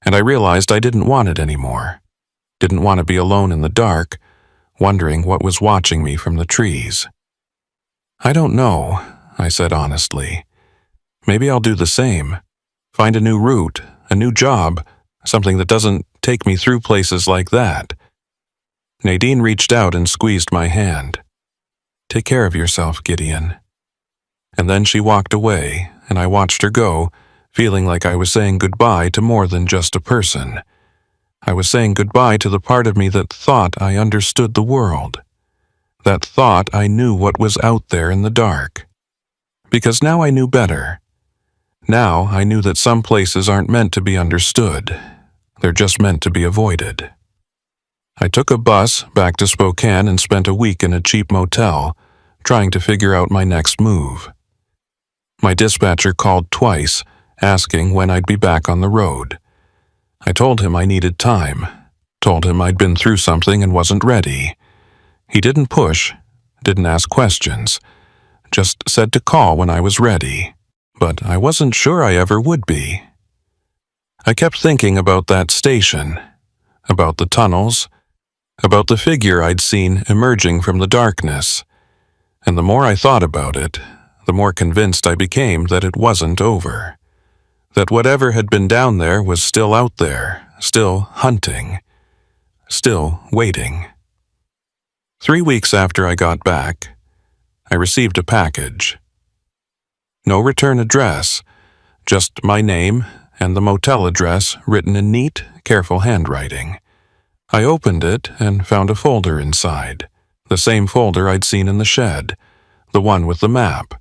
And I realized I didn't want it anymore. Didn't want to be alone in the dark, wondering what was watching me from the trees. I don't know, I said honestly. Maybe I'll do the same. Find a new route, a new job, something that doesn't take me through places like that. Nadine reached out and squeezed my hand. Take care of yourself, Gideon. And then she walked away, and I watched her go, feeling like I was saying goodbye to more than just a person. I was saying goodbye to the part of me that thought I understood the world. That thought I knew what was out there in the dark. Because now I knew better. Now I knew that some places aren't meant to be understood. They're just meant to be avoided. I took a bus back to Spokane and spent a week in a cheap motel, trying to figure out my next move. My dispatcher called twice, asking when I'd be back on the road. I told him I needed time, told him I'd been through something and wasn't ready. He didn't push, didn't ask questions, just said to call when I was ready, but I wasn't sure I ever would be. I kept thinking about that station, about the tunnels, about the figure I'd seen emerging from the darkness, and the more I thought about it, the more convinced I became that it wasn't over. That whatever had been down there was still out there, still hunting, still waiting. 3 weeks after I got back, I received a package. No return address, just my name and the motel address written in neat, careful handwriting. I opened it and found a folder inside, the same folder I'd seen in the shed, the one with the map,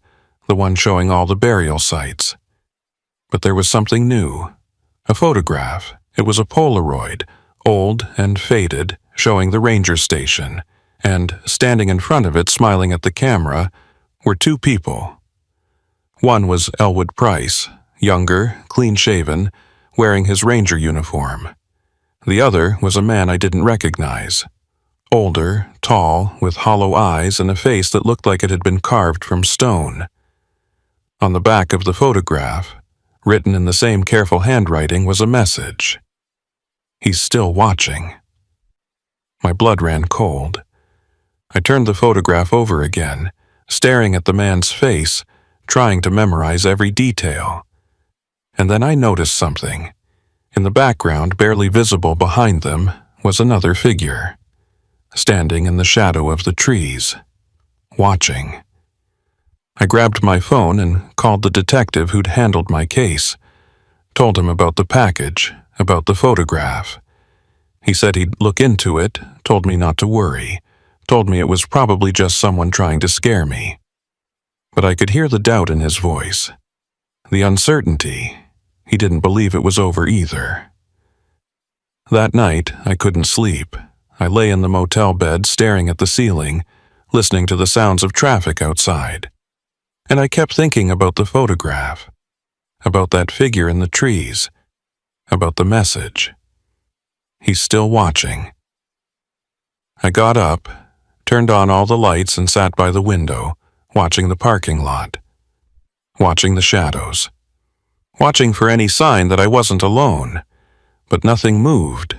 the one showing all the burial sites. But there was something new. A photograph. It was a Polaroid, old and faded, showing the ranger station, and standing in front of it, smiling at the camera, were 2 people. One was Elwood Price, younger, clean-shaven, wearing his ranger uniform. The other was a man I didn't recognize. Older, tall, with hollow eyes and a face that looked like it had been carved from stone. On the back of the photograph, written in the same careful handwriting, was a message. He's still watching. My blood ran cold. I turned the photograph over again, staring at the man's face, trying to memorize every detail. And then I noticed something. In the background, barely visible behind them, was another figure, standing in the shadow of the trees, watching. I grabbed my phone and called the detective who'd handled my case, told him about the package, about the photograph. He said he'd look into it, told me not to worry, told me it was probably just someone trying to scare me. But I could hear the doubt in his voice, the uncertainty. He didn't believe it was over either. That night, I couldn't sleep. I lay in the motel bed staring at the ceiling, listening to the sounds of traffic outside. And I kept thinking about the photograph, about that figure in the trees, about the message. He's still watching. I got up, turned on all the lights and sat by the window, watching the parking lot, watching the shadows, watching for any sign that I wasn't alone. But nothing moved,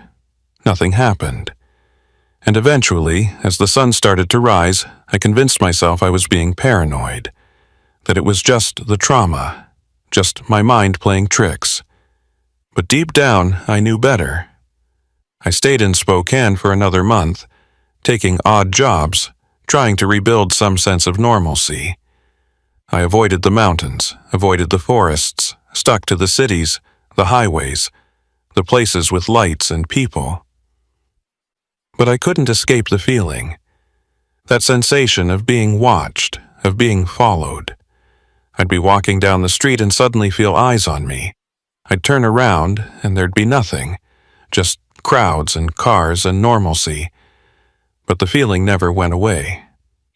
nothing happened. And eventually, as the sun started to rise, I convinced myself I was being paranoid, that it was just the trauma, just my mind playing tricks. But deep down, I knew better. I stayed in Spokane for another month, taking odd jobs, trying to rebuild some sense of normalcy. I avoided the mountains, avoided the forests, stuck to the cities, the highways, the places with lights and people. But I couldn't escape the feeling, that sensation of being watched, of being followed. I'd be walking down the street and suddenly feel eyes on me. I'd turn around and there'd be nothing, just crowds and cars and normalcy. But the feeling never went away.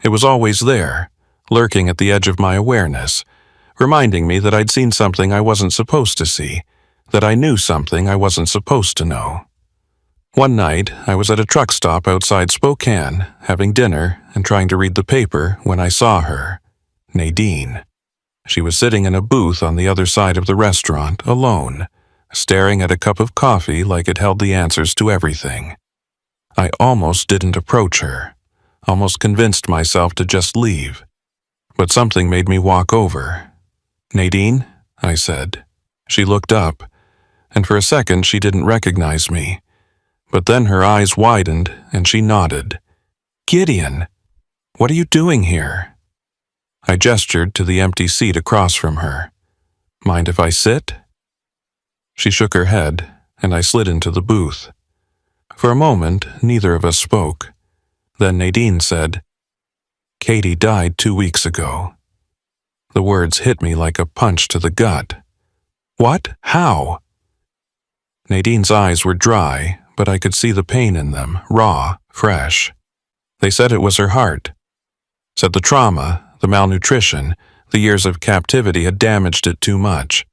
It was always there, lurking at the edge of my awareness, reminding me that I'd seen something I wasn't supposed to see, that I knew something I wasn't supposed to know. One night, I was at a truck stop outside Spokane, having dinner and trying to read the paper when I saw her, Nadine. She was sitting in a booth on the other side of the restaurant, alone, staring at a cup of coffee like it held the answers to everything. I almost didn't approach her, almost convinced myself to just leave. But something made me walk over. "Nadine?" I said. She looked up, and for a second she didn't recognize me. But then her eyes widened, and she nodded. "Gideon, what are you doing here?" I gestured to the empty seat across from her. "Mind if I sit?" She shook her head, and I slid into the booth. For a moment, neither of us spoke. Then Nadine said, "Katie died 2 weeks ago." The words hit me like a punch to the gut. "What? How?" Nadine's eyes were dry, but I could see the pain in them, raw, fresh. They said it was her heart. Said the trauma, the malnutrition, the years of captivity had damaged it too much.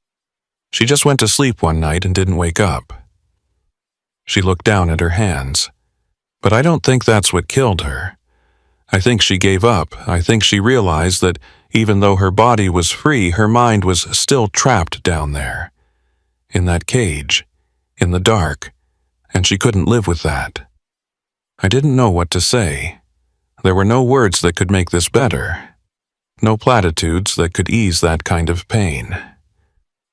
She just went to sleep one night and didn't wake up. She looked down at her hands. But I don't think that's what killed her. I think she gave up. I think she realized that even though her body was free, her mind was still trapped down there. In that cage, in the dark, and she couldn't live with that. I didn't know what to say. There were no words that could make this better. No platitudes that could ease that kind of pain.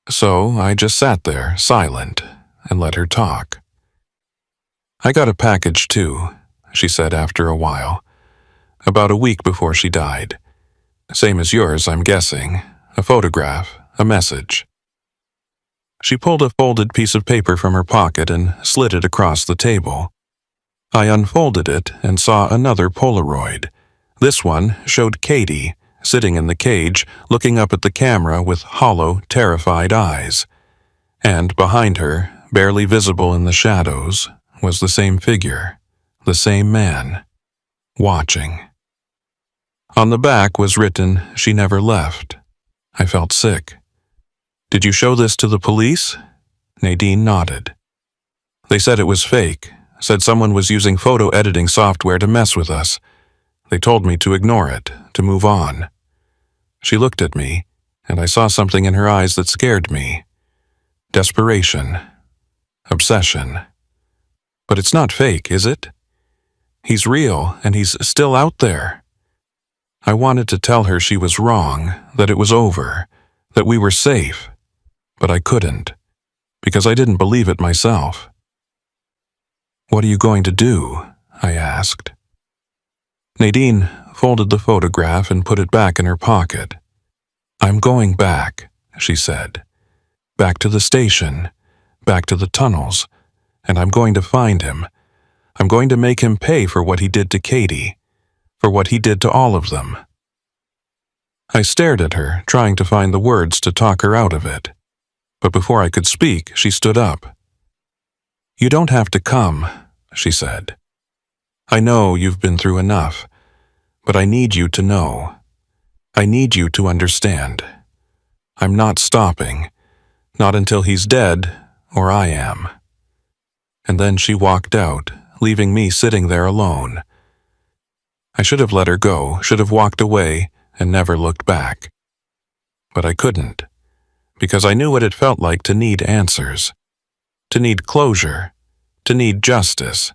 So I just sat there, silent, and let her talk. "I got a package too," she said after a while. "About a week before she died. Same as yours, I'm guessing. A photograph, a message." She pulled a folded piece of paper from her pocket and slid it across the table. I unfolded it and saw another Polaroid. This one showed Katie, sitting in the cage, looking up at the camera with hollow, terrified eyes. And behind her, barely visible in the shadows, was the same figure, the same man, watching. On the back was written, "She never left." I felt sick. "Did you show this to the police?" Nadine nodded. "They said it was fake, said someone was using photo editing software to mess with us. They told me to ignore it, to move on." She looked at me, and I saw something in her eyes that scared me. Desperation. Obsession. But it's not fake, is it? He's real, and he's still out there. I wanted to tell her she was wrong, that it was over, that we were safe, but I couldn't, because I didn't believe it myself. "What are you going to do?" I asked. Nadine folded the photograph and put it back in her pocket. "I'm going back," she said. "Back to the station, back to the tunnels, and I'm going to find him. I'm going to make him pay for what he did to Katie, for what he did to all of them." I stared at her, trying to find the words to talk her out of it. But before I could speak, she stood up. "You don't have to come," she said. "I know you've been through enough, but I need you to know. I need you to understand. I'm not stopping, not until he's dead or I am." And then she walked out, leaving me sitting there alone. I should have let her go, should have walked away and never looked back. But I couldn't, because I knew what it felt like to need answers, to need closure, to need justice.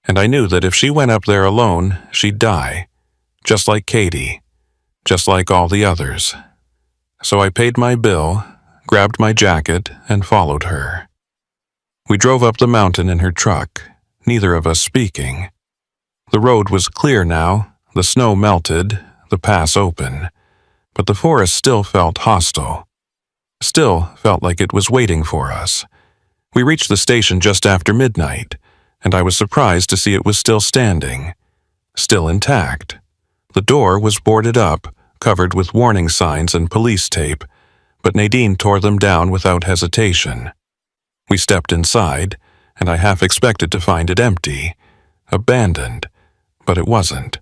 And I knew that if she went up there alone, she'd die, just like Katie, just like all the others. So I paid my bill, grabbed my jacket, and followed her. We drove up the mountain in her truck, neither of us speaking. The road was clear now, the snow melted, the pass open, but the forest still felt hostile. Still felt like it was waiting for us. We reached the station just after midnight, and I was surprised to see it was still standing, still intact. The door was boarded up, covered with warning signs and police tape, but Nadine tore them down without hesitation. We stepped inside, and I half expected to find it empty, abandoned, but it wasn't.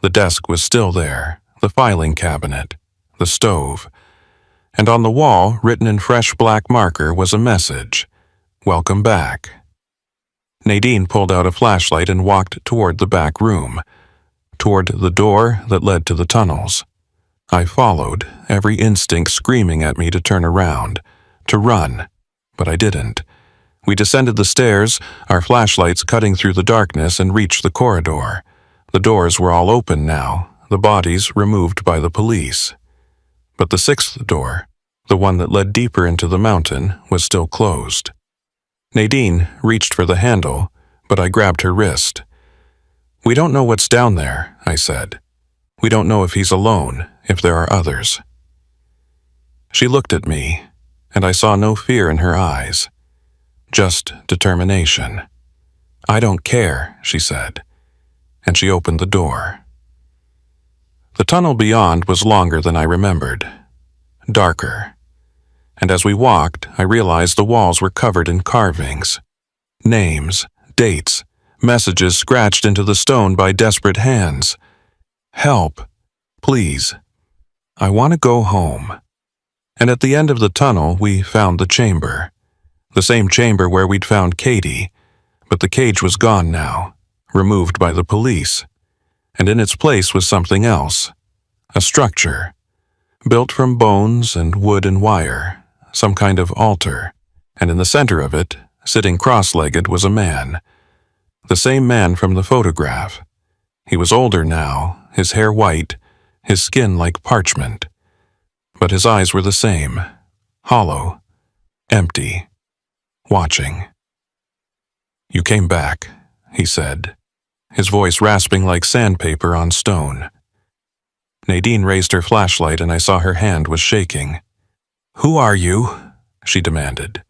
The desk was still there, the filing cabinet, the stove, and on the wall, written in fresh black marker, was a message: "Welcome back." Nadine pulled out a flashlight and walked toward the back room, toward the door that led to the tunnels. I followed, every instinct screaming at me to turn around, to run, but I didn't. We descended the stairs, our flashlights cutting through the darkness, and reached the corridor. The doors were all open now, the bodies removed by the police. But the sixth door, the one that led deeper into the mountain, was still closed. Nadine reached for the handle, but I grabbed her wrist. "We don't know what's down there," I said. "We don't know if he's alone, if there are others." She looked at me, and I saw no fear in her eyes, just determination. "I don't care," she said, and she opened the door. The tunnel beyond was longer than I remembered, darker, and as we walked, I realized the walls were covered in carvings, names, dates, messages scratched into the stone by desperate hands. "Help, please. I want to go home." And at the end of the tunnel, we found the chamber. The same chamber where we'd found Katie, but the cage was gone now, removed by the police, and in its place was something else, a structure, built from bones and wood and wire, some kind of altar, and in the center of it, sitting cross-legged, was a man, the same man from the photograph. He was older now, his hair white, his skin like parchment, but his eyes were the same, hollow, empty, watching. "You came back," he said, his voice rasping like sandpaper on stone. Nadine raised her flashlight and I saw her hand was shaking. "Who are you?" she demanded.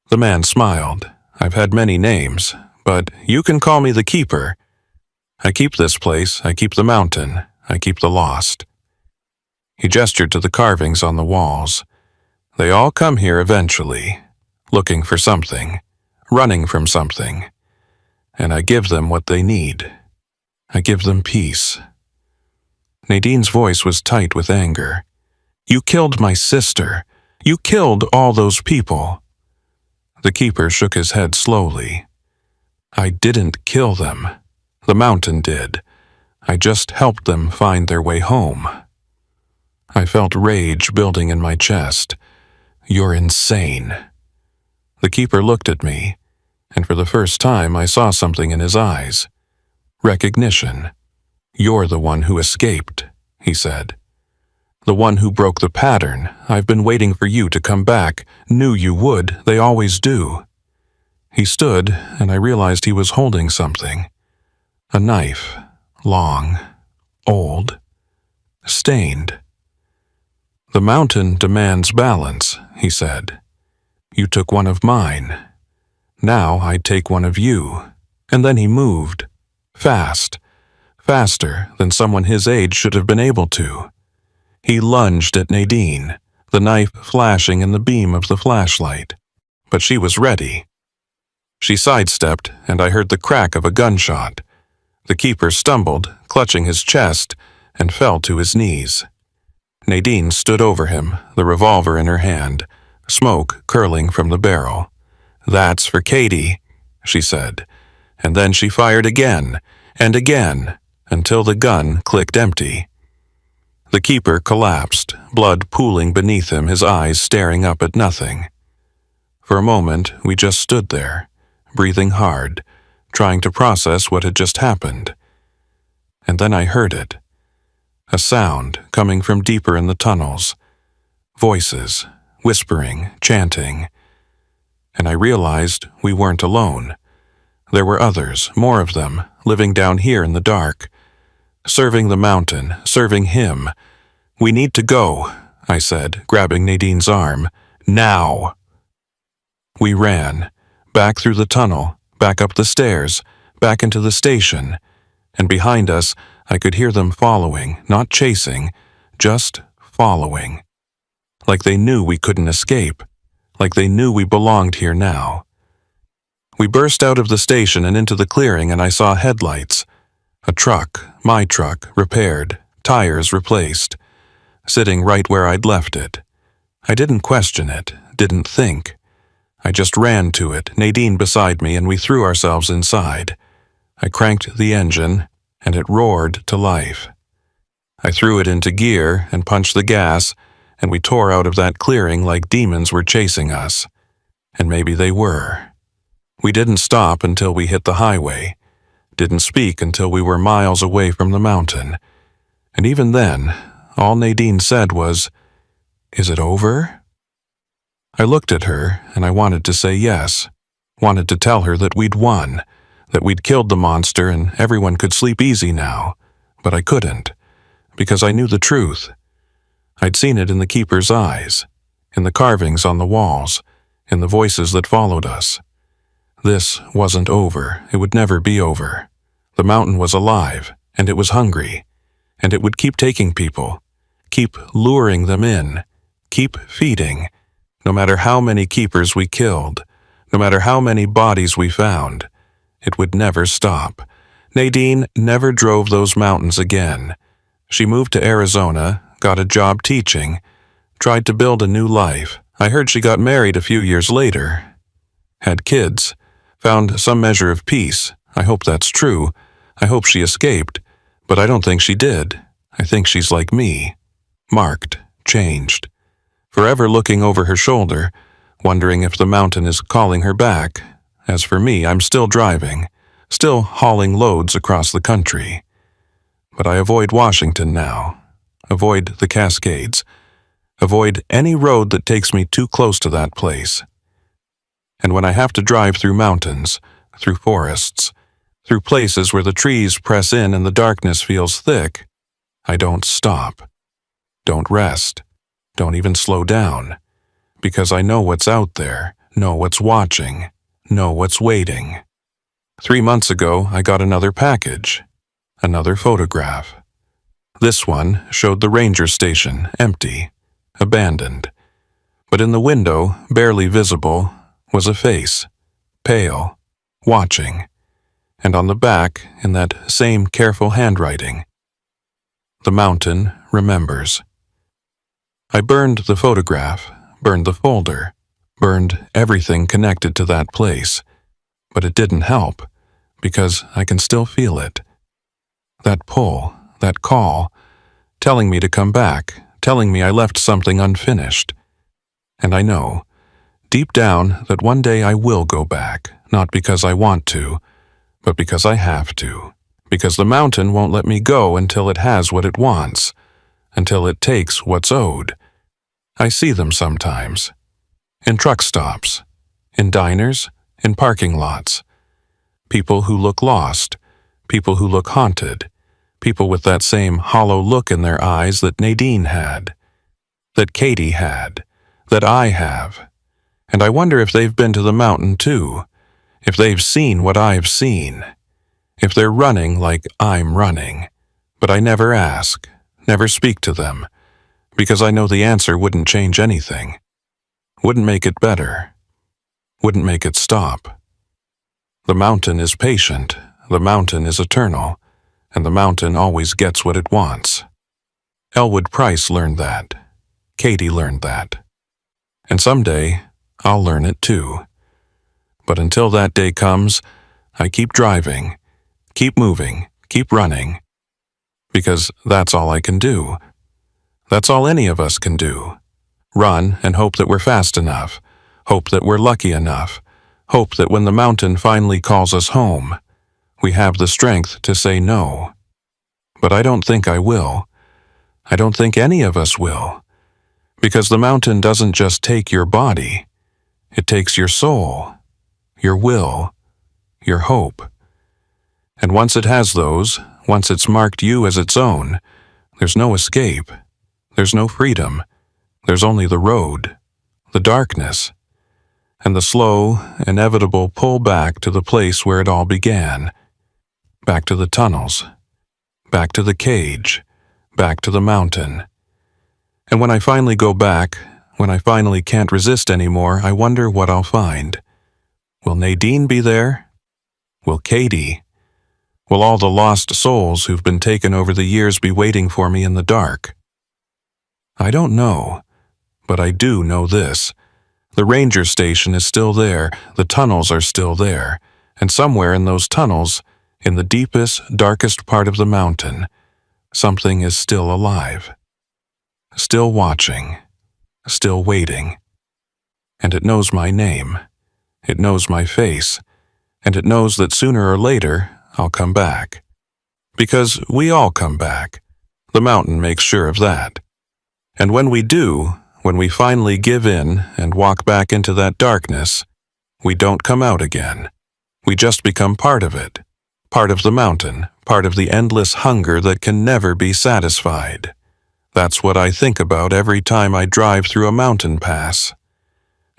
The man smiled. "I've had many names, but you can call me the Keeper. I keep this place, I keep the mountain, I keep the lost." He gestured to the carvings on the walls. "They all come here eventually, looking for something, running from something, and I give them what they need. I give them peace." Nadine's voice was tight with anger. "You killed my sister. You killed all those people." The Keeper shook his head slowly. "I didn't kill them. The mountain did. I just helped them find their way home." I felt rage building in my chest. "You're insane." The Keeper looked at me, and for the first time I saw something in his eyes. Recognition. "You're the one who escaped," he said. "The one who broke the pattern. I've been waiting for you to come back. Knew you would. They always do." He stood, and I realized he was holding something. A knife. Long. Old. Stained. "The mountain demands balance," he said. "You took one of mine. Now I take one of you." And then he moved. Fast. Faster than someone his age should have been able to. He lunged at Nadine, the knife flashing in the beam of the flashlight. But she was ready. She sidestepped, and I heard the crack of a gunshot. The Keeper stumbled, clutching his chest, and fell to his knees. Nadine stood over him, the revolver in her hand, smoke curling from the barrel. "That's for Katie," she said, and then she fired again, and again, until the gun clicked empty. The Keeper collapsed, blood pooling beneath him, his eyes staring up at nothing. For a moment, we just stood there, breathing hard, trying to process what had just happened. And then I heard it. A sound coming from deeper in the tunnels. Voices, whispering, chanting. And I realized we weren't alone. There were others, more of them, living down here in the dark. Serving the mountain, serving him. "We need to go," I said, grabbing Nadine's arm. "Now!" We ran, back through the tunnel, back up the stairs, back into the station, and behind us I could hear them following, not chasing, just following. Like they knew we couldn't escape, like they knew we belonged here now. We burst out of the station and into the clearing, and I saw headlights. A truck, my truck, repaired, tires replaced, sitting right where I'd left it. I didn't question it, didn't think. I just ran to it, Nadine beside me, and we threw ourselves inside. I cranked the engine, and it roared to life. I threw it into gear and punched the gas, and we tore out of that clearing like demons were chasing us. And maybe they were. We didn't stop until we hit the highway, didn't speak until we were miles away from the mountain. And even then, all Nadine said was, "Is it over?" I looked at her, and I wanted to say yes, wanted to tell her that we'd won, that we'd killed the monster and everyone could sleep easy now, but I couldn't, because I knew the truth. I'd seen it in the keeper's eyes, in the carvings on the walls, in the voices that followed us. This wasn't over. It would never be over. The mountain was alive, and it was hungry, and it would keep taking people, keep luring them in, keep feeding, no matter how many keepers we killed, no matter how many bodies we found. It would never stop. Nadine never drove those mountains again. She moved to Arizona, got a job teaching, tried to build a new life. I heard she got married a few years later, had kids, found some measure of peace. I hope that's true. I hope she escaped, but I don't think she did. I think she's like me, marked, changed, forever looking over her shoulder, wondering if the mountain is calling her back. As for me, I'm still driving, still hauling loads across the country. But I avoid Washington now, avoid the Cascades, avoid any road that takes me too close to that place. And when I have to drive through mountains, through forests, through places where the trees press in and the darkness feels thick, I don't stop, don't rest, don't even slow down, because I know what's out there, know what's watching, know what's waiting. 3 months ago, I got another package, another photograph. This one showed the ranger station, empty, abandoned. But in the window, barely visible, was a face, pale, watching, and on the back, in that same careful handwriting, "The mountain remembers." I burned the photograph, burned the folder, burned everything connected to that place, but it didn't help, because I can still feel it. That pull, that call, telling me to come back, telling me I left something unfinished. And I know, deep down, that one day I will go back, not because I want to, but because I have to, because the mountain won't let me go until it has what it wants, until it takes what's owed. I see them sometimes, in truck stops, in diners, in parking lots. People who look lost, people who look haunted, people with that same hollow look in their eyes that Nadine had, that Katie had, that I have. And I wonder if they've been to the mountain too, if they've seen what I've seen, if they're running like I'm running. But I never ask, never speak to them, because I know the answer wouldn't change anything, wouldn't make it better, wouldn't make it stop. The mountain is patient, the mountain is eternal, and the mountain always gets what it wants. Elwood Price learned that. Katie learned that. And someday, I'll learn it too. But until that day comes, I keep driving, keep moving, keep running, because that's all I can do. That's all any of us can do. Run and hope that we're fast enough, hope that we're lucky enough, hope that when the mountain finally calls us home, we have the strength to say no. But I don't think I will. I don't think any of us will, Because the mountain doesn't just take your body, it takes your soul, your will, your hope. And once it has those, once it's marked you as its own, there's no escape, there's no freedom, there's only the road, the darkness, and the slow, inevitable pull back to the place where it all began, back to the tunnels, back to the cage, back to the mountain. And when I finally go back, when I finally can't resist anymore, I wonder what I'll find. Will Nadine be there? Will Katie? Will all the lost souls who've been taken over the years be waiting for me in the dark? I don't know, but I do know this. The ranger station is still there, the tunnels are still there, and somewhere in those tunnels, in the deepest, darkest part of the mountain, something is still alive. Still watching, still waiting. And it knows my name, it knows my face, and it knows that sooner or later I'll come back. Because we all come back. The mountain makes sure of that. And when we do, when we finally give in and walk back into that darkness, we don't come out again. We just become part of it, part of the mountain, part of the endless hunger that can never be satisfied. That's what I think about every time I drive through a mountain pass.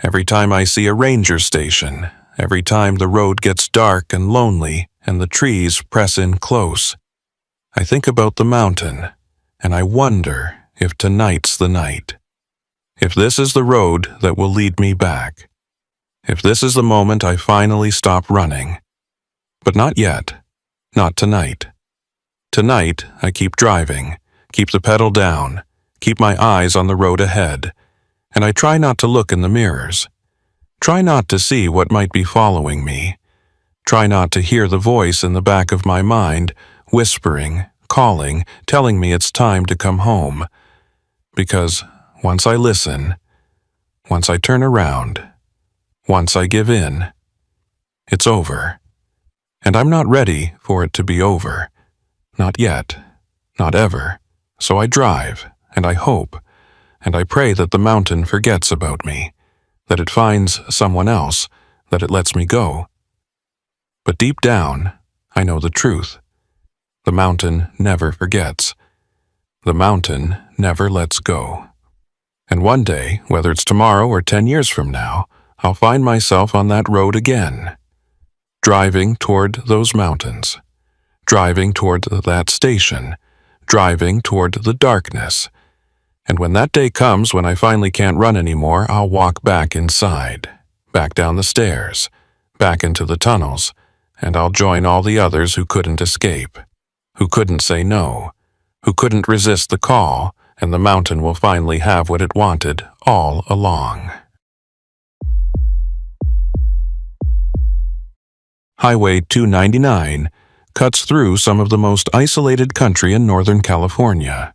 Every time I see a ranger station, every time the road gets dark and lonely and the trees press in close. I think about the mountain, and I wonder if tonight's the night. If this is the road that will lead me back. If this is the moment I finally stop running. But not yet. Not tonight. Tonight, I keep driving, keep the pedal down, keep my eyes on the road ahead, and I try not to look in the mirrors. Try not to see what might be following me. Try not to hear the voice in the back of my mind, whispering, calling, telling me it's time to come home. Because once I listen, once I turn around, once I give in, it's over. And I'm not ready for it to be over. Not yet. Not ever. So I drive, and I hope, and I pray that the mountain forgets about me, that it finds someone else, that it lets me go. But deep down, I know the truth. The mountain never forgets. The mountain never lets go. And one day, whether it's tomorrow or 10 years from now, I'll find myself on that road again, driving toward those mountains, driving toward that station, driving toward the darkness. And when that day comes when I finally can't run anymore, I'll walk back inside, back down the stairs, back into the tunnels, and I'll join all the others who couldn't escape, who couldn't say no, who couldn't resist the call, and the mountain will finally have what it wanted all along. Highway 299 cuts through some of the most isolated country in Northern California.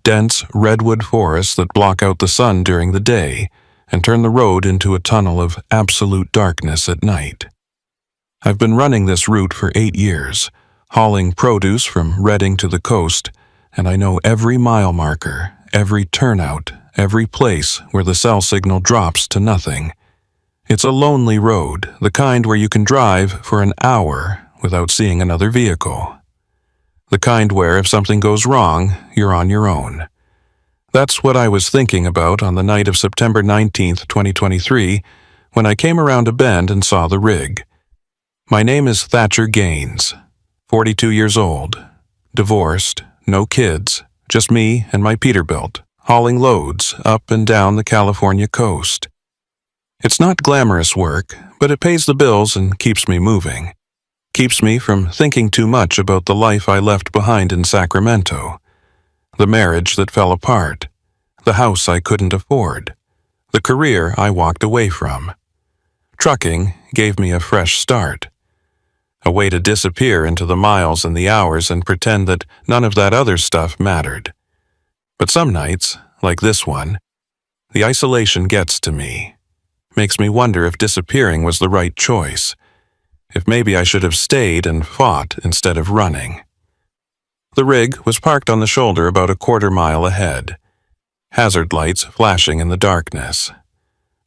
Dense redwood forests that block out the sun during the day and turn the road into a tunnel of absolute darkness at night. I've been running this route for 8 years, hauling produce from Redding to the coast, and I know every mile marker, every turnout, every place where the cell signal drops to nothing. It's a lonely road, the kind where you can drive for an hour without seeing another vehicle. The kind where if something goes wrong, you're on your own. That's what I was thinking about on the night of September 19th, 2023, when I came around a bend and saw the rig. My name is Thatcher Gaines, 42 years old, divorced, no kids, just me and my Peterbilt, hauling loads up and down the California coast. It's not glamorous work, but it pays the bills and keeps me moving. Keeps me from thinking too much about the life I left behind in Sacramento, the marriage that fell apart, the house I couldn't afford, the career I walked away from. Trucking gave me a fresh start. A way to disappear into the miles and the hours and pretend that none of that other stuff mattered. But some nights, like this one, the isolation gets to me. Makes me wonder if disappearing was the right choice. If maybe I should have stayed and fought instead of running. The rig was parked on the shoulder about a quarter mile ahead. hazard lights flashing in the darkness.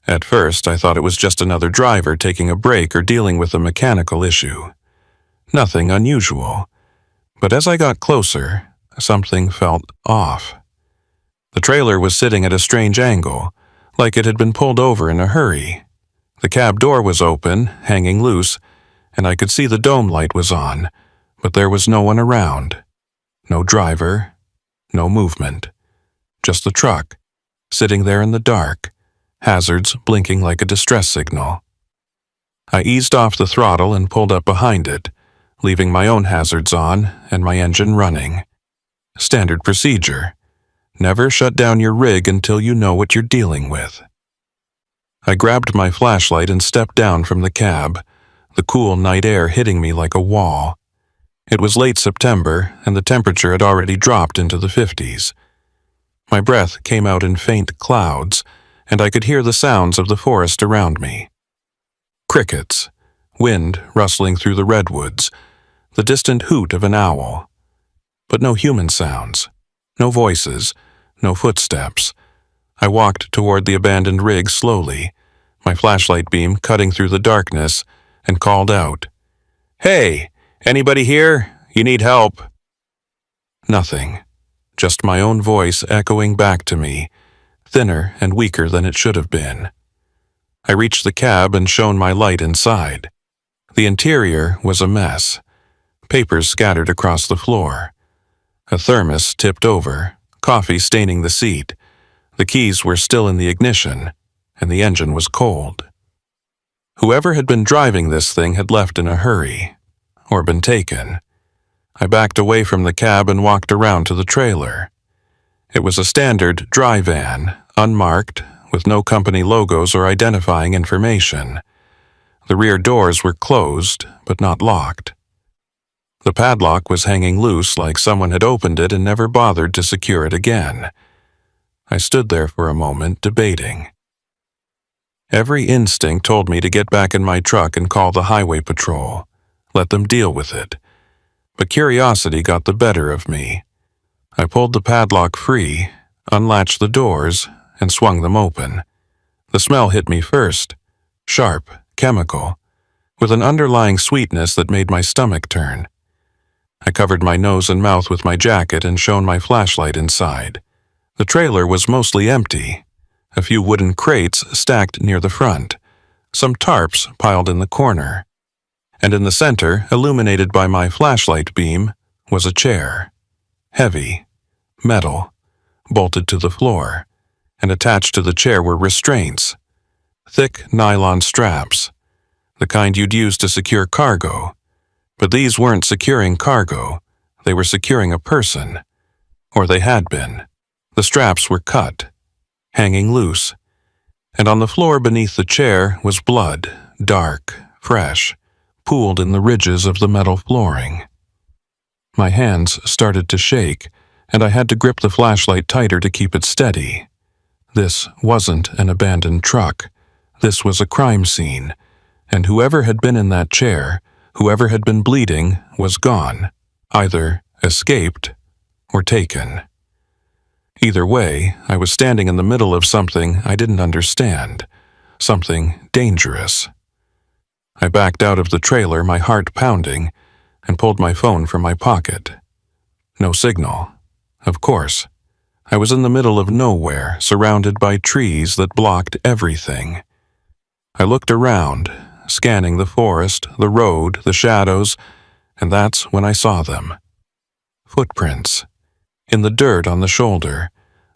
At first, I thought it was just another driver taking a break or dealing with a mechanical issue. Nothing unusual. But as I got closer, something felt off. The trailer was sitting at a strange angle, like it had been pulled over in a hurry. The cab door was open, hanging loose, and I could see the dome light was on, but there was no one around. No driver, no movement. Just the truck, sitting there in the dark, hazards blinking like a distress signal. I eased off the throttle and pulled up behind it, leaving my own hazards on and my engine running. Standard procedure. Never shut down your rig until you know what you're dealing with. I grabbed my flashlight and stepped down from the cab, the cool night air hitting me like a wall. It was late September, and the temperature had already dropped into the 50s. My breath came out in faint clouds, and I could hear the sounds of the forest around me. Crickets, wind rustling through the redwoods, the distant hoot of an owl. But no human sounds, no voices, no footsteps. I walked toward the abandoned rig slowly, my flashlight beam cutting through the darkness, and called out, "Hey, anybody here? You need help." Nothing, just my own voice echoing back to me, thinner and weaker than it should have been. I reached the cab and shone my light inside. The interior was a mess, papers scattered across the floor. A thermos tipped over, coffee staining the seat. The keys were still in the ignition, and the engine was cold. Whoever had been driving this thing had left in a hurry, or been taken. I backed away from the cab and walked around to the trailer. It was a standard dry van, unmarked, with no company logos or identifying information. The rear doors were closed, but not locked. The padlock was hanging loose like someone had opened it and never bothered to secure it again. I stood there for a moment, debating. Every instinct told me to get back in my truck and call the highway patrol, let them deal with it. But curiosity got the better of me. I pulled the padlock free, unlatched the doors, and swung them open. The smell hit me first, sharp, chemical, with an underlying sweetness that made my stomach turn. I covered my nose and mouth with my jacket and shone my flashlight inside. The trailer was mostly empty. A few wooden crates stacked near the front, some tarps piled in the corner. And in the center, illuminated by my flashlight beam, was a chair. Heavy, metal, bolted to the floor, and attached to the chair were restraints. Thick nylon straps, the kind you'd use to secure cargo. But these weren't securing cargo, they were securing a person. Or they had been. The straps were cut, hanging loose, and on the floor beneath the chair was blood, dark, fresh, pooled in the ridges of the metal flooring. My hands started to shake, and I had to grip the flashlight tighter to keep it steady. This wasn't an abandoned truck. This was a crime scene, and whoever had been in that chair, whoever had been bleeding, was gone, either escaped or taken. Either way, I was standing in the middle of something I didn't understand, something dangerous. I backed out of the trailer, my heart pounding, and pulled my phone from my pocket. No signal. Of course. I was in the middle of nowhere, surrounded by trees that blocked everything. I looked around, scanning the forest, the road, the shadows, and that's when I saw them. Footprints. In the dirt on the shoulder,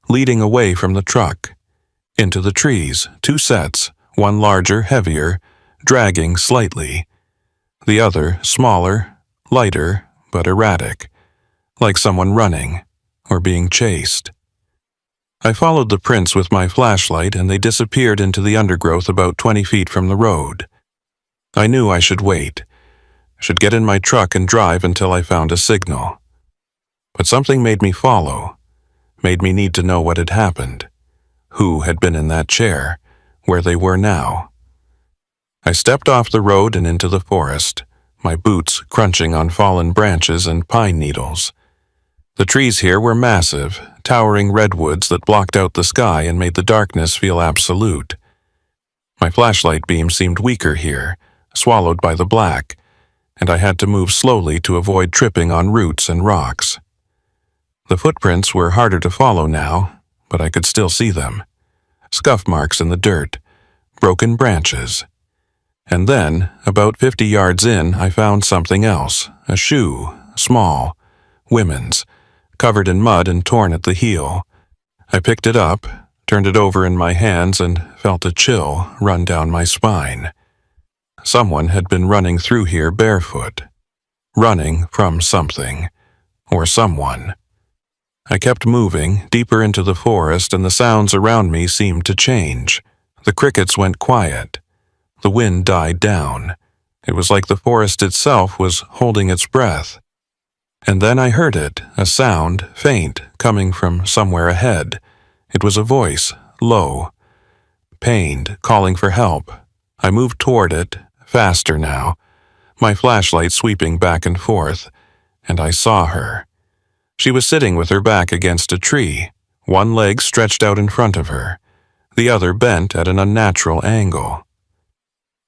leading away from the truck. Into the trees, 2 sets, one larger, heavier, dragging slightly. The other, smaller, lighter, but erratic, like someone running or being chased. I followed the prints with my flashlight and they disappeared into the undergrowth about 20 feet from the road. I knew I should wait, should get in my truck and drive until I found a signal. But something made me follow, made me need to know what had happened, who had been in that chair, where they were now. I stepped off the road and into the forest, my boots crunching on fallen branches and pine needles. The trees here were massive, towering redwoods that blocked out the sky and made the darkness feel absolute. My flashlight beam seemed weaker here, swallowed by the black, and I had to move slowly to avoid tripping on roots and rocks. The footprints were harder to follow now, but I could still see them. Scuff marks in the dirt, broken branches. And then, about 50 yards in, I found something else, a shoe, small, women's, covered in mud and torn at the heel. I picked it up, turned it over in my hands, and felt a chill run down my spine. Someone had been running through here barefoot, running from something, or someone. I kept moving, deeper into the forest, and the sounds around me seemed to change. The crickets went quiet. The wind died down. It was like the forest itself was holding its breath. And then I heard it, a sound, faint, coming from somewhere ahead. It was a voice, low, pained, calling for help. I moved toward it, faster now, my flashlight sweeping back and forth, and I saw her. She was sitting with her back against a tree, one leg stretched out in front of her, the other bent at an unnatural angle.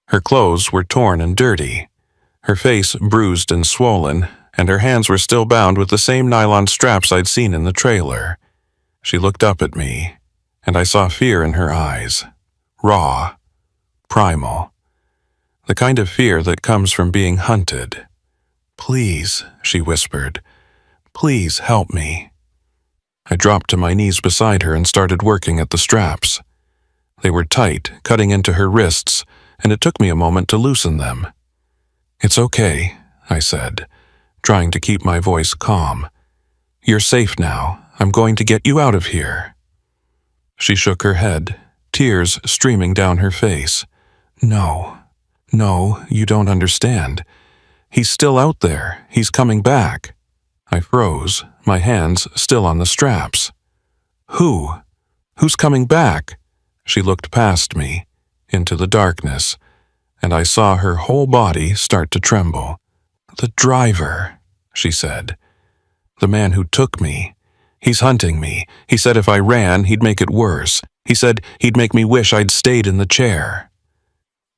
Her clothes were torn and dirty, her face bruised and swollen, and her hands were still bound with the same nylon straps I'd seen in the trailer. She looked up at me, and I saw fear in her eyes, raw, primal, the kind of fear that comes from being hunted. "Please," she whispered, "please help me." I dropped to my knees beside her and started working at the straps. They were tight, cutting into her wrists, and it took me a moment to loosen them. "It's okay," I said, trying to keep my voice calm. "You're safe now. I'm going to get you out of here." She shook her head, tears streaming down her face. No, you don't understand. He's still out there. He's coming back." I froze, my hands still on the straps. Who's coming back?" She looked past me, into the darkness, and I saw her whole body start to tremble. "The driver," she said. "The man who took me. He's hunting me. He said if I ran, he'd make it worse. He said he'd make me wish I'd stayed in the chair."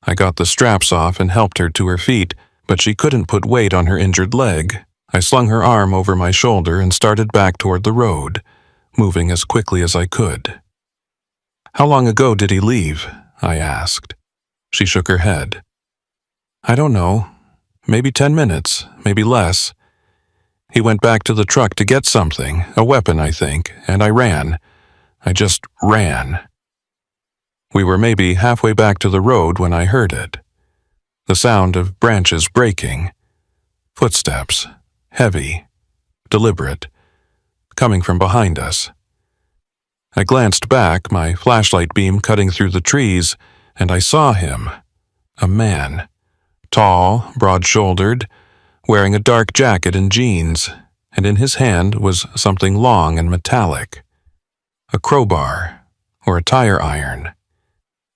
I got the straps off and helped her to her feet, but she couldn't put weight on her injured leg. I slung her arm over my shoulder and started back toward the road, moving as quickly as I could. "How long ago did he leave?" I asked. She shook her head. "I don't know. Maybe 10 minutes, maybe less. He went back to the truck to get something, a weapon, I think, and I ran. I just ran." We were maybe halfway back to the road when I heard it. The sound of branches breaking. Footsteps, heavy, deliberate, coming from behind us. I glanced back, my flashlight beam cutting through the trees, and I saw him, a man, tall, broad-shouldered, wearing a dark jacket and jeans, and in his hand was something long and metallic, a crowbar or a tire iron.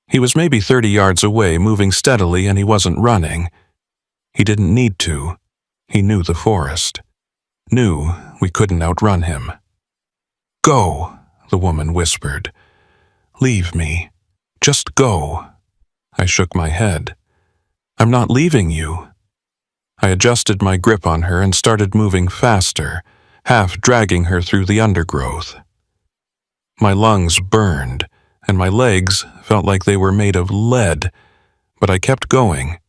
He was maybe 30 yards away, moving steadily, and he wasn't running. He didn't need to. He knew the forest, knew we couldn't outrun him. "Go," the woman whispered. "Leave me. Just go." I shook my head. "I'm not leaving you." I adjusted my grip on her and started moving faster, half dragging her through the undergrowth. My lungs burned, and my legs felt like they were made of lead, but I kept going.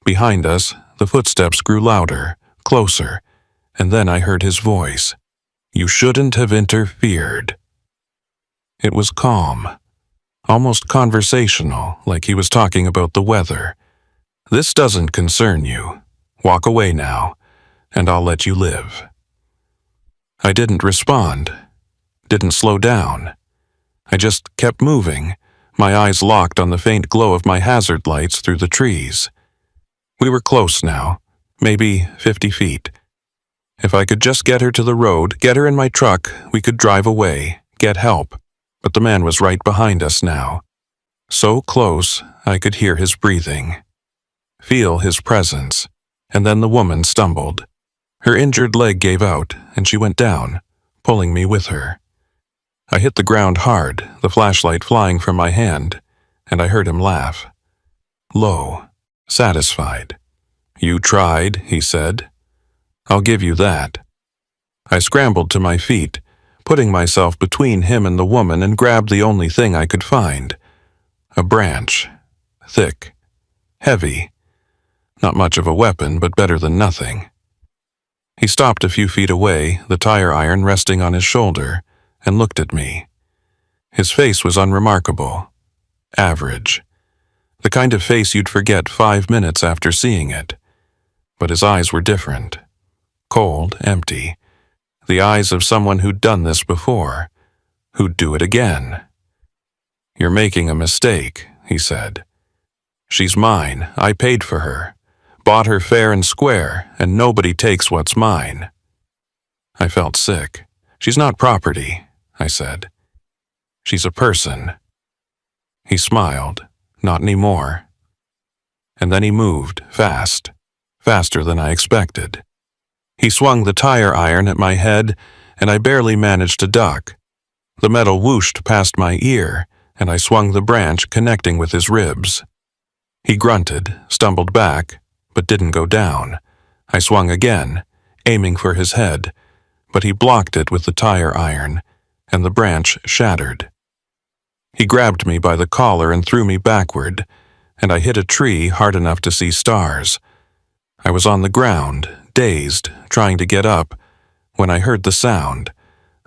Behind us, the footsteps grew louder, closer, and then I heard his voice. "You shouldn't have interfered." It was calm, almost conversational, like he was talking about the weather. "This doesn't concern you. Walk away now, and I'll let you live." I didn't respond, didn't slow down. I just kept moving, my eyes locked on the faint glow of my hazard lights through the trees. We were close now, maybe 50 feet. If I could just get her to the road, get her in my truck, we could drive away, get help. But the man was right behind us now. So close, I could hear his breathing, feel his presence, and then the woman stumbled. Her injured leg gave out, and she went down, pulling me with her. I hit the ground hard, the flashlight flying from my hand, and I heard him laugh. Low, satisfied. "You tried," he said. "I'll give you that." I scrambled to my feet, putting myself between him and the woman, and grabbed the only thing I could find. A branch. Thick. Heavy. Not much of a weapon, but better than nothing. He stopped a few feet away, the tire iron resting on his shoulder, and looked at me. His face was unremarkable. Average. The kind of face you'd forget 5 minutes after seeing it. But his eyes were different. Cold, empty. The eyes of someone who'd done this before. Who'd do it again. "You're making a mistake," he said. "She's mine. I paid for her. Bought her fair and square, and nobody takes what's mine." I felt sick. "She's not property," I said. "She's a person." He smiled. "Not anymore." And then he moved, fast. Faster than I expected. He swung the tire iron at my head, and I barely managed to duck. The metal whooshed past my ear, and I swung the branch, connecting with his ribs. He grunted, stumbled back, but didn't go down. I swung again, aiming for his head, but he blocked it with the tire iron, and the branch shattered. He grabbed me by the collar and threw me backward, and I hit a tree hard enough to see stars. I was on the ground, dazed, trying to get up, when I heard the sound.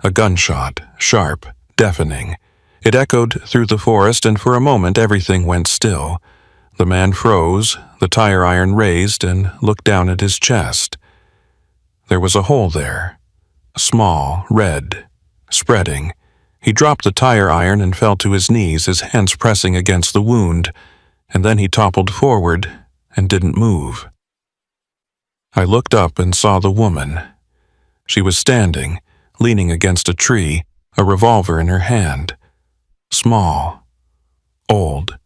A gunshot, sharp, deafening. It echoed through the forest, and for a moment everything went still. The man froze, the tire iron raised, and looked down at his chest. There was a hole there. Small, red, spreading. He dropped the tire iron and fell to his knees, his hands pressing against the wound, and then he toppled forward and didn't move. I looked up and saw the woman. She was standing, leaning against a tree, a revolver in her hand. Small. Old.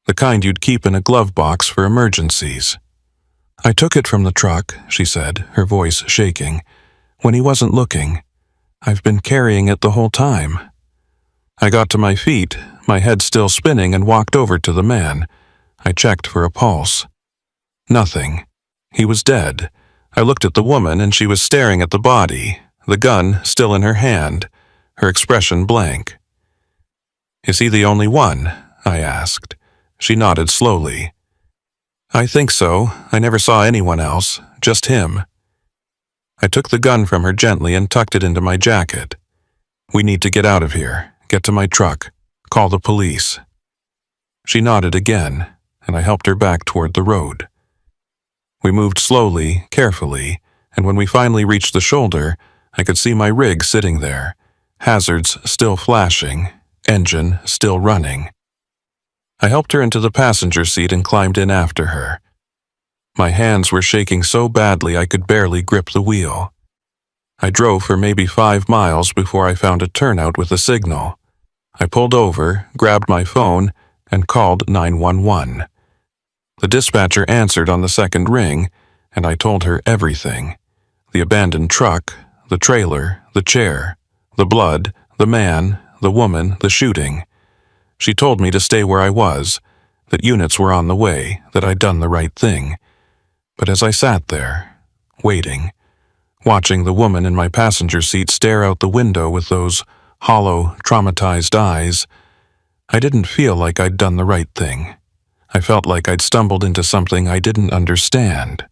The kind you'd keep in a glove box for emergencies. "I took it from the truck," she said, her voice shaking, "when he wasn't looking. I've been carrying it the whole time." I got to my feet, my head still spinning, and walked over to the man. I checked for a pulse. Nothing. He was dead. I looked at the woman, and she was staring at the body, the gun still in her hand, her expression blank. "Is he the only one?" I asked. She nodded slowly. "I think so. I never saw anyone else, just him." I took the gun from her gently and tucked it into my jacket. "We need to get out of here, get to my truck, call the police." She nodded again, and I helped her back toward the road. We moved slowly, carefully, and when we finally reached the shoulder, I could see my rig sitting there, hazards still flashing, engine still running. I helped her into the passenger seat and climbed in after her. My hands were shaking so badly I could barely grip the wheel. I drove for maybe 5 miles before I found a turnout with a signal. I pulled over, grabbed my phone, and called 911. The dispatcher answered on the second ring, and I told her everything. The abandoned truck, the trailer, the chair, the blood, the man, the woman, the shooting. She told me to stay where I was, that units were on the way, that I'd done the right thing. But as I sat there, waiting, watching the woman in my passenger seat stare out the window with those hollow, traumatized eyes, I didn't feel like I'd done the right thing. I felt like I'd stumbled into something I didn't understand.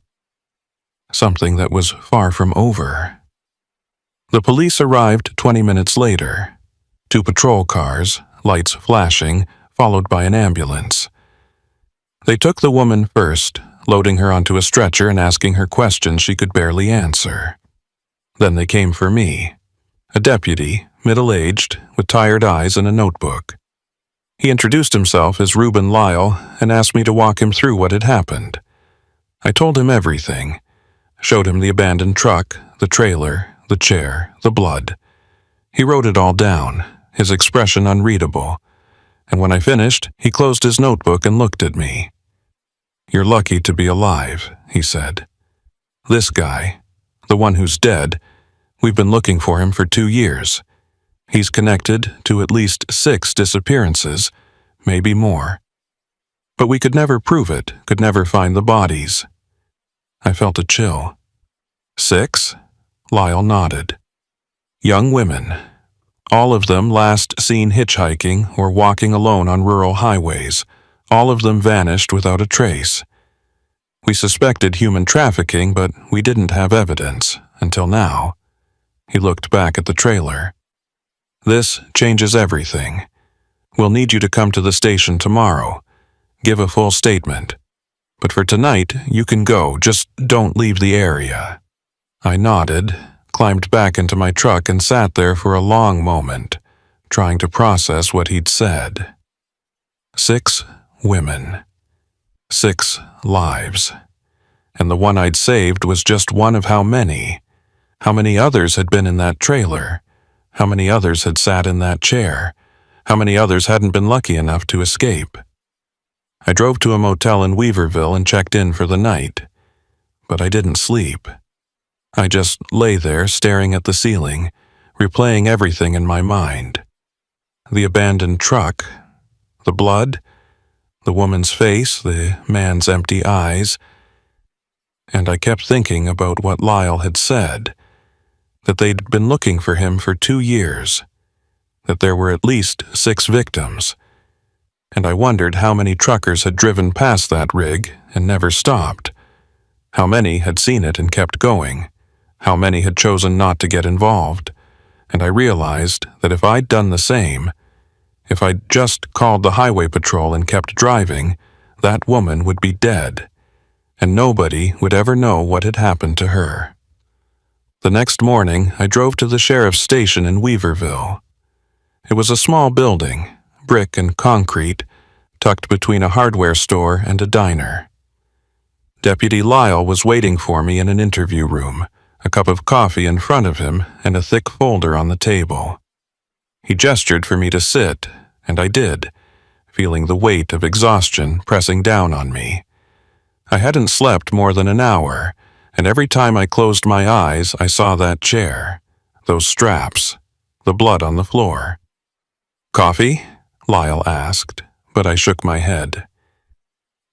Something that was far from over. The police arrived 20 minutes later. 2 patrol cars, lights flashing, followed by an ambulance. They took the woman first, loading her onto a stretcher and asking her questions she could barely answer. Then they came for me. A deputy, middle-aged, with tired eyes and a notebook. He introduced himself as Reuben Lyle and asked me to walk him through what had happened. I told him everything, showed him the abandoned truck, the trailer, the chair, the blood. He wrote it all down, his expression unreadable, and when I finished, he closed his notebook and looked at me. "You're lucky to be alive," he said. "This guy, The one who's dead. We've been looking for him for 2 years. He's connected to at least 6 disappearances, maybe more. But we could never prove it, could never find the bodies. I felt a chill. 6? Lyle nodded. Young women. All of them last seen hitchhiking or walking alone on rural highways. All of them vanished without a trace. We suspected human trafficking, but we didn't have evidence, until now. He looked back at the trailer. This changes everything. We'll need you to come to the station tomorrow. Give a full statement. But for tonight, you can go, just don't leave the area. I nodded, climbed back into my truck and sat there for a long moment, trying to process what he'd said. 6 women. 6 lives. And the one I'd saved was just one of how many? How many others had been in that trailer? How many others had sat in that chair? How many others hadn't been lucky enough to escape? I drove to a motel in Weaverville and checked in for the night. But I didn't sleep. I just lay there staring at the ceiling, replaying everything in my mind. The abandoned truck, the blood, the woman's face, the man's empty eyes, and I kept thinking about what Lyle had said, that they'd been looking for him for 2 years, that there were at least 6 victims, and I wondered how many truckers had driven past that rig and never stopped, how many had seen it and kept going, how many had chosen not to get involved, and I realized that if I'd done the same, if I'd just called the highway patrol and kept driving, that woman would be dead, and nobody would ever know what had happened to her. The next morning, I drove to the sheriff's station in Weaverville. It was a small building, brick and concrete, tucked between a hardware store and a diner. Deputy Lyle was waiting for me in an interview room, a cup of coffee in front of him and a thick folder on the table. He gestured for me to sit, and I did, feeling the weight of exhaustion pressing down on me. I hadn't slept more than an hour, and every time I closed my eyes, I saw that chair, those straps, the blood on the floor. "Coffee?" Lyle asked, but I shook my head.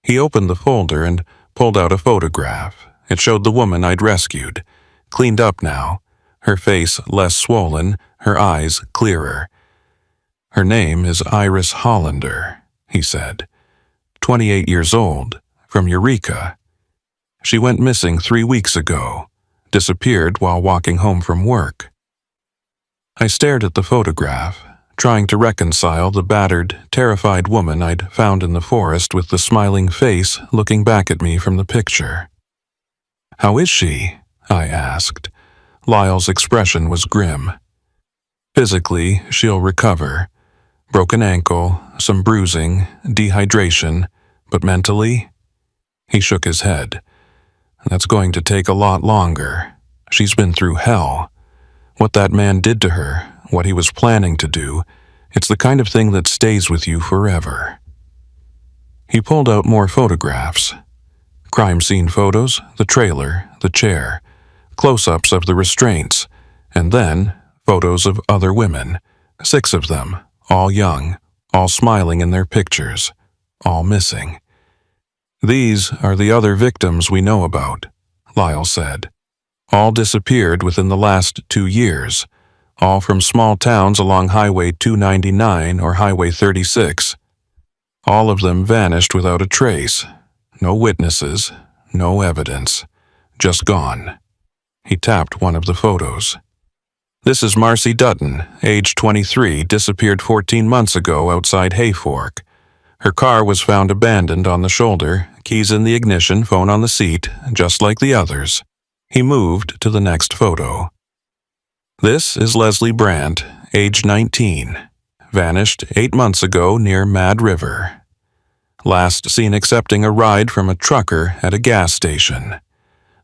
He opened the folder and pulled out a photograph. It showed the woman I'd rescued, cleaned up now, her face less swollen, her eyes clearer. "Her name is Iris Hollander," he said. 28 years old, from Eureka. She went missing 3 weeks ago, disappeared while walking home from work. I stared at the photograph, trying to reconcile the battered, terrified woman I'd found in the forest with the smiling face looking back at me from the picture. "How is she?" I asked. Lyle's expression was grim. "Physically, she'll recover. Broken ankle, some bruising, dehydration, but mentally?" He shook his head. "That's going to take a lot longer. She's been through hell. What that man did to her, what he was planning to do, it's the kind of thing that stays with you forever." He pulled out more photographs. Crime scene photos, the trailer, the chair, close-ups of the restraints, and then photos of other women, 6 of them, all young, all smiling in their pictures, all missing. "These are the other victims we know about," Lyle said. "All disappeared within the last 2 years, all from small towns along Highway 299 or Highway 36. All of them vanished without a trace. No witnesses, no evidence, just gone." He tapped one of the photos. "This is Marcy Dutton, age 23, disappeared 14 months ago outside Hayfork. Her car was found abandoned on the shoulder, keys in the ignition, phone on the seat, just like the others." He moved to the next photo. "This is Leslie Brandt, age 19, vanished 8 months ago near Mad River. Last seen accepting a ride from a trucker at a gas station.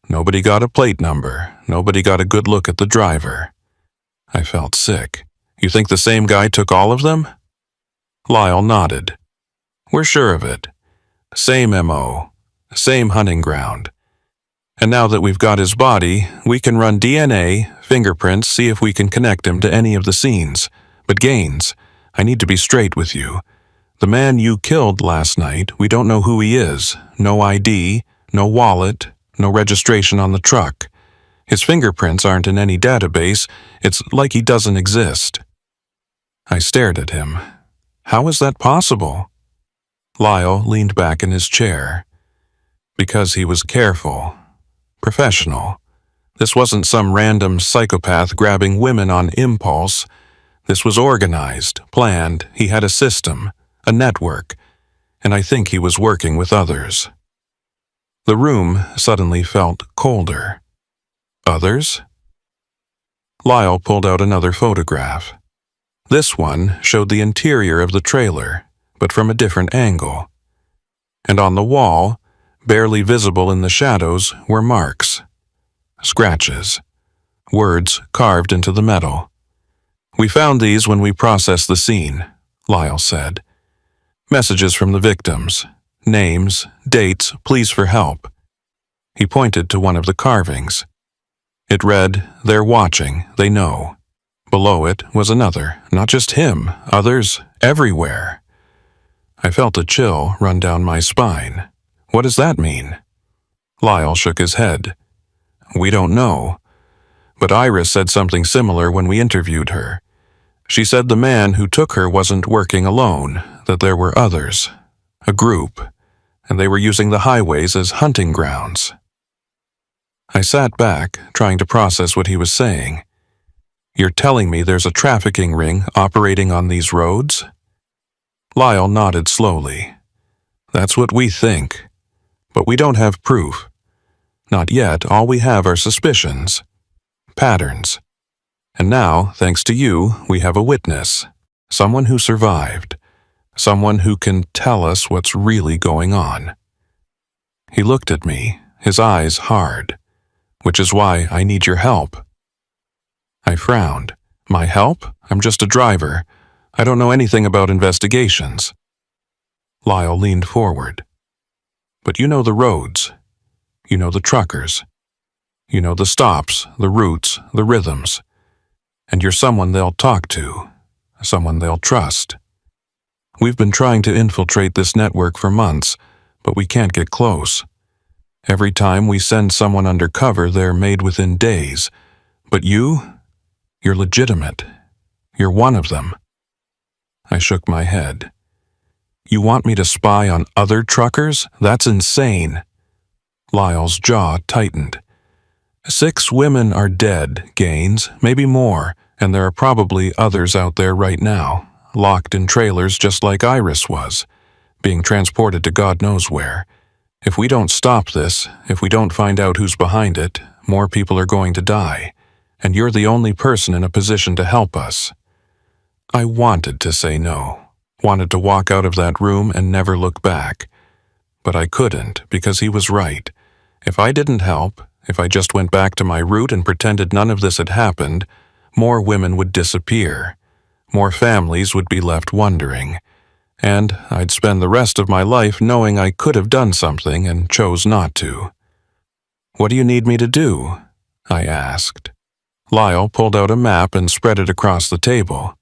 Nobody got a plate number, nobody got a good look at the driver." I felt sick. "You think the same guy took all of them?" Lyle nodded. "We're sure of it. Same MO, same hunting ground. And now that we've got his body, we can run DNA, fingerprints, see if we can connect him to any of the scenes. But Gaines, I need to be straight with you. The man you killed last night, we don't know who he is. No ID, no wallet, no registration on the truck. His fingerprints aren't in any database. It's like he doesn't exist. I stared at him. How is that possible? Lyle leaned back in his chair. Because he was careful. Professional. This wasn't some random psychopath grabbing women on impulse. This was organized, planned. He had a system, a network, and I think he was working with others. The room suddenly felt colder. Others? Lyle pulled out another photograph. This one showed the interior of the trailer, but from a different angle. And on the wall, barely visible in the shadows, were marks. Scratches. Words carved into the metal. We found these when we processed the scene, Lyle said. Messages from the victims. Names, dates, pleas for help. He pointed to one of the carvings. It read, "They're watching, they know." Below it was another, not just him, others everywhere. I felt a chill run down my spine. What does that mean? Lyle shook his head. We don't know. But Iris said something similar when we interviewed her. She said the man who took her wasn't working alone, that there were others, a group, and they were using the highways as hunting grounds. I sat back, trying to process what he was saying. You're telling me there's a trafficking ring operating on these roads? Lyle nodded slowly. That's what we think. But we don't have proof. Not yet, all we have are suspicions. Patterns. And now, thanks to you, we have a witness. Someone who survived. Someone who can tell us what's really going on. He looked at me, his eyes hard. Which is why I need your help. I frowned. My help? I'm just a driver. I don't know anything about investigations. Lyle leaned forward. But you know the roads. You know the truckers. You know the stops, the routes, the rhythms. And you're someone they'll talk to. Someone they'll trust. We've been trying to infiltrate this network for months, but we can't get close. Every time we send someone undercover, they're made within days. But you're legitimate. You're one of them. I shook my head. You want me to spy on other truckers? That's insane. Lyle's jaw tightened. 6 women are dead, Gaines, maybe more, and there are probably others out there right now, locked in trailers just like Iris was, being transported to God knows where. If we don't stop this, if we don't find out who's behind it, more people are going to die, and you're the only person in a position to help us. I wanted to say no, wanted to walk out of that room and never look back. But I couldn't, because he was right. If I didn't help, if I just went back to my route and pretended none of this had happened, more women would disappear. More families would be left wondering. And I'd spend the rest of my life knowing I could have done something and chose not to. What do you need me to do? I asked. Lyle pulled out a map and spread it across the table.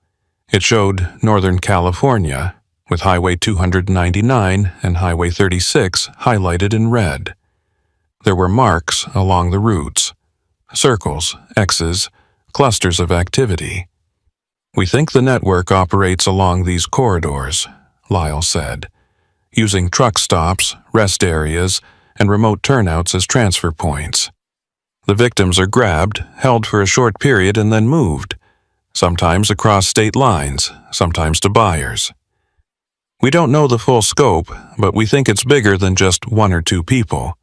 It showed Northern California, with Highway 299 and Highway 36 highlighted in red. There were marks along the routes, circles, X's, clusters of activity. We think the network operates along these corridors, Lyle said, using truck stops, rest areas, and remote turnouts as transfer points. The victims are grabbed, held for a short period, and then moved, sometimes across state lines, sometimes to buyers. We don't know the full scope, but we think it's bigger than just 1 or 2 people.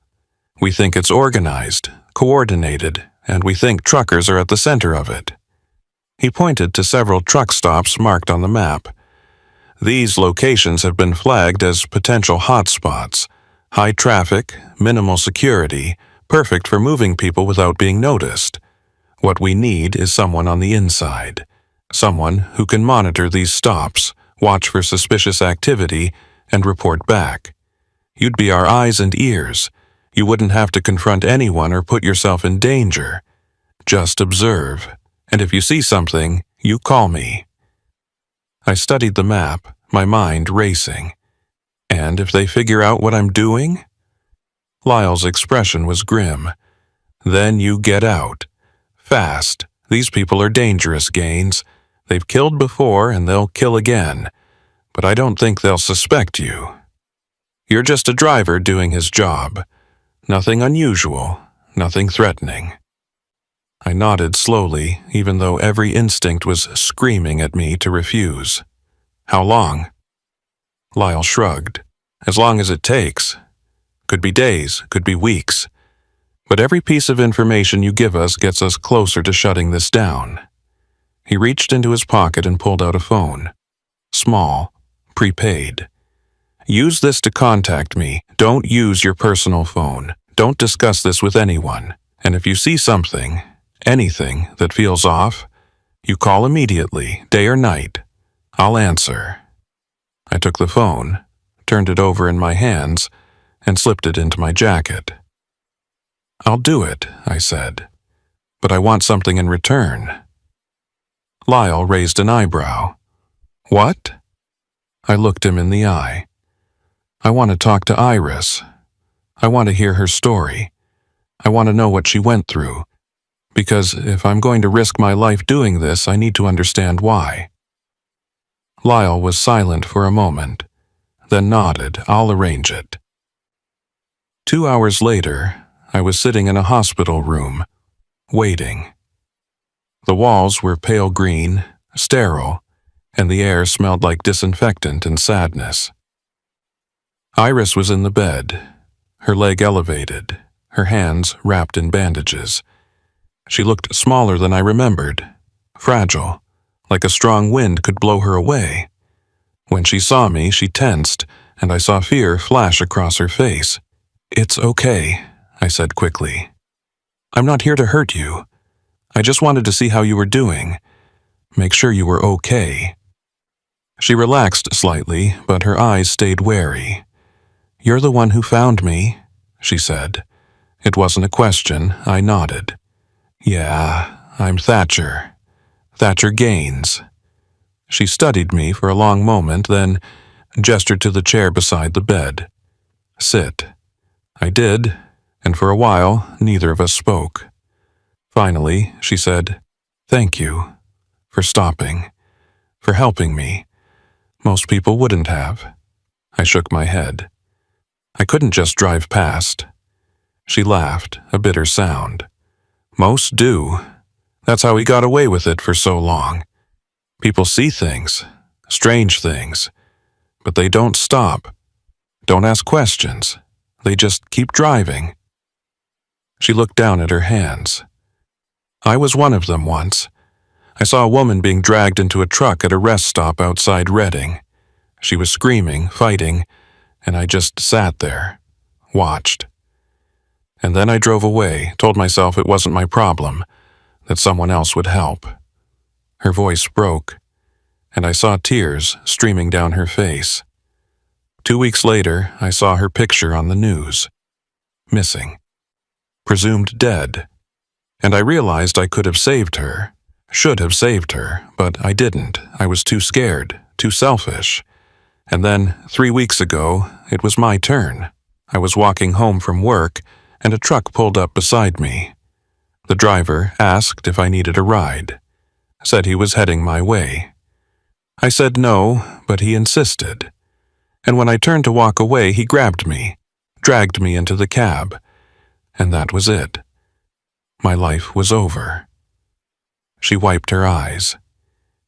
We think it's organized, coordinated, and we think truckers are at the center of it. He pointed to several truck stops marked on the map. These locations have been flagged as potential hotspots, high traffic, minimal security, perfect for moving people without being noticed. What we need is someone on the inside, someone who can monitor these stops, watch for suspicious activity, and report back. You'd be our eyes and ears. You wouldn't have to confront anyone or put yourself in danger. Just observe, and if you see something, you call me." I studied the map, my mind racing. "And if they figure out what I'm doing?" Lyle's expression was grim. "Then you get out. Fast. These people are dangerous, Gaines. They've killed before and they'll kill again. But I don't think they'll suspect you. You're just a driver doing his job. Nothing unusual, nothing threatening." I nodded slowly, even though every instinct was screaming at me to refuse. "How long?" Lyle shrugged. "As long as it takes. Could be days, could be weeks. But every piece of information you give us gets us closer to shutting this down." He reached into his pocket and pulled out a phone. Small, prepaid. "Use this to contact me. Don't use your personal phone. Don't discuss this with anyone. And if you see something, anything that feels off, you call immediately, day or night. I'll answer." I took the phone, turned it over in my hands, and slipped it into my jacket. "I'll do it," I said, "but I want something in return." Lyle raised an eyebrow. "What?" I looked him in the eye. "I want to talk to Iris. I want to hear her story. I want to know what she went through. Because if I'm going to risk my life doing this, I need to understand why." Lyle was silent for a moment, then nodded. "I'll arrange it." 2 hours later, I was sitting in a hospital room, waiting. The walls were pale green, sterile, and the air smelled like disinfectant and sadness. Iris was in the bed, her leg elevated, her hands wrapped in bandages. She looked smaller than I remembered, fragile, like a strong wind could blow her away. When she saw me, she tensed, and I saw fear flash across her face. "It's okay," I said quickly. "I'm not here to hurt you. I just wanted to see how you were doing. Make sure you were okay." She relaxed slightly, but her eyes stayed wary. "You're the one who found me," she said. It wasn't a question. I nodded. "Yeah, I'm Thatcher. Thatcher Gaines." She studied me for a long moment, then gestured to the chair beside the bed. "Sit." I did, and for a while, neither of us spoke. Finally, she said, "Thank you for stopping, for helping me. Most people wouldn't have." I shook my head. "I couldn't just drive past." She laughed, a bitter sound. "Most do. That's how he got away with it for so long. People see things, strange things, but they don't stop, don't ask questions. They just keep driving." She looked down at her hands. "I was one of them once. I saw a woman being dragged into a truck at a rest stop outside Reading. She was screaming, fighting, and I just sat there, watched. And then I drove away, told myself it wasn't my problem, that someone else would help." Her voice broke, and I saw tears streaming down her face. 2 weeks later, I saw her picture on the news. Missing. Presumed dead. And I realized I could have saved her, should have saved her, but I didn't. I was too scared, too selfish. And then, 3 weeks ago, it was my turn. I was walking home from work, and a truck pulled up beside me. The driver asked if I needed a ride. Said he was heading my way. I said no, but he insisted. And when I turned to walk away, he grabbed me, dragged me into the cab. And that was it. My life was over. She wiped her eyes.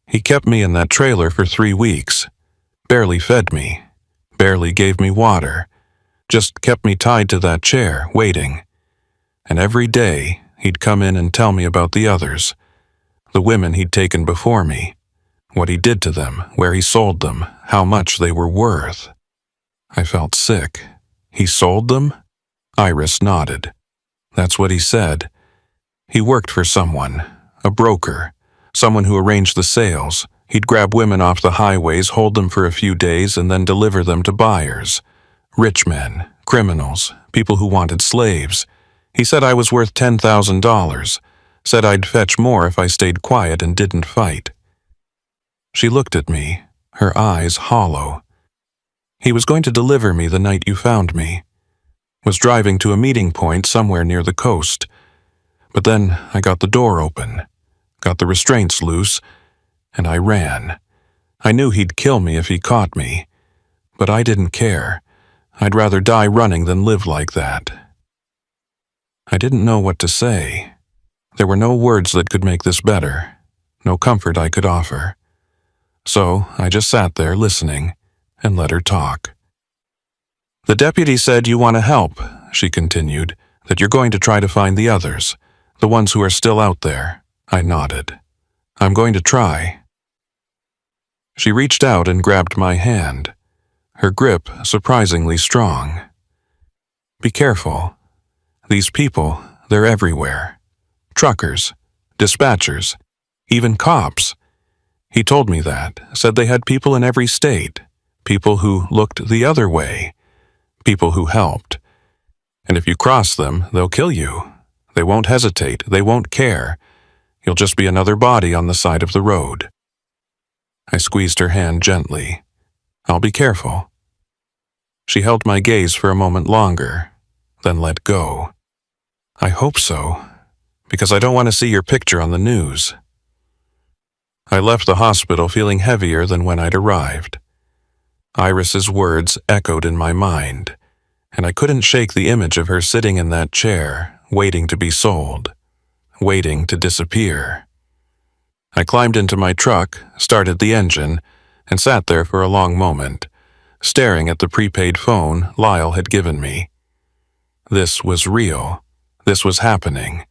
He kept me in that trailer for 3 weeks. Barely fed me. Barely gave me water. Just kept me tied to that chair, waiting. And every day, he'd come in and tell me about the others. The women he'd taken before me. What he did to them, where he sold them, how much they were worth. I felt sick. He sold them? Iris nodded. That's what he said. He worked for someone, a broker, someone who arranged the sales. He'd grab women off the highways, hold them for a few days, and then deliver them to buyers. Rich men, Criminals, people who wanted slaves. He said I was worth $10,000, said I'd fetch more if I stayed quiet and didn't fight. She looked at me, her eyes hollow. He was going to deliver me the night you found me. Was driving to a meeting point somewhere near the coast. But then I got the door open, got the restraints loose, and I ran. I knew he'd kill me if he caught me, but I didn't care. I'd rather die running than live like that. I didn't know what to say. There were no words that could make this better, no comfort I could offer. So I just sat there listening and let her talk. The deputy said you want to help, she continued, that you're going to try to find the others, the ones who are still out there. I nodded. I'm going to try. She reached out and grabbed my hand, her grip surprisingly strong. Be careful. These people, they're everywhere. Truckers, dispatchers, even cops. He told me that, said they had people in every state, people who looked the other way, people who helped. And if you cross them, they'll kill you. They won't hesitate, they won't care. You'll just be another body on the side of the road. I squeezed her hand gently. I'll be careful. She held my gaze for a moment longer, then let go. I hope so, because I don't want to see your picture on the news. I left the hospital feeling heavier than when I'd arrived. Iris's words echoed in my mind, and I couldn't shake the image of her sitting in that chair, waiting to be sold, waiting to disappear. I climbed into my truck, started the engine, and sat there for a long moment, staring at the prepaid phone Lyle had given me. This was real. This was happening,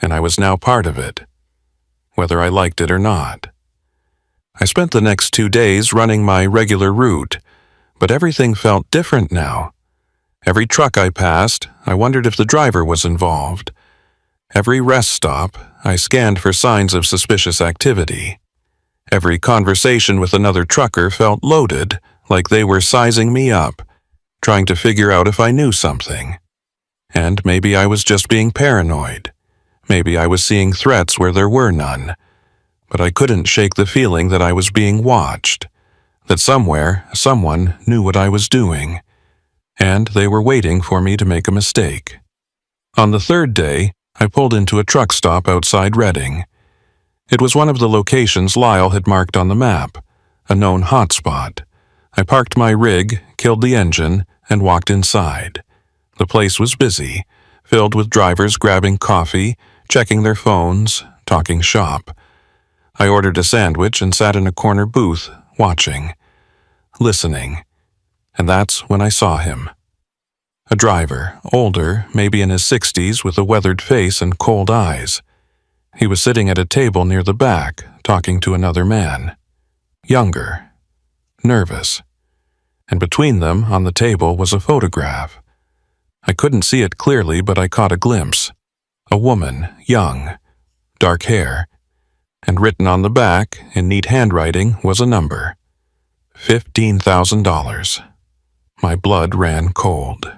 and I was now part of it, whether I liked it or not. I spent the next 2 days running my regular route, but everything felt different now. Every truck I passed, I wondered if the driver was involved. Every rest stop, I scanned for signs of suspicious activity. Every conversation with another trucker felt loaded, like they were sizing me up, trying to figure out if I knew something. And maybe I was just being paranoid. Maybe I was seeing threats where there were none. But I couldn't shake the feeling that I was being watched, that somewhere, someone knew what I was doing, and they were waiting for me to make a mistake. On the third day, I pulled into a truck stop outside Reading. It was one of the locations Lyle had marked on the map, a known hotspot. I parked my rig, killed the engine, and walked inside. The place was busy, filled with drivers grabbing coffee, checking their phones, talking shop. I ordered a sandwich and sat in a corner booth, watching, listening. And that's when I saw him. A driver, older, maybe in his 60s, with a weathered face and cold eyes. He was sitting at a table near the back, talking to another man. Younger. Nervous. And between them, on the table, was a photograph. I couldn't see it clearly, but I caught a glimpse. A woman, young, dark hair, and written on the back, in neat handwriting, was a number. $15,000. My blood ran cold.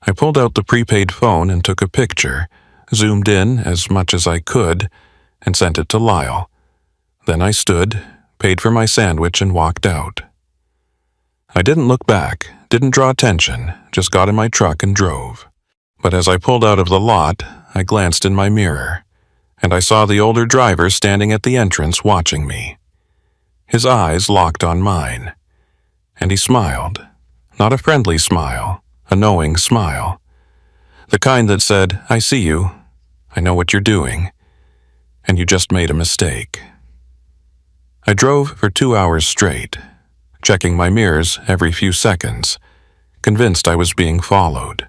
I pulled out the prepaid phone and took a picture, zoomed in as much as I could, and sent it to Lyle. Then I stood, paid for my sandwich, and walked out. I didn't look back, didn't draw attention, just got in my truck and drove. But as I pulled out of the lot, I glanced in my mirror, and I saw the older driver standing at the entrance watching me. His eyes locked on mine, and he smiled. Not a friendly smile, a knowing smile. The kind that said, I see you, I know what you're doing, and you just made a mistake. I drove for 2 hours straight, checking my mirrors every few seconds, convinced I was being followed.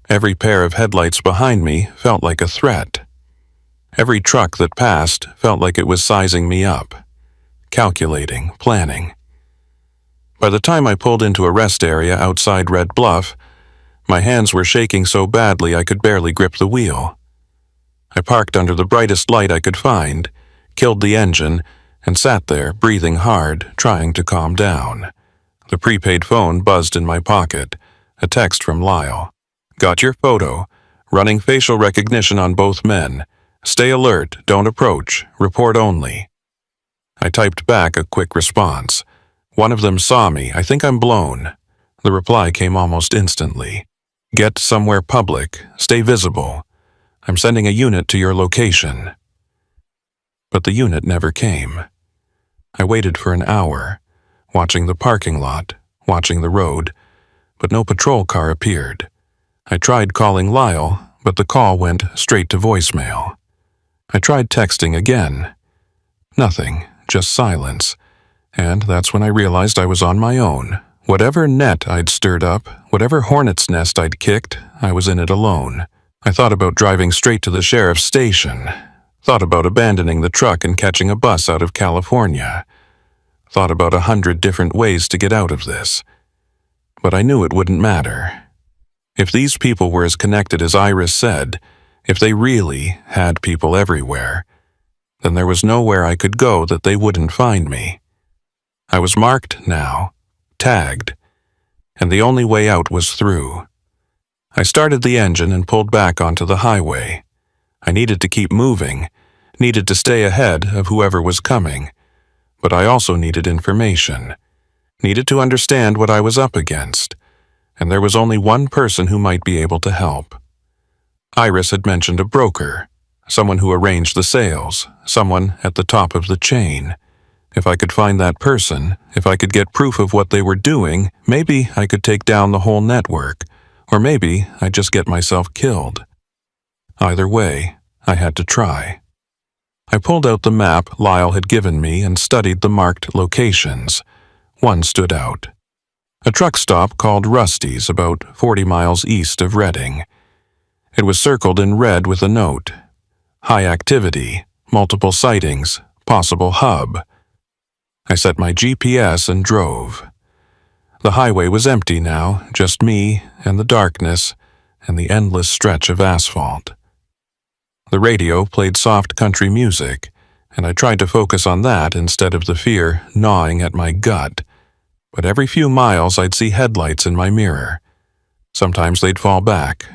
Every pair of headlights behind me felt like a threat. Every truck that passed felt like it was sizing me up, calculating, planning. By the time I pulled into a rest area outside Red Bluff, my hands were shaking so badly I could barely grip the wheel. I parked under the brightest light I could find, killed the engine, and sat there, breathing hard, trying to calm down. The prepaid phone buzzed in my pocket, A text from Lyle. Got your photo. Running facial recognition on both men. Stay alert, don't approach, report only. I typed back a quick response. One of them saw me, I think I'm blown. The reply came almost instantly. Get somewhere public, stay visible. I'm sending a unit to your location. But the unit never came. I waited for an hour, watching the parking lot, watching the road, but no patrol car appeared. I tried calling Lyle, but the call went straight to voicemail. I tried texting again. Nothing, just silence. And that's when I realized I was on my own. Whatever net I'd stirred up, whatever hornet's nest I'd kicked, I was in it alone. I thought about driving straight to the sheriff's station. Thought about abandoning the truck and catching a bus out of California. Thought about 100 different ways to get out of this. But I knew it wouldn't matter. If these people were as connected as Iris said, if they really had people everywhere, then there was nowhere I could go that they wouldn't find me. I was marked now, tagged, and the only way out was through. I started the engine and pulled back onto the highway. I needed to keep moving, needed to stay ahead of whoever was coming, but I also needed information, needed to understand what I was up against, and there was only one person who might be able to help. Iris had mentioned a broker, someone who arranged the sales, someone at the top of the chain. If I could find that person, if I could get proof of what they were doing, maybe I could take down the whole network, or maybe I'd just get myself killed. Either way, I had to try. I pulled out the map Lyle had given me and studied the marked locations. One stood out. A truck stop called Rusty's about 40 miles east of Redding. It was circled in red with a note. High activity, multiple sightings, possible hub. I set my GPS and drove. The highway was empty now, just me and the darkness and the endless stretch of asphalt. The radio played soft country music, and I tried to focus on that instead of the fear gnawing at my gut. But every few miles I'd see headlights in my mirror. Sometimes they'd fall back,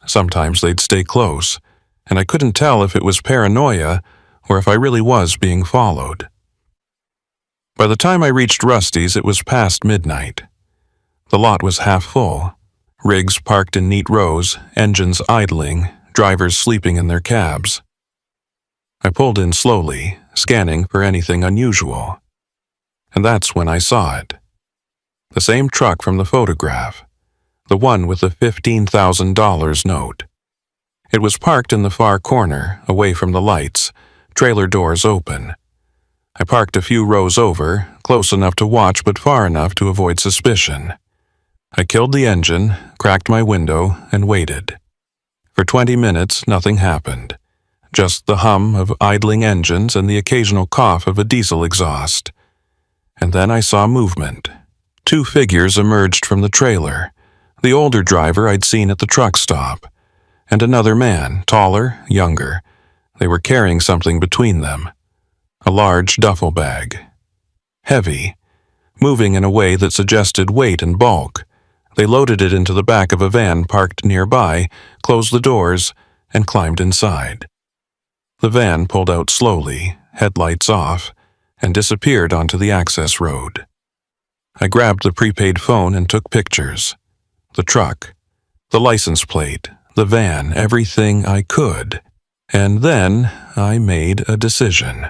sometimes they'd stay close, and I couldn't tell if it was paranoia or if I really was being followed. By the time I reached Rusty's, it was past midnight. The lot was half full, rigs parked in neat rows, engines idling, drivers sleeping in their cabs. I pulled in slowly, scanning for anything unusual. And that's when I saw it. The same truck from the photograph, the one with the $15,000 note. It was parked in the far corner, away from the lights, trailer doors open. I parked a few rows over, close enough to watch but far enough to avoid suspicion. I killed the engine, cracked my window, and waited. For 20 minutes, nothing happened. Just the hum of idling engines and the occasional cough of a diesel exhaust. And then I saw movement. 2 figures emerged from the trailer. The older driver I'd seen at the truck stop, and another man, taller, younger. They were carrying something between them. A large duffel bag. Heavy, moving in a way that suggested weight and bulk. They loaded it into the back of a van parked nearby, closed the doors, and climbed inside. The van pulled out slowly, headlights off, and disappeared onto the access road. I grabbed the prepaid phone and took pictures. The truck, the license plate, the van, everything I could. And then I made a decision.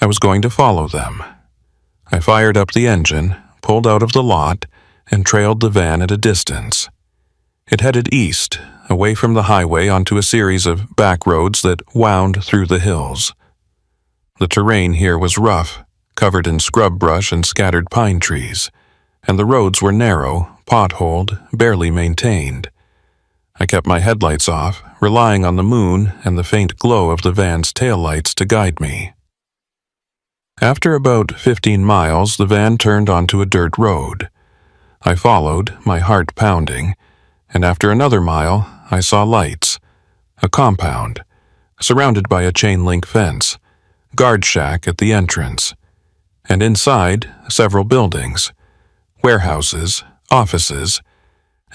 I was going to follow them. I fired up the engine, pulled out of the lot, and trailed the van at a distance. It headed east, away from the highway onto a series of back roads that wound through the hills. The terrain here was rough, covered in scrub brush and scattered pine trees, and the roads were narrow, potholed, barely maintained. I kept my headlights off, relying on the moon and the faint glow of the van's taillights to guide me. After about 15 miles, the van turned onto a dirt road. I followed, my heart pounding, and after another mile, I saw lights. A compound, surrounded by a chain-link fence, guard shack at the entrance, and inside, several buildings, warehouses, offices,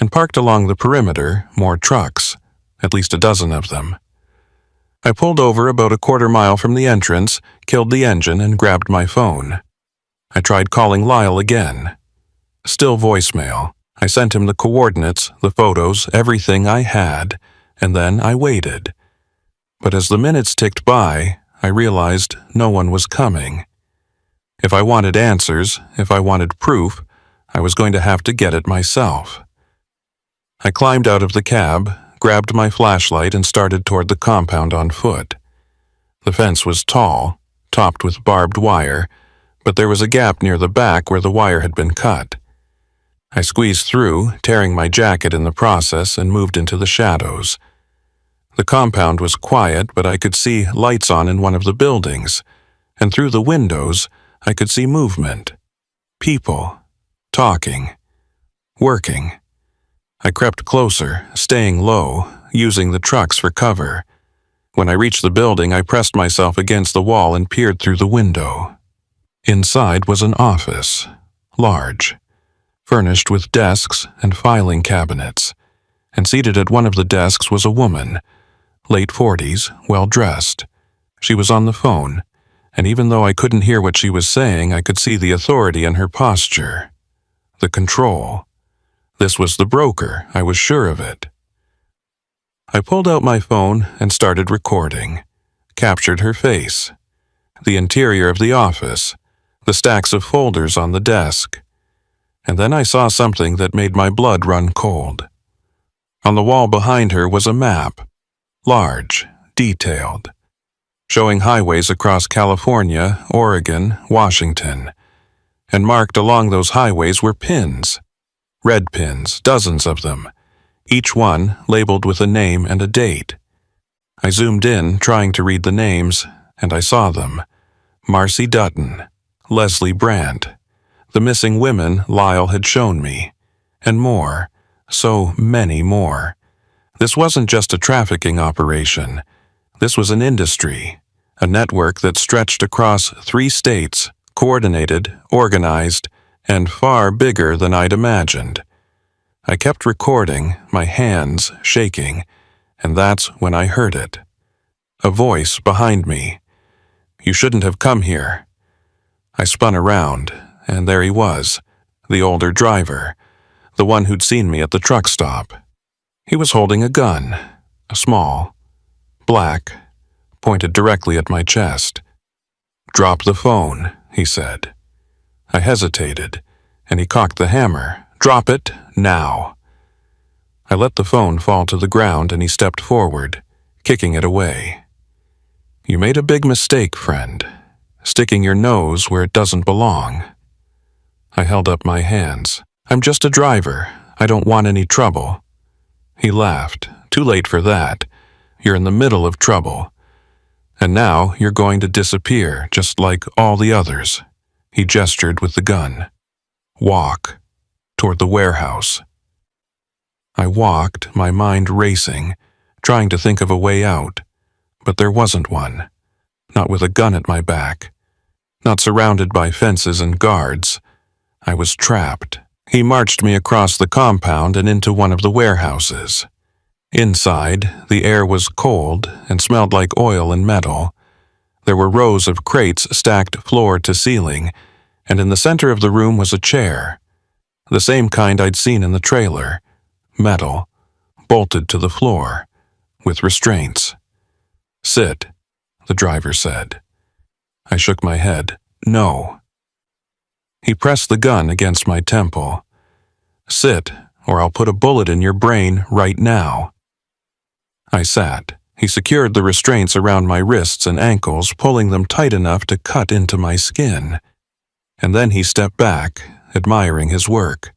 and parked along the perimeter more trucks, at least a dozen of them. I pulled over about a quarter-mile from the entrance, killed the engine, and grabbed my phone. I tried calling Lyle again. Still voicemail. I sent him the coordinates, the photos, everything I had, and then I waited. But as the minutes ticked by, I realized no one was coming. If I wanted answers, if I wanted proof, I was going to have to get it myself. I climbed out of the cab, grabbed my flashlight, and started toward the compound on foot. The fence was tall, topped with barbed wire, but there was a gap near the back where the wire had been cut. I squeezed through, tearing my jacket in the process, and moved into the shadows. The compound was quiet, but I could see lights on in one of the buildings, and through the windows, I could see movement. People. Talking. Working. I crept closer, staying low, using the trucks for cover. When I reached the building, I pressed myself against the wall and peered through the window. Inside was an office, large, furnished with desks and filing cabinets, and seated at one of the desks was a woman, late 40s, well-dressed. She was on the phone, and even though I couldn't hear what she was saying, I could see the authority in her posture, the control. This was the broker, I was sure of it. I pulled out my phone and started recording, captured her face, the interior of the office, the stacks of folders on the desk, and then I saw something that made my blood run cold. On the wall behind her was a map, large, detailed, showing highways across California, Oregon, Washington, and marked along those highways were pins. Red pins, dozens of them, each one labeled with a name and a date. I zoomed in, trying to read the names, and I saw them. Marcy Dutton, Leslie Brandt, the missing women Lyle had shown me, and more, so many more. This wasn't just a trafficking operation. This was an industry, a network that stretched across 3 states, coordinated, organized, and far bigger than I'd imagined. I kept recording, my hands shaking, and that's when I heard it. A voice behind me. "You shouldn't have come here." I spun around, and there he was, the older driver, the one who'd seen me at the truck stop. He was holding a gun, a small, black, pointed directly at my chest. "Drop the phone," he said. I hesitated, and he cocked the hammer. "Drop it, now." I let the phone fall to the ground and he stepped forward, kicking it away. "You made a big mistake, friend, sticking your nose where it doesn't belong." I held up my hands. "I'm just a driver. I don't want any trouble." He laughed. "Too late for that. You're in the middle of trouble. And now you're going to disappear, just like all the others." He gestured with the gun. "Walk toward the warehouse." I walked, my mind racing, trying to think of a way out, but there wasn't one. Not with a gun at my back. Not surrounded by fences and guards. I was trapped. He marched me across the compound and into one of the warehouses. Inside, the air was cold and smelled like oil and metal. There were rows of crates stacked floor to ceiling, and in the center of the room was a chair. The same kind I'd seen in the trailer. Metal, bolted to the floor, with restraints. "Sit," the driver said. I shook my head. "No." He pressed the gun against my temple. "Sit, or I'll put a bullet in your brain right now." I sat. He secured the restraints around my wrists and ankles, pulling them tight enough to cut into my skin. And then he stepped back, admiring his work.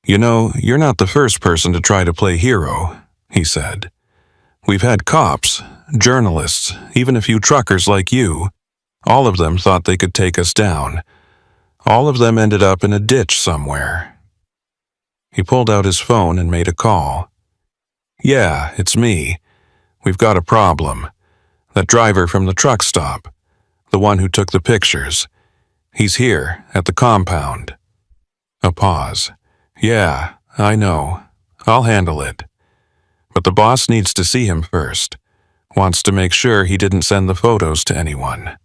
"You know, you're not the first person to try to play hero," he said. "We've had cops, journalists, even a few truckers like you. All of them thought they could take us down. All of them ended up in a ditch somewhere." He pulled out his phone and made a call. "Yeah, it's me. We've got a problem. That driver from the truck stop, the one who took the pictures. He's here, at the compound." A pause. "Yeah, I know. I'll handle it. But the boss needs to see him first. Wants to make sure he didn't send the photos to anyone."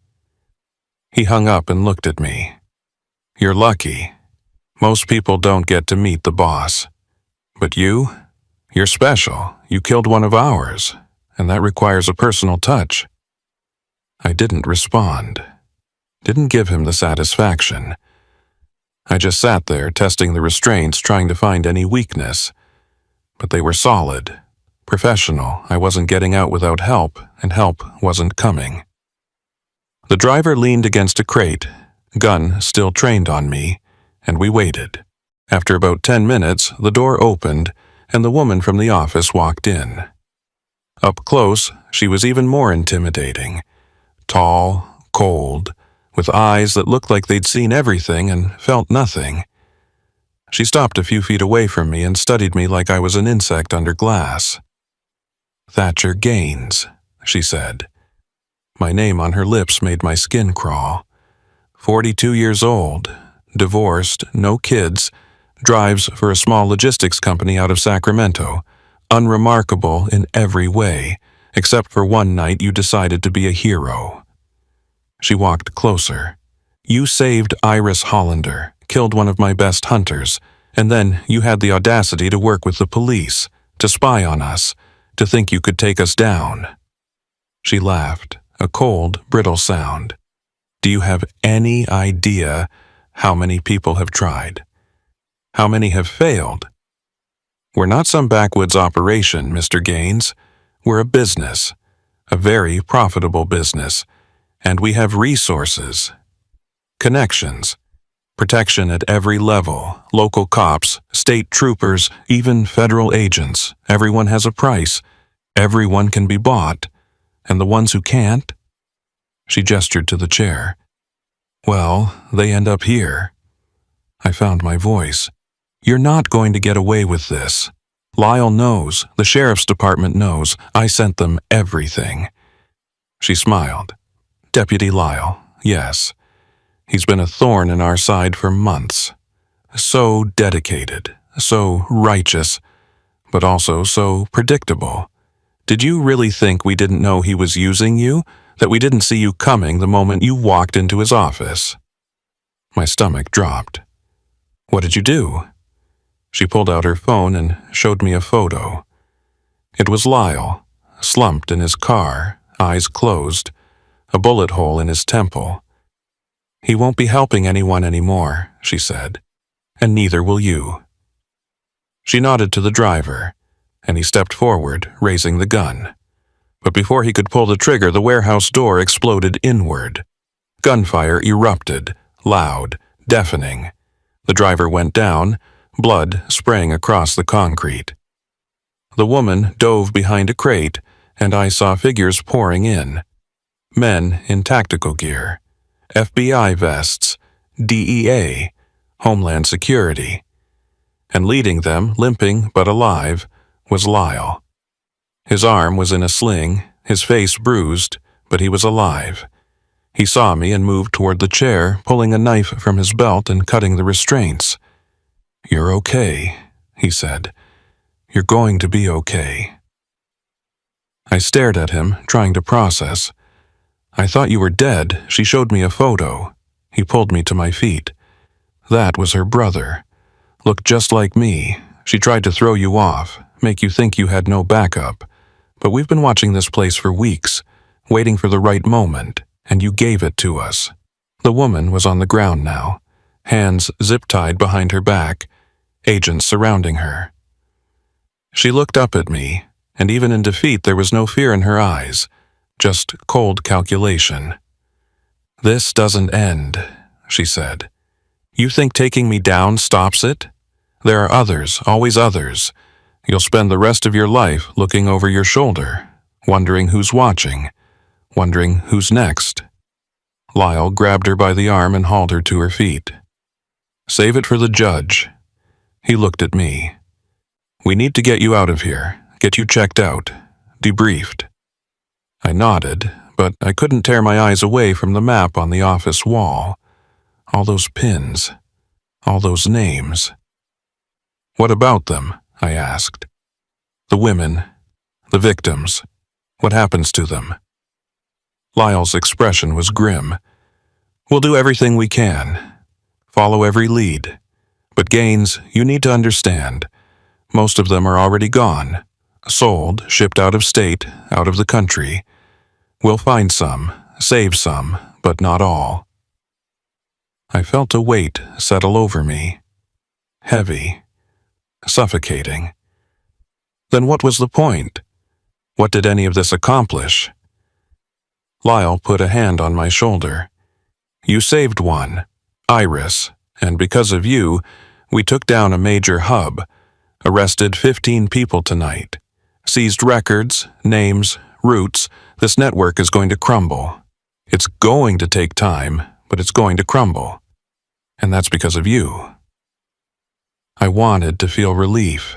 He hung up and looked at me. "You're lucky. Most people don't get to meet the boss. But you're special. You killed one of ours, and that requires a personal touch." I didn't respond. Didn't give him the satisfaction. I just sat there testing the restraints, trying to find any weakness. But they were solid. Professional. I wasn't getting out without help, and help wasn't coming. The driver leaned against a crate, gun still trained on me, and we waited. After about 10 minutes, the door opened, and the woman from the office walked in. Up close, she was even more intimidating. Tall, cold, with eyes that looked like they'd seen everything and felt nothing. She stopped a few feet away from me and studied me like I was an insect under glass. "Thatcher Gaines," she said. My name on her lips made my skin crawl. 42 years old, divorced, no kids, drives for a small logistics company out of Sacramento, unremarkable in every way, except for one night you decided to be a hero. She walked closer. "You saved Iris Hollander, killed one of my best hunters, and then you had the audacity to work with the police, to spy on us, to think you could take us down." She laughed, a cold, brittle sound. "Do you have any idea how many people have tried? How many have failed? We're not some backwoods operation, Mr. Gaines. We're a business, a very profitable business, and we have resources, connections, protection at every level, local cops, state troopers, even federal agents. Everyone has a price. Everyone can be bought. And the ones who can't?" She gestured to the chair. "Well, they end up here." I found my voice. "You're not going to get away with this. Lyle knows, the sheriff's department knows, I sent them everything." She smiled. "Deputy Lyle, yes. He's been a thorn in our side for months. So dedicated, so righteous, but also so predictable. Did you really think we didn't know he was using you? That we didn't see you coming the moment you walked into his office?" My stomach dropped. "What did you do?" She pulled out her phone and showed me a photo. It was Lyle, slumped in his car, eyes closed, a bullet hole in his temple. "He won't be helping anyone anymore," she said, "and neither will you." She nodded to the driver, and he stepped forward, raising the gun. But before he could pull the trigger, the warehouse door exploded inward. Gunfire erupted, loud, deafening. The driver went down, blood spraying across the concrete. The woman dove behind a crate, and I saw figures pouring in. Men in tactical gear, FBI vests, DEA, Homeland Security. And leading them, limping but alive, was Lyle. His arm was in a sling, his face bruised, but he was alive. He saw me and moved toward the chair, pulling a knife from his belt and cutting the restraints. "You're okay," he said. "You're going to be okay." I stared at him, trying to process. "I thought you were dead. She showed me a photo." He pulled me to my feet. "That was her brother. Looked just like me. She tried to throw you off, make you think you had no backup. But we've been watching this place for weeks, waiting for the right moment, and you gave it to us." The woman was on the ground now, hands zip-tied behind her back, agents surrounding her. She looked up at me, and even in defeat there was no fear in her eyes, just cold calculation. "This doesn't end," she said. "You think taking me down stops it? There are others, always others. You'll spend the rest of your life looking over your shoulder, wondering who's watching, wondering who's next." Lyle grabbed her by the arm and hauled her to her feet. "Save it for the judge." He looked at me. "We need to get you out of here, get you checked out, debriefed." I nodded, but I couldn't tear my eyes away from the map on the office wall. All those pins, all those names. What about them? I asked. The women, the victims. What happens to them? Lyle's expression was grim. We'll do everything we can. Follow every lead. But Gaines, you need to understand. Most of them are already gone. Sold, shipped out of state, out of the country. We'll find some, save some, but not all. I felt a weight settle over me. Heavy. Suffocating. Then what was the point? What did any of this accomplish? Lyle put a hand on my shoulder. You saved one, Iris, and because of you, we took down a major hub, arrested 15 people tonight, seized records, names, routes. This network is going to crumble. It's going to take time, but it's going to crumble. And that's because of you. I wanted to feel relief,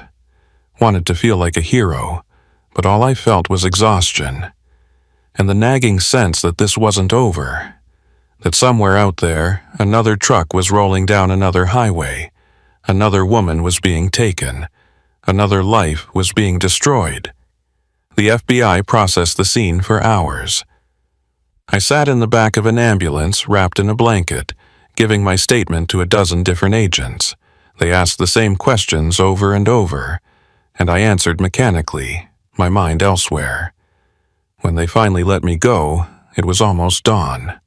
wanted to feel like a hero, but all I felt was exhaustion, and the nagging sense that this wasn't over, that somewhere out there, another truck was rolling down another highway, another woman was being taken, another life was being destroyed. The FBI processed the scene for hours. I sat in the back of an ambulance wrapped in a blanket, giving my statement to a dozen different agents. They asked the same questions over and over, and I answered mechanically, my mind elsewhere. When they finally let me go, it was almost dawn.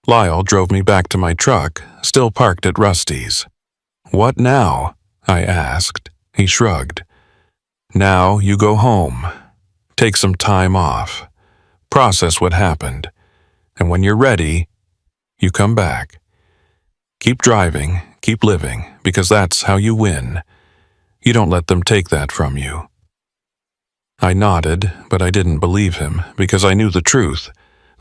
Lyle drove me back to my truck, still parked at Rusty's. What now? I asked. He shrugged. Now you go home. Take some time off. Process what happened. And when you're ready, you come back. Keep driving, keep living, because that's how you win. You don't let them take that from you. I nodded, but I didn't believe him, because I knew the truth.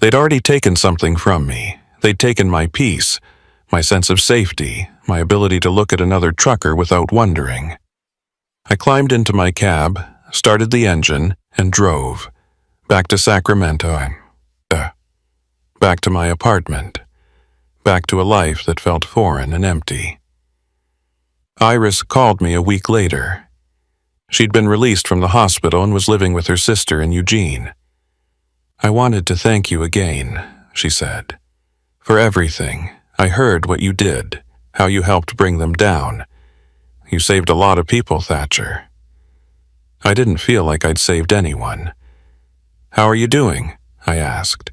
They'd already taken something from me. They'd taken my peace, my sense of safety, my ability to look at another trucker without wondering. I climbed into my cab, started the engine, and drove. Back to Sacramento. Back to my apartment. Back to a life that felt foreign and empty. Iris called me a week later. She'd been released from the hospital and was living with her sister in Eugene. I wanted to thank you again, she said. For everything. I heard what you did, how you helped bring them down. You saved a lot of people, Thatcher. I didn't feel like I'd saved anyone. How are you doing? I asked.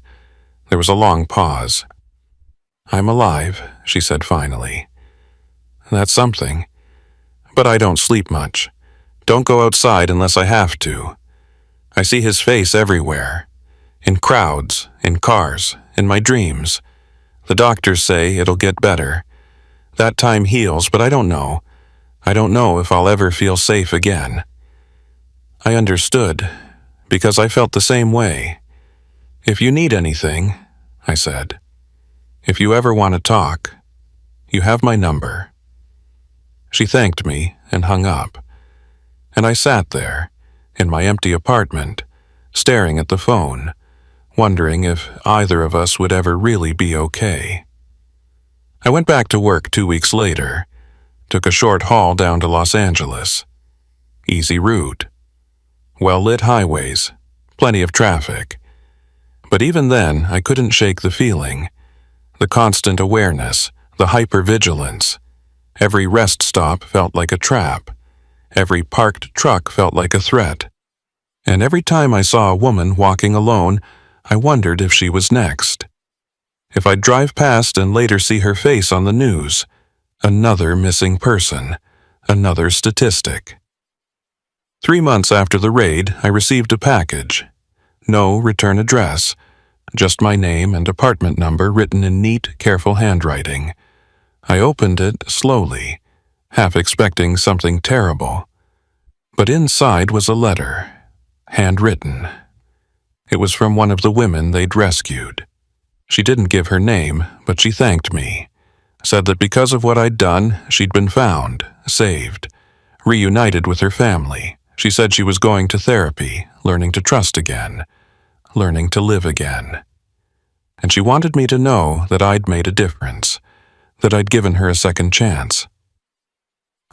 There was a long pause. I'm alive, she said finally. That's something. But I don't sleep much. Don't go outside unless I have to. I see his face everywhere. In crowds, in cars, in my dreams. The doctors say it'll get better. That time heals, but I don't know. I don't know if I'll ever feel safe again. I understood, because I felt the same way. If you need anything, I said. If you ever want to talk, you have my number. She thanked me and hung up. And I sat there, in my empty apartment, staring at the phone, wondering if either of us would ever really be okay. I went back to work 2 weeks later, took a short haul down to Los Angeles. Easy route. Well-lit highways, plenty of traffic. But even then, I couldn't shake the feeling. The constant awareness, the hypervigilance. Every rest stop felt like a trap. Every parked truck felt like a threat. And every time I saw a woman walking alone, I wondered if she was next. If I'd drive past and later see her face on the news, another missing person, another statistic. 3 months after the raid, I received a package. No return address, just my name and apartment number written in neat, careful handwriting. I opened it slowly, half expecting something terrible. But inside was a letter, handwritten. It was from one of the women they'd rescued. She didn't give her name, but she thanked me, said that because of what I'd done, she'd been found, saved, reunited with her family. She said she was going to therapy, learning to trust again, learning to live again. And she wanted me to know that I'd made a difference, that I'd given her a second chance.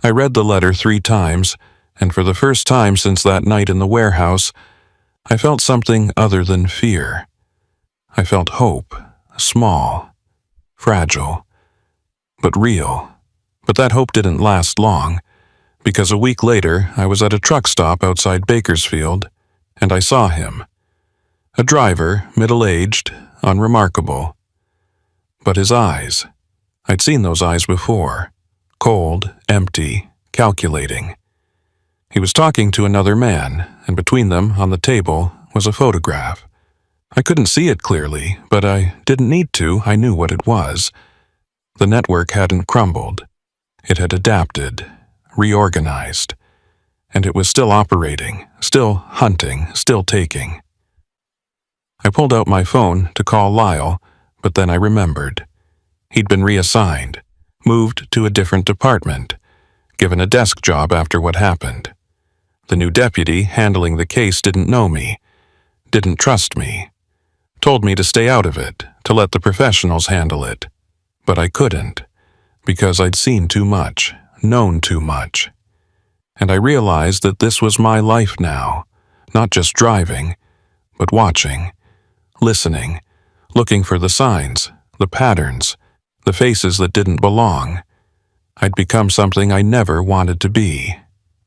I read the letter 3 times, and for the first time since that night in the warehouse, I felt something other than fear. I felt hope, small, fragile, but real. But that hope didn't last long, because a week later I was at a truck stop outside Bakersfield, and I saw him. A driver, middle-aged, unremarkable. But his eyes, I'd seen those eyes before. Cold, empty, calculating. He was talking to another man, and between them, on the table, was a photograph. I couldn't see it clearly, but I didn't need to. I knew what it was. The network hadn't crumbled. It had adapted, reorganized, and it was still operating, still hunting, still taking. I pulled out my phone to call Lyle, but then I remembered. He'd been reassigned, moved to a different department, given a desk job after what happened. The new deputy handling the case didn't know me, didn't trust me, told me to stay out of it, to let the professionals handle it. But I couldn't, because I'd seen too much, known too much. And I realized that this was my life now, not just driving, but watching, listening, looking for the signs, the patterns, the faces that didn't belong. I'd become something I never wanted to be,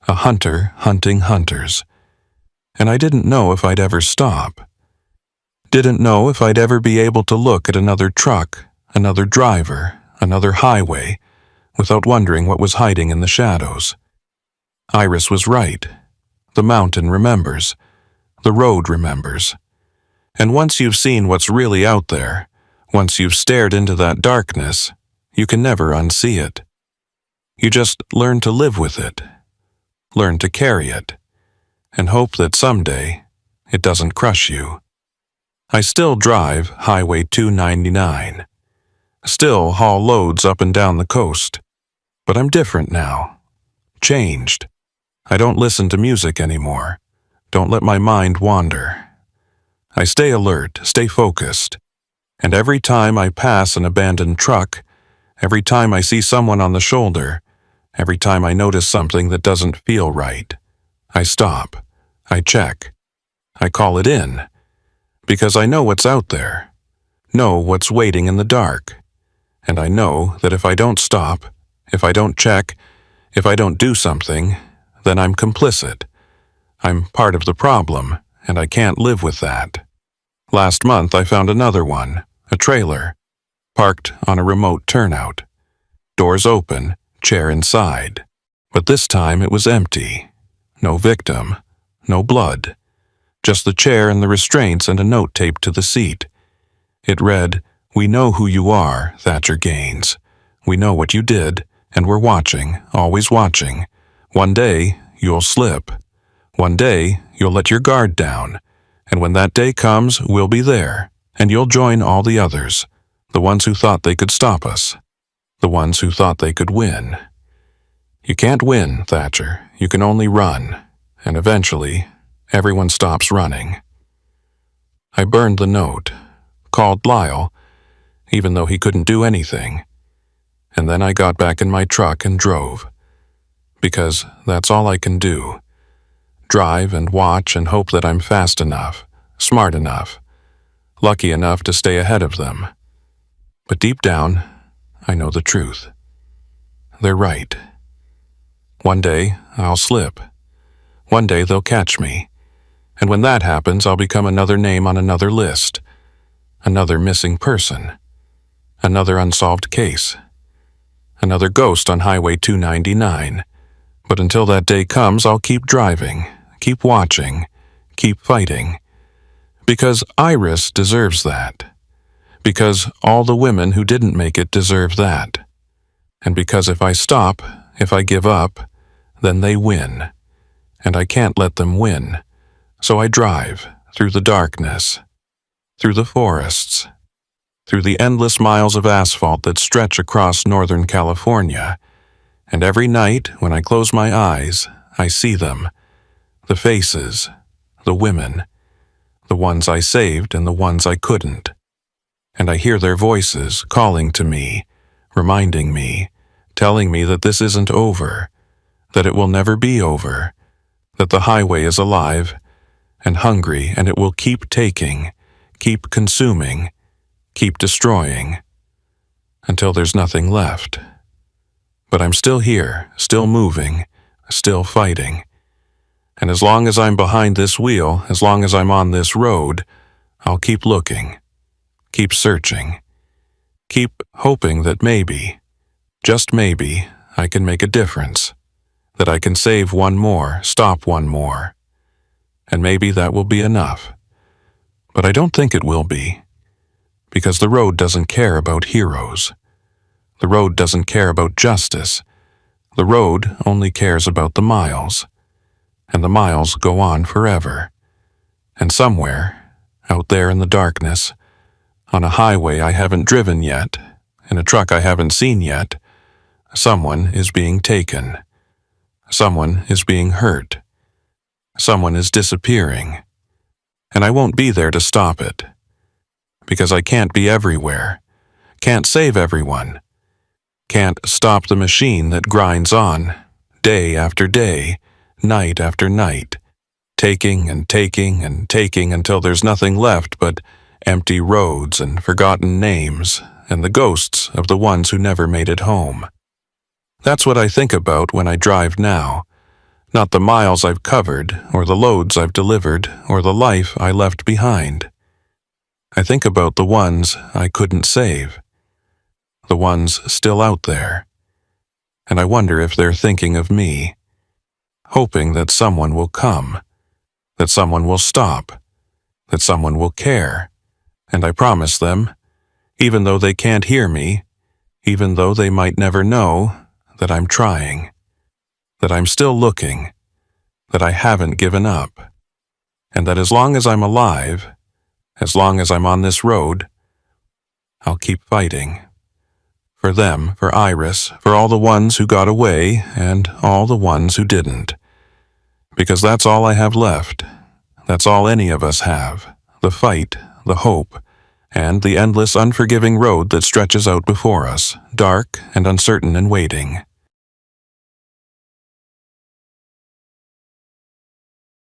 a hunter hunting hunters. And I didn't know if I'd ever stop. Didn't know if I'd ever be able to look at another truck, another driver, another highway, without wondering what was hiding in the shadows. Iris was right. The mountain remembers. The road remembers. And once you've seen what's really out there, once you've stared into that darkness, you can never unsee it. You just learn to live with it, learn to carry it, and hope that someday it doesn't crush you. I still drive Highway 299, still haul loads up and down the coast, but I'm different now, changed. I don't listen to music anymore, don't let my mind wander. I stay alert, stay focused, and every time I pass an abandoned truck, every time I see someone on the shoulder, every time I notice something that doesn't feel right, I stop, I check, I call it in, because I know what's out there, know what's waiting in the dark, and I know that if I don't stop, if I don't check, if I don't do something, then I'm complicit. I'm part of the problem, and I can't live with that. Last month I found another one, a trailer, parked on a remote turnout. Doors open, chair inside. But this time it was empty. No victim, no blood. Just the chair and the restraints and a note taped to the seat. It read, "We know who you are, Thatcher Gaines. We know what you did, and we're watching, always watching. One day, you'll slip. One day, you'll let your guard down. And when that day comes, we'll be there, and you'll join all the others, the ones who thought they could stop us, the ones who thought they could win. You can't win, Thatcher. You can only run, and eventually, everyone stops running." I burned the note, called Lyle, even though he couldn't do anything, and then I got back in my truck and drove, because that's all I can do. Drive and watch and hope that I'm fast enough, smart enough, lucky enough to stay ahead of them. But deep down, I know the truth. They're right. One day, I'll slip. One day they'll catch me. And when that happens, I'll become another name on another list, another missing person, another unsolved case, another ghost on Highway 299. But until that day comes, I'll keep driving, keep watching, keep fighting. Because Iris deserves that. Because all the women who didn't make it deserve that. And because if I stop, if I give up, then they win. And I can't let them win. So I drive through the darkness, through the forests, through the endless miles of asphalt that stretch across Northern California. And every night, when I close my eyes, I see them, the faces, the women, the ones I saved and the ones I couldn't. And I hear their voices calling to me, reminding me, telling me that this isn't over, that it will never be over, that the highway is alive and hungry, and it will keep taking, keep consuming, keep destroying, until there's nothing left. But I'm still here, still moving, still fighting. And as long as I'm behind this wheel, as long as I'm on this road, I'll keep looking, keep searching, keep hoping that maybe, just maybe, I can make a difference, that I can save one more, stop one more. And maybe that will be enough. But I don't think it will be, because the road doesn't care about heroes. The road doesn't care about justice. The road only cares about the miles. And the miles go on forever. And somewhere, out there in the darkness, on a highway I haven't driven yet, in a truck I haven't seen yet, someone is being taken. Someone is being hurt. Someone is disappearing. And I won't be there to stop it. Because I can't be everywhere. Can't save everyone. Can't stop the machine that grinds on, day after day, night after night, taking and taking and taking until there's nothing left but empty roads and forgotten names and the ghosts of the ones who never made it home. That's what I think about when I drive now, not the miles I've covered or the loads I've delivered or the life I left behind. I think about the ones I couldn't save, the ones still out there, and I wonder if they're thinking of me, hoping that someone will come, that someone will stop, that someone will care, and I promise them, even though they can't hear me, even though they might never know, that I'm trying, that I'm still looking, that I haven't given up, and that as long as I'm alive, as long as I'm on this road, I'll keep fighting. For them, for Iris, for all the ones who got away, and all the ones who didn't. Because that's all I have left. That's all any of us have. The fight, the hope, and the endless unforgiving road that stretches out before us, dark and uncertain and waiting.